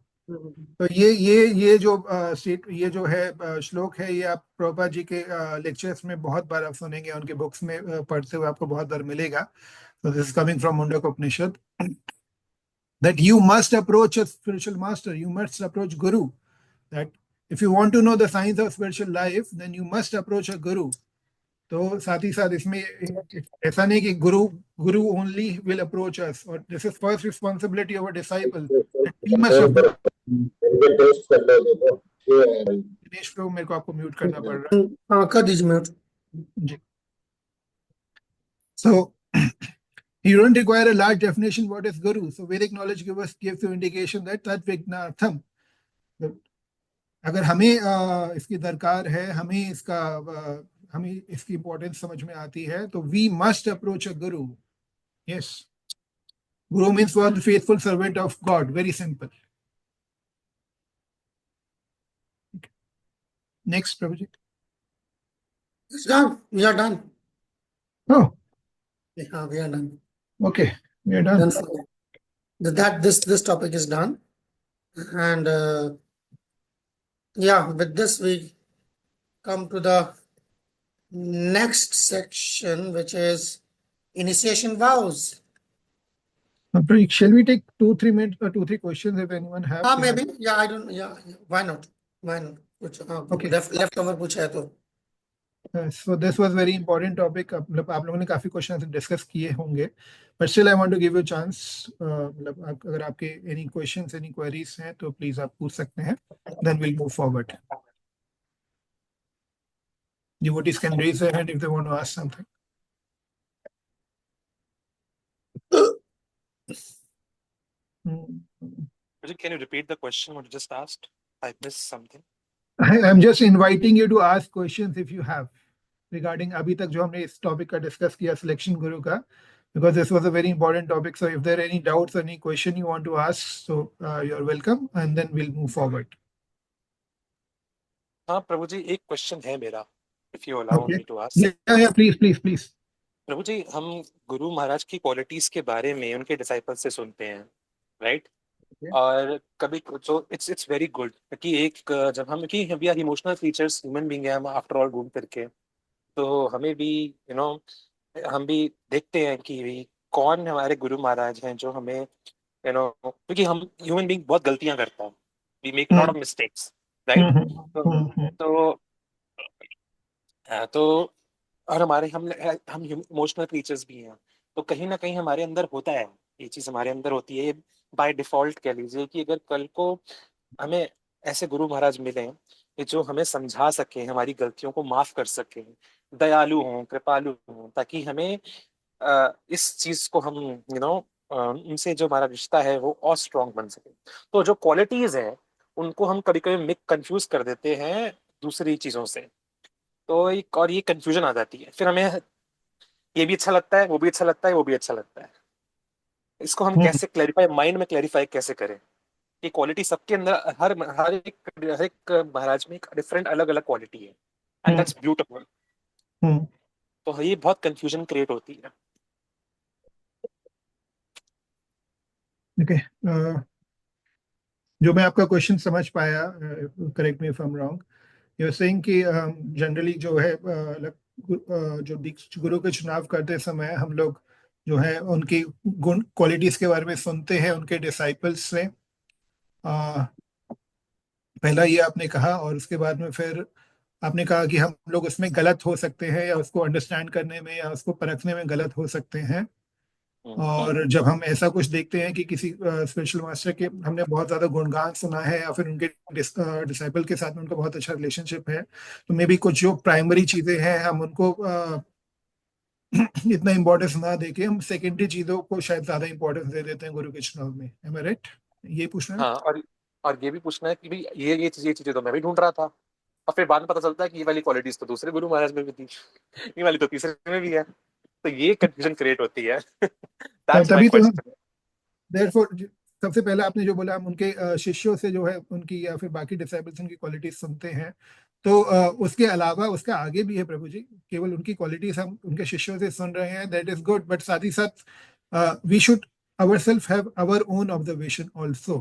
तो ये जो है श्लोक है, ये आप प्रभुपाद जी के लेक्चर्स में बहुत बार आप सुनेंगे, उनके बुक्स में पढ़ते हुए आपको बहुत बार मिलेगा. So this is coming from Mundak Upanishad, that you must approach a spiritual master, you must approach Guru. That if you want to know the science of spiritual life, then you must approach a Guru. तो साथ ही साथ इसमें ऐसा नहीं कि गुरु only will approach us, और this is first responsibility of a disciple. Dinesh Prabhu, मेरे को आपको म्यूट करना पड़ रहा है. हाँ, कर दीजिए म्यूट जी. So you don't require a large definition what is Guru. So Vedic knowledge gives you indication that tat vignartham. अगर हमें इसकी दरकार है, हमें इसकी इंपॉर्टेंस समझ में आती है, तो we must approach a guru. Yes, guru means for the faithful servant of God. Very simple. Next Prabhu ji. It's done. We are done. Oh, Yeah, we are done. okay, we are done. Done for this topic is done, and yeah, with this we come to the next section, which is initiation vows. Shall we take 2-3 minutes or 2-3 questions if anyone have? Maybe. Yeah, I don't. Yeah, why not? कुछ Okay. leftover पूछा है तो. So this was very important topic. मतलब आप लोगों ने काफी question discuss किए होंगे, but still I want to give you a chance. मतलब अगर आपके any questions, any queries हैं तो प्लीज आप पूछ सकते हैं. Then we'll move forward. Devotees can raise their hand if they want to ask something. Can you repeat the question what you just asked? I missed something. I'm just inviting you to ask questions if you have regarding अभी तक जो हमने इस topic का discuss किया selection गुरु का, because this was a very important topic. So if there are any doubts or any question you want to ask, so you're welcome, and then we'll move forward. हाँ प्रभु जी, एक question है मेरा, if you allow me to ask. Yeah, please. प्रभु जी, हम गुरु महाराज की qualities के बारे में उनके डिसाइपल्स से सुनते हैं, राइट? और कभी तो इट्स वेरी गुड कि एक जब हम कि we are emotional creatures, human being है हम आफ्टर ऑल घूम करके, तो हमें भी हम भी देखते हैं कि कौन हमारे गुरु महाराज हैं जो हमें क्योंकि हम ह्यूमन बीइंग बहुत गलतियां करता है, we make lot of mistakes, right? तो और हम इमोशनल क्रीचर्स भी हैं, तो कहीं ना कहीं हमारे अंदर होता है ये चीज, हमारे अंदर होती है बाय डिफॉल्ट. कह लीजिए कि अगर कल को हमें ऐसे गुरु महाराज मिले जो हमें समझा सके, हमारी गलतियों को माफ कर सके, दयालु हों, कृपालु हों, ताकि हमें इस चीज को हम उनसे जो हमारा रिश्ता है वो और स्ट्रॉन्ग बन सके. तो जो क्वालिटीज है उनको हम कभी कभी कंफ्यूज कर देते हैं दूसरी चीजों से, तो और ये कंफ्यूजन आ जाती है, फिर हमें ये भी अच्छा लगता है, वो भी अच्छा लगता है, वो भी अच्छा लगता है. इसको हम कैसे क्लैरिफाई, माइंड में क्लैरिफाई कैसे करें कि क्वालिटी सबके अंदर, हर एक महाराज में एक डिफरेंट अलग अलग क्वालिटी है, एंड दैट्स ब्यूटीफुल. तो ये बहुत कंफ्यूजन क्रिएट होती है. Okay. जो मैं आपका क्वेश्चन समझ पाया, correct me if I am wrong, you are saying कि जनरली जो है जो गुरु के चुनाव करते समय हम लोग जो है उनकी गुण क्वालिटीज के बारे में सुनते हैं उनके डिसाइपल्स से. पहला ये आपने कहा, और उसके बाद में फिर आपने कहा कि हम लोग उसमें गलत हो सकते हैं, या उसको अंडरस्टैंड करने में या उसको परखने में गलत हो सकते हैं. और जब हम ऐसा कुछ देखते हैं कि किसी स्पिरिचुअल मास्टर के हमने बहुत ज्यादा गुणगान सुना है, या फिर उनके डिसाइपल के साथ में उनका बहुत अच्छा रिलेशनशिप है, तो मे बी कुछ जो प्राइमरी चीजें हैं हम उनको इतना इम्पोर्टेंस ना देके हम सेकेंडरी चीजों को शायद ज्यादा इम्पोर्टेंस दे देते हैं गुरु के चुनाव में। एम आई राइट? ये पूछना है। हाँ, और ये भी पूछना है कि भाई ये चीजें तो मैं भी ढूंढ रहा था, और फिर बाद में पता चलता है कि ये वाली क्वालिटीज तो दूसरे गुरु महाराज में भी थी, ये वाली तो तीसरे में भी है, तो ये कंफ्यूजन क्रिएट होती है। दैट्स माय तभी तो हम क्वेश्चन। देयरफॉर सबसे पहले आपने जो बोला, हम उनके शिष्यों से जो है उनकी या फिर बाकी डिसाइबल्स उनकी क्वालिटीज सुनते हैं, तो उसके अलावा उसका आगे भी है प्रभु जी। केवल उनकी क्वालिटीज हम उनके शिष्यों से सुन रहे हैं, दैट इज गुड, बट साथ ही साथ we should ourselves have our own observation also.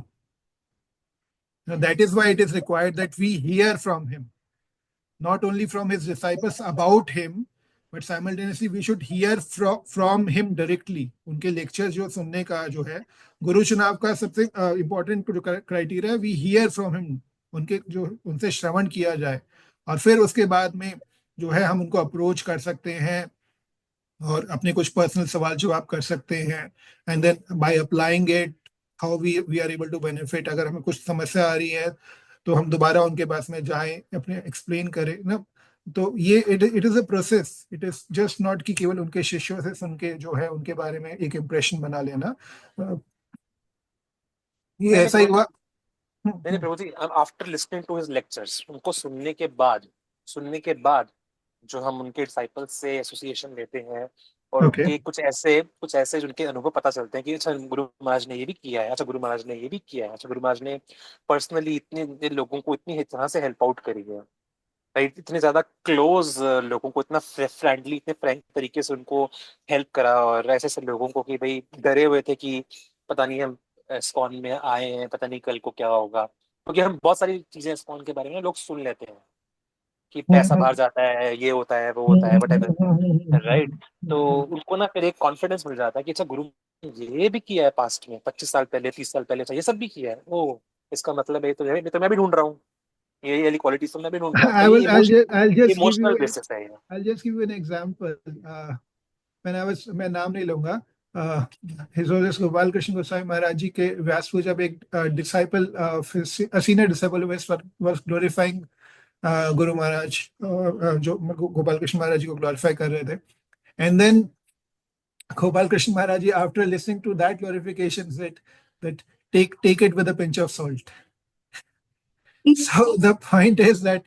Now, that is why it is required that we hear from him, not only from his disciples about him, but simultaneously we should hear from him directly. उनके lecture जो सुनने का जो है गुरु चुनाव का सबसे important जो क्राइटेरिया है, वी हियर फ्रॉम हिम, उनके जो उनसे श्रवण किया जाए, और फिर उसके बाद में जो है हम उनको अप्रोच कर सकते हैं और अपने कुछ पर्सनल सवाल जवाब कर सकते हैं, and then by applying it how we are able to benefit. अगर हमें कुछ समस्या आ रही है तो हम दोबारा उनके पास में जाएं, अपने एक्सप्लेन करें ना। तो ये it is a process, it is just not कि केवल उनके शिष्यों से सुन के जो है उनके बारे में एक इम्प्रेशन बना लेना। ये नहीं ऐसा ही हुआ। नहीं Prabhu ji, after listening to his lectures, उनको सुनने के बाद जो हम उनके डिसाइपल्स से एसोसिएशन लेते हैं, और ओके उनके कुछ ऐसे जिनके अनुभव पता चलते हैं कि अच्छा गुरु महाराज ने ये भी किया है, अच्छा गुरु महाराज ने ये भी किया है, अच्छा गुरु महाराज ने पर्सनली इतने लोगों को इतनी तरह से हेल्प आउट करी है, राइट, इतने ज्यादा क्लोज लोगों को इतना फ्रेंडली, इतने फ्रैंक तरीके से उनको हेल्प करा, और ऐसे ऐसे लोगों को कि भाई डरे हुए थे कि पता नहीं हम इस्कॉन में आए हैं, पता नहीं कल को क्या होगा, क्योंकि हम बहुत सारी चीजें इस्कॉन के बारे में लोग सुन लेते हैं कि पैसा बाहर जाता है, ये होता है, वो होता है, वट राइट। तो उनको ना फिर एक कॉन्फिडेंस मिल जाता है कि अच्छा गुरु ने ये भी किया है पास्ट में, 25 साल पहले, 30 साल पहले, अच्छा ये सब भी किया है, ओ इसका मतलब है तो मैं भी ढूंढ रहा हूँ, ये वाली क्वालिटीज तो मैं भी ढूंढ रहा हूँ, तो ये इमोशनल बेसिस है ये। I'll just give you an example. मैं नाम नहीं लूंगा, His Holiness गोपाल कृष्ण गोस्वामी महाराज जी के व्यास को जब एक disciple, senior disciple was glorifying Guru Maharaj, जो गोपाल कृष्ण महाराज जी को ग्लोरीफाई कर रहे थे, and then Gopal Krishna Maharaj ji after listening to that glorification said that take it with a pinch of salt. So the point is that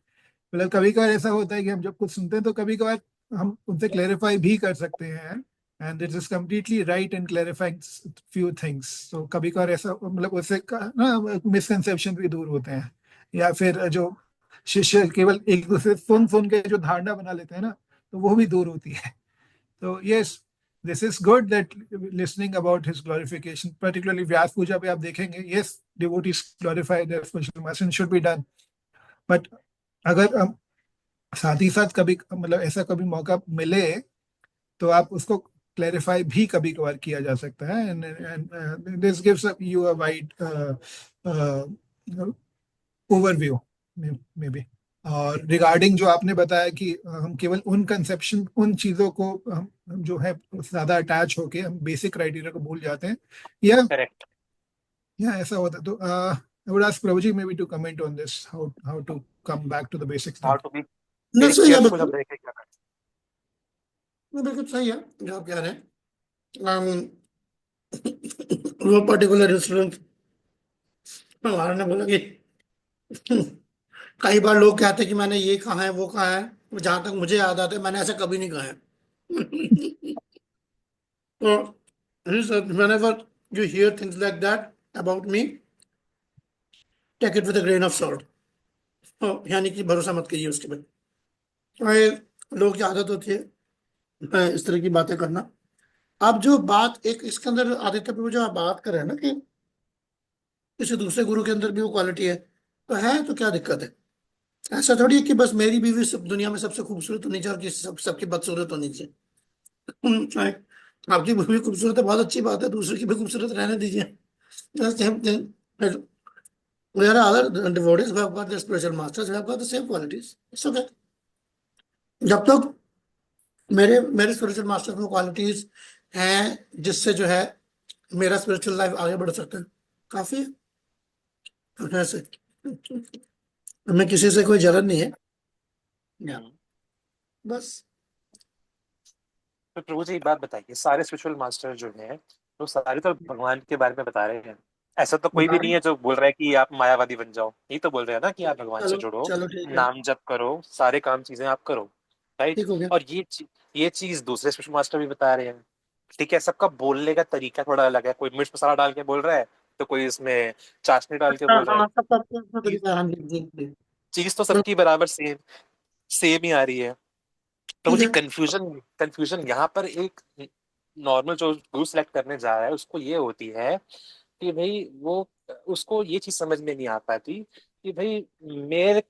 मतलब कभी कभार ऐसा होता है कि हम जब कुछ सुनते हैं तो कभी कभार हम उनसे क्लैरिफाई भी कर सकते हैं, and it is completely right in clarifying few things. तो कभी कभार ऐसा मतलब उससे ना मिसकंसेप्शन भी दूर होते हैं, या फिर जो शिष्य केवल एक दूसरे सुन के जो धारणा बना लेते हैं ना, तो वो भी दूर होती है। तो yes, this is good that listening about his glorification, particularly Vyasa Puja पे आप देखेंगे, yes devotees glorify their special message should be done, but अगर साथ ही साथ कभी मतलब ऐसा कभी मौका मिले तो आप उसको क्लैरिफाई भी कभी कभार किया जा सकता है, and this gives you a wide overview may be. और रिगार्डिंग जो आपने बताया कि हम केवल उन कंसेप्शन, उन चीजों को हम जो है ज्यादा अटैच होके हम बेसिक क्राइटेरिया को भूल जाते हैं, या करेक्ट। ऐसा होता है। तो I would ask Prabhuji maybe to comment on this, how to come back to the basics how then. To be नहीं वेरी सही है, केयरफुल, हम बिल्कुल रह के क्या करते बिल्कुल सही है जो आप कह रहे हैं। वो पर्टिकुलर रेस्टोरेंट हमारे ने बोला कि कई बार लोग कहते हैं कि मैंने ये कहा है वो कहा है, जहां तक मुझे याद आता है मैंने ऐसा कभी नहीं कहा है। तो he said, whenever you hear things like that about me, take it with a grain of salt. तो यानी कि भरोसा मत कीजिए उसके बाद। तो ये लोग की आदत होती है इस तरह की बातें करना। आप जो बात एक इसके अंदर आदित्य प्रभु जो आप बात कर रहे हैं ना कि किसी दूसरे गुरु के अंदर भी वो क्वालिटी है तो क्या दिक्कत है? ऐसा थोड़ी है कि बस मेरी बीवी सब दुनिया में सबसे खूबसूरत होनी चाहिए और किसी सबकी बदसूरत होनी चाहिए। आपकी बीवी खूबसूरत है, बहुत अच्छी बात है, दूसरे की भी खूबसूरत रहने दीजिए। There are other devotees who have got their spiritual masters who have got the same qualities. It's okay. जब तक मेरे मेरे स्पिरिचुअल मास्टर्स में क्वालिटीज हैं जिससे जो है मेरा स्पिरिचुअल लाइफ आगे बढ़ सकता है, काफी है। तो ऐसे हमें किसी से कोई जलन नहीं है, या बस तो प्रभु जी एक बात बताइए, सारे स्पिरिचुअल मास्टर जो हैं वो सारे तो भगवान के बारे में बता रहे हैं। ऐसा तो कोई भी बता नहीं रहे है जो बोल रहा है कि आप मायावादी बन जाओ। यही तो बोल रहे हैं ना कि आप भगवान से चलो जुड़ो, चलो ठीक है, नाम जप करो, सारे काम चीजें आप करो, राइट। ठीक हो गया। और ये चीज दूसरे स्पिरिचुअल मास्टर भी बता रहे हैं। ठीक है, सबका बोलने का तरीका थोड़ा अलग है। कोई मिर्च मसाला डाल के बोल रहा है, तो कोई इसमें चाशनी डाल के बोल रहा है। हाँ, सबका अपना अपना चीज तरीका है, हाँ जी जी जी। चीज तो बिल्कुल सबकी बराबर सेम सेम ही आ रही है। प्रभु ठीक जी है। कंफ्यूजन कंफ्यूजन यहाँ पर एक नॉर्मल जो गुरु सेलेक्ट करने जा रहा है उसको ये होती है कि भाई वो उसको ये चीज समझ में नहीं आ पाती कि भाई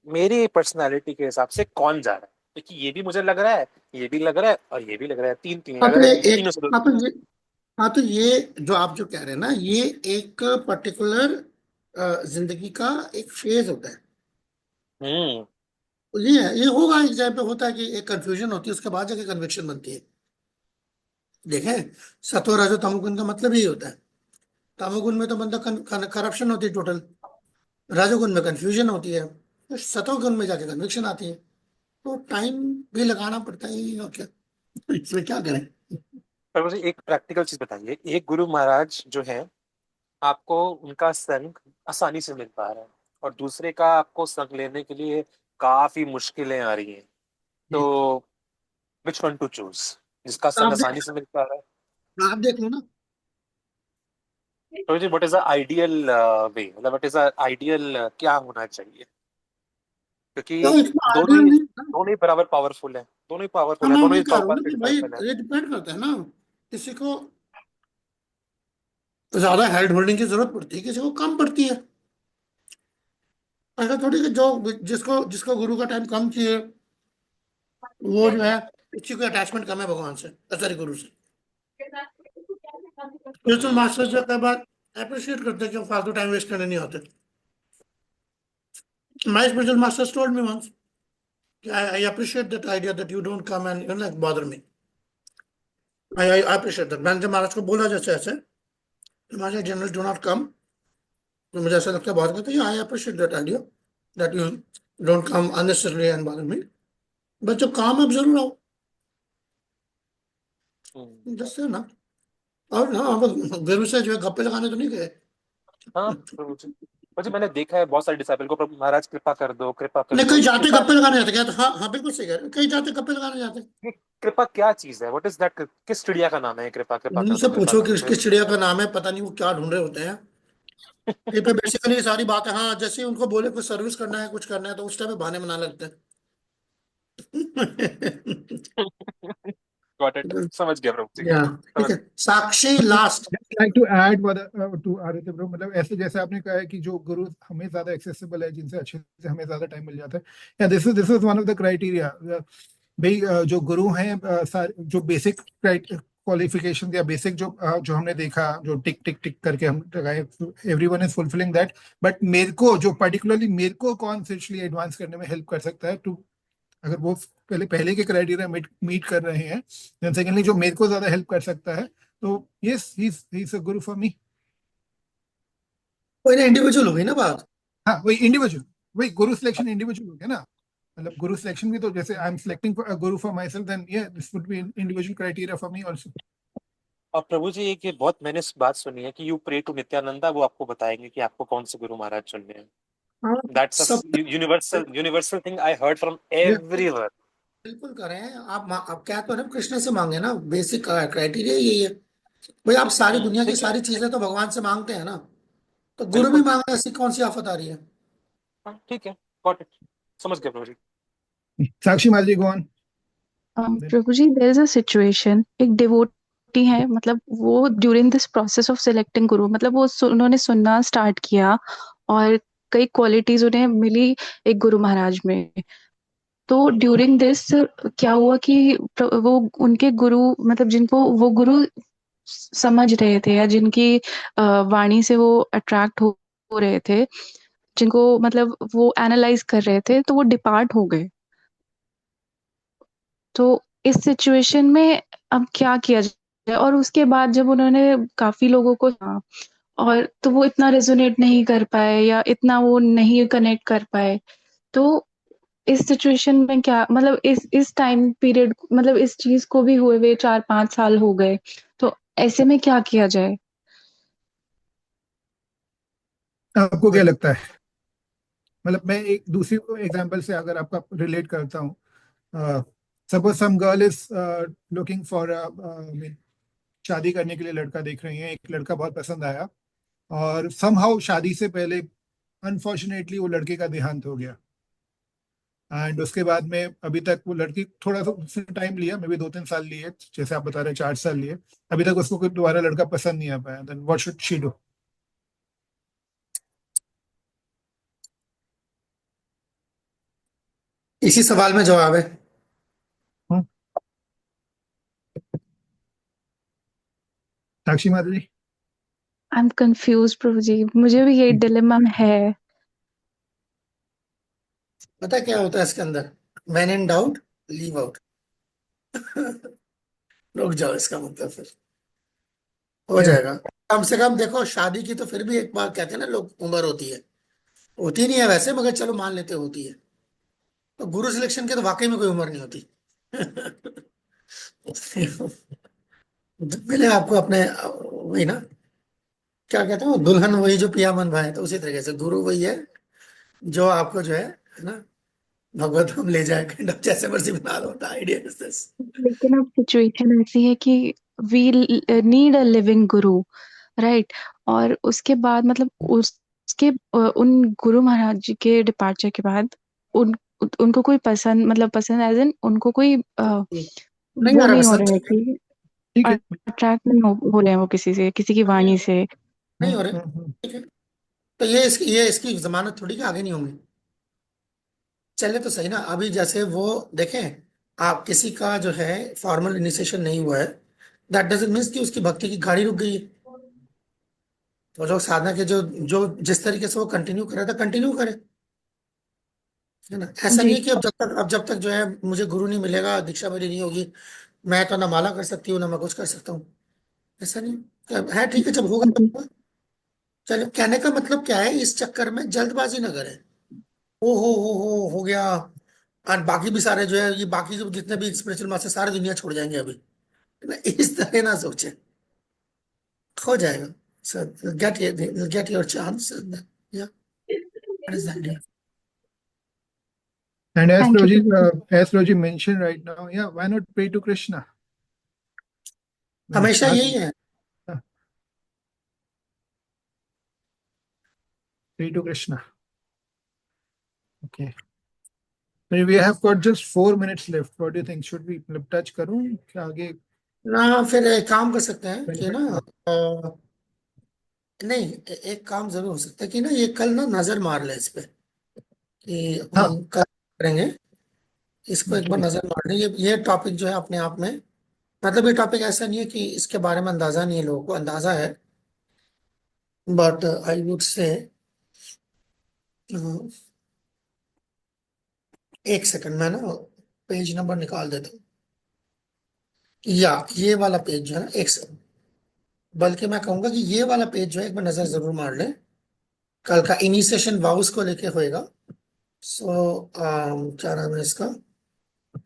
मेरी पर्सनालिटी के हिसाब से कौन जा रहा है। क्योंकि ये भी मुझे लग रहा है, ये भी लग रहा है और ये भी लग रहा है, तीन तीन हाँ लग तो रहे हैं, एक, तीनों से दो। हाँ तो ये, हाँ तो ये जो आप जो कह रहे हैं ना, ये एक पर्टिकुलर जिंदगी का एक फेज होता है। हम्म। तो ये है, ये होगा एक टाइम पे होता है कि एक कंफ्यूजन होती है, उसके बाद जाके कन्विक्शन बनती है। देखें, सत्व रजो तमोगुण का मतलब यही होता है। तमोगुण में तो बंदा करप्शन होती है टोटल, रजोगुण में कंफ्यूजन होती है, तो सतोगुण में जाके कन्विक्शन आती है। तो टाइम भी लगाना पड़ता है, और क्या, इसमें क्या करें। पर मुझे एक प्रैक्टिकल चीज बताइए, एक गुरु महाराज जो है आपको उनका संग आसानी से मिल पा रहा है और दूसरे का आपको संग लेने के लिए काफी मुश्किलें आ रही हैं, जी। तो विच वन टू चूज? जिसका संग आसानी से मिल पा रहा है। आप देख लो ना। तो जी what is the ideal way, मतलब व्हाट इज द आइडियल क्या होना चाहिए? तो क्योंकि इसमें दोनों आइडिया ही नहीं। दोनों ही बराबर पावरफुल है, दोनों ही हाँ, पावरफुल है, मैं दोनों वही ही कह रहा हूँ प्रभुपाद ना के कि भाई डिसाइपल है। ये डिपेंड करता है ना, किसी को ज्यादा हैंड होल्डिंग की जरूरत पड़ती है, किसी को कम पड़ती है। ऐसा थोड़ी कि जो जिसको जिसको गुरु का टाइम कम चाहिए, वो जो है, किसी को अटैचमेंट कम है भगवान से, सॉरी गुरु से। स्पिरिचुअल मास्टर जो कई बार अप्रिशिएट करते हैं कि वो फालतू टाइम वेस्ट करने नहीं होते। My spiritual master told me once, I appreciate that idea that you don't come and like bother me. I appreciate that. मैंने जब महाराज को बोला जैसे ऐसे, महाराज जनरल डू नॉट कम, तो मुझे ऐसा लगता है बहुत कहते हैं I appreciate that idea that you don't come unnecessarily and bother me, but जब काम अब जरूर आओ, जैसे ना। और ना हम गुरु से जो है गप्पे लगाने तो नहीं गए। हाँ प्रभु जी, प्रभु जी मैंने देखा है बहुत सारे डिसाइपल को, प्रभु महाराज कृपा कर नहीं, दो, कहीं ये जाते कृपा। गप्पे लगाने जाते क्या, तो हाँ हाँ बिल्कुल सही कह रहे हैं, कहीं जाते गप्पे लगाने जाते। ये कृपा क्या चीज है? What is that? किस चिड़िया का नाम है ये कृपा? कृपा कर उनसे दो, कृपा पूछो कर कि दो उसकी चिड़िया का नाम है, पता नहीं वो क्या ढूंढ रहे होते हैं। ये पे बेसिकली ये सारी बात है, हाँ जैसे ही उनको बोले कुछ सर्विस करना है, कुछ करना है, तो उस टाइम पे बहाने बना लगते हैं। गॉट इट, समझ गया प्रभु जी, या ठीक समझ है, Sakshi last. Just like to add to Aditya bro, मतलब ऐसे जैसे आपने कहा है कि जो गुरु हमें ज्यादा एक्सेसिबल है, जिनसे अच्छे से हमें ज्यादा टाइम मिल जाता है, या this is one of the criteria. भाई जो गुरु हैं, जो बेसिक क्वालिफिकेशन या बेसिक जो हमने देखा, जो टिक टिक टिक करके हम लगाए, everyone is fulfilling that, but मेरे को जो पर्टिकुलरली मेरे को कौन सिर्फली एडवांस करने में हेल्प कर सकता है, टू अगर वो पहले के क्राइटेरिया मीट कर रहे हैं, देन सेकेंडली जो मेरे को ज्यादा हेल्प कर सकता है, तो yes he is a Guru for me. कोई ना, इंडिविजुअल हो गई ना बात। हाँ, वही इंडिविजुअल, वही गुरु सिलेक्शन इंडिविजुअल हो गया ना। मतलब गुरु सिलेक्शन भी तो जैसे I am selecting Guru for my self, then ये this would be individual criteria for me also. और प्रभु जी एक ये बहुत मैंने बात सुनी है कि यू प्रे टू नित्यानंदा, वो आपको बताएंगे कि आपको कौन से गुरु महाराज चुनने हैं। हाँ, दैट्स अ सब universal thing I heard from everyone. बिल्कुल करें आप क्या तो ना, कृष्ण से मांगे ना, बेसिक क्राइटेरिया यही है। भाई आप सारी दुनिया की ठीक है, सारी चीजें तो भगवान से मांगते हैं ना, तो गुरु भी बिल्कुल। मांगना, ऐसी कौन सी आफत आ रही है। हाँ ठीक है, गॉट इट, समझ गया प्रभु जी। साक्षी माजी go on. Prabhu ji, there is a situation, एक डिवोटी है, मतलब वो during this process of selecting guru, मतलब वो उन्होंने सुनना स्टार्ट किया और कई क्वालिटीज उन्हें मिली एक गुरु महाराज में। तो ड्यूरिंग दिस क्या हुआ कि वो उनके गुरु, मतलब जिनको वो गुरु समझ रहे थे या जिनकी वाणी से वो अट्रैक्ट हो रहे थे, जिनको मतलब वो एनालाइज कर रहे थे, तो वो डिपार्ट हो गए। तो इस सिचुएशन में अब क्या किया जाए? और उसके बाद जब उन्होंने काफी लोगों को और तो वो इतना रेजोनेट नहीं कर पाए या इतना वो नहीं कनेक्ट कर पाए, तो इस सिचुएशन में क्या मतलब इस टाइम पीरियड मतलब इस चीज को भी हुए 4-5 साल हो गए, तो ऐसे में क्या किया जाए? आपको क्या लगता है? मतलब मैं एक दूसरी एग्जांपल से अगर आपका रिलेट करता हूँ, suppose some girl is looking for शादी करने के लिए लड़का देख रही है, एक लड़का बहुत पसंद आया और समहाउ शादी से पहले अनफॉर्चुनेटली वो लड़के का देहांत हो गया, एंड उसके बाद में अभी तक वो लड़की थोड़ा सा टाइम लिया, मे बी 2-3 साल लिए, जैसे आप बता रहे हैं 4 साल लिए, अभी तक उसको कोई दोबारा लड़का पसंद नहीं आ पाया, then what should she do? इसी सवाल में जवाब है। साक्षी माता जी? आई एम कंफ्यूज प्रभु जी, मुझे भी ये डिलेमा में है। पता है क्या होता है इसके अंदर? When in doubt leave out. रुक जाओ, इसका मतलब फिर हो क्या? जाएगा। कम से कम देखो, शादी की तो फिर भी एक बार कहते हैं ना लोग, उम्र होती है, होती नहीं है वैसे, मगर चलो मान लेते होती है। तो गुरु सिलेक्शन की तो वाकई में कोई उम्र नहीं होती। मिले आपको अपने वही ना, क्या कहते हैं, दुल्हन वही जो पिया मन भाए, तो उसी तरीके से गुरु वही है जो आपको जो है ना, भगवत हम ले जाए, काइंड ऑफ, जैसे मर्जी बना लो। Idea is this. लेकिन अब सिचुएशन ऐसी है कि we need a living Guru, right? और उसके बाद मतलब उसके उन गुरु महाराज जी के डिपार्चर के बाद उनको कोई पसंद मतलब पसंद एज इन उनको कोई नहीं वो आ रहा नहीं हो पसंद, रहा है ठीक है, कि ठीक है। अट्रैक्ट नहीं हो रहे हैं वो किसी से, किसी की वाणी से। नहीं हो रहे, ठीक है। तो ये इसकी जमानत थोड़ी कि आगे नहीं होंगे। चले तो सही ना। अभी जैसे वो देखें, आप किसी का जो है फॉर्मल इनिशिएशन नहीं हुआ है, दैट डजंट मीन्स कि उसकी भक्ति की गाड़ी रुक गई है। तो जो साधना के जो जो जिस तरीके से वो कंटिन्यू कर रहा था, कंटिन्यू करे, है ना। ऐसा नहीं जी है कि अब जब तक जो है मुझे गुरु नहीं मिलेगा, दीक्षा मेरी नहीं होगी, मैं तो ना माला कर सकती हूँ ना मैं कुछ कर सकता हूँ। ऐसा नहीं है, ठीक है, जब होगा तब जी होगा। चलो, कहने का मतलब क्या है, इस चक्कर में जल्दबाजी ना करें। ओ हो गया, और बाकी भी सारे जो है, ये बाकी जो जितने भी स्पिरिचुअल मास्टर सारी दुनिया छोड़ जाएंगे अभी, ना इस तरह ना सोचे। हो जाएगा। सो गेट योर चांस, या that is the idea. And thank you. As Roji mentioned right now, yeah, why not pray to Krishna? हमेशा Ask, यही है। pray to Krishna. Okay. So we have got just 4 minutes left. What do you think? Should we touch करूं क्या आगे? ना फिर एक काम कर सकते हैं कि ना, नहीं, एक काम जरूर हो सकता है कि ना, ये कल ना नजर मार ले इस पे, कि हाँ, हम कल करेंगे इसको, एक बार जी, नजर मार लें। ये टॉपिक जो है अपने आप में, मतलब ये टॉपिक ऐसा नहीं है कि इसके बारे में अंदाजा नहीं है, लोगों को अंदाजा है, बट आई वुड से, एक सेकंड में ना पेज नंबर निकाल देता हूँ, या ये वाला पेज जो है ना, एक सेकंड, बल्कि मैं कहूंगा कि ये वाला पेज जो है एक बार नजर जरूर मार ले। कल का इनिशिएशन वाउस को लेके होएगा। सो क्या नाम है इसका,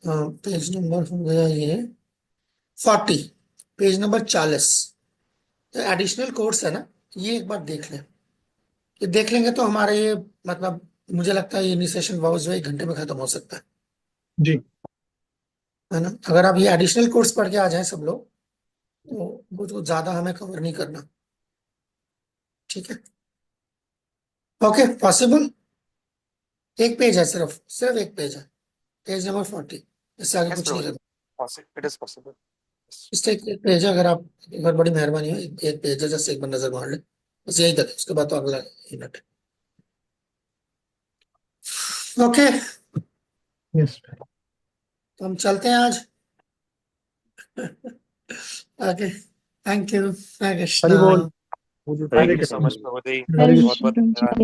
पेज नंबर हो गया ये 40, पेज नंबर 40, एडिशनल कोर्स है ना, ये एक बार देख लें। ये देख लेंगे तो हमारा ये, मतलब मुझे लगता है ये इनिशिएशन वाउस जो है 1 घंटे में खत्म हो सकता जी। है ना। अगर आप ये एडिशनल कोर्स पढ़ के आ जाए सब लोग, तो वो तो ज्यादा हमें कवर नहीं करना, ठीक है। Okay, possible. एक पेज है, सिर्फ एक पेज है, पेज नंबर 40, इससे आगे यस कुछ नहीं प्रभु करना। जी, इट इज पॉसिबल। इस एक पेज है, अगर आप एक बार, बड़ी मेहरबानी हो, एक पेज है, जस्ट एक बार नजर मार ले, बस यही तक है, उसके बाद तो अगला मिनट। Okay, yes. तो हम चलते हैं आज। Okay, thank you, Hare Hari Krishna. बोल। Thank Hare you so Krishna. Much Prabhu ji, Hare बहुत बहुत कृष्ण। धन्यवाद।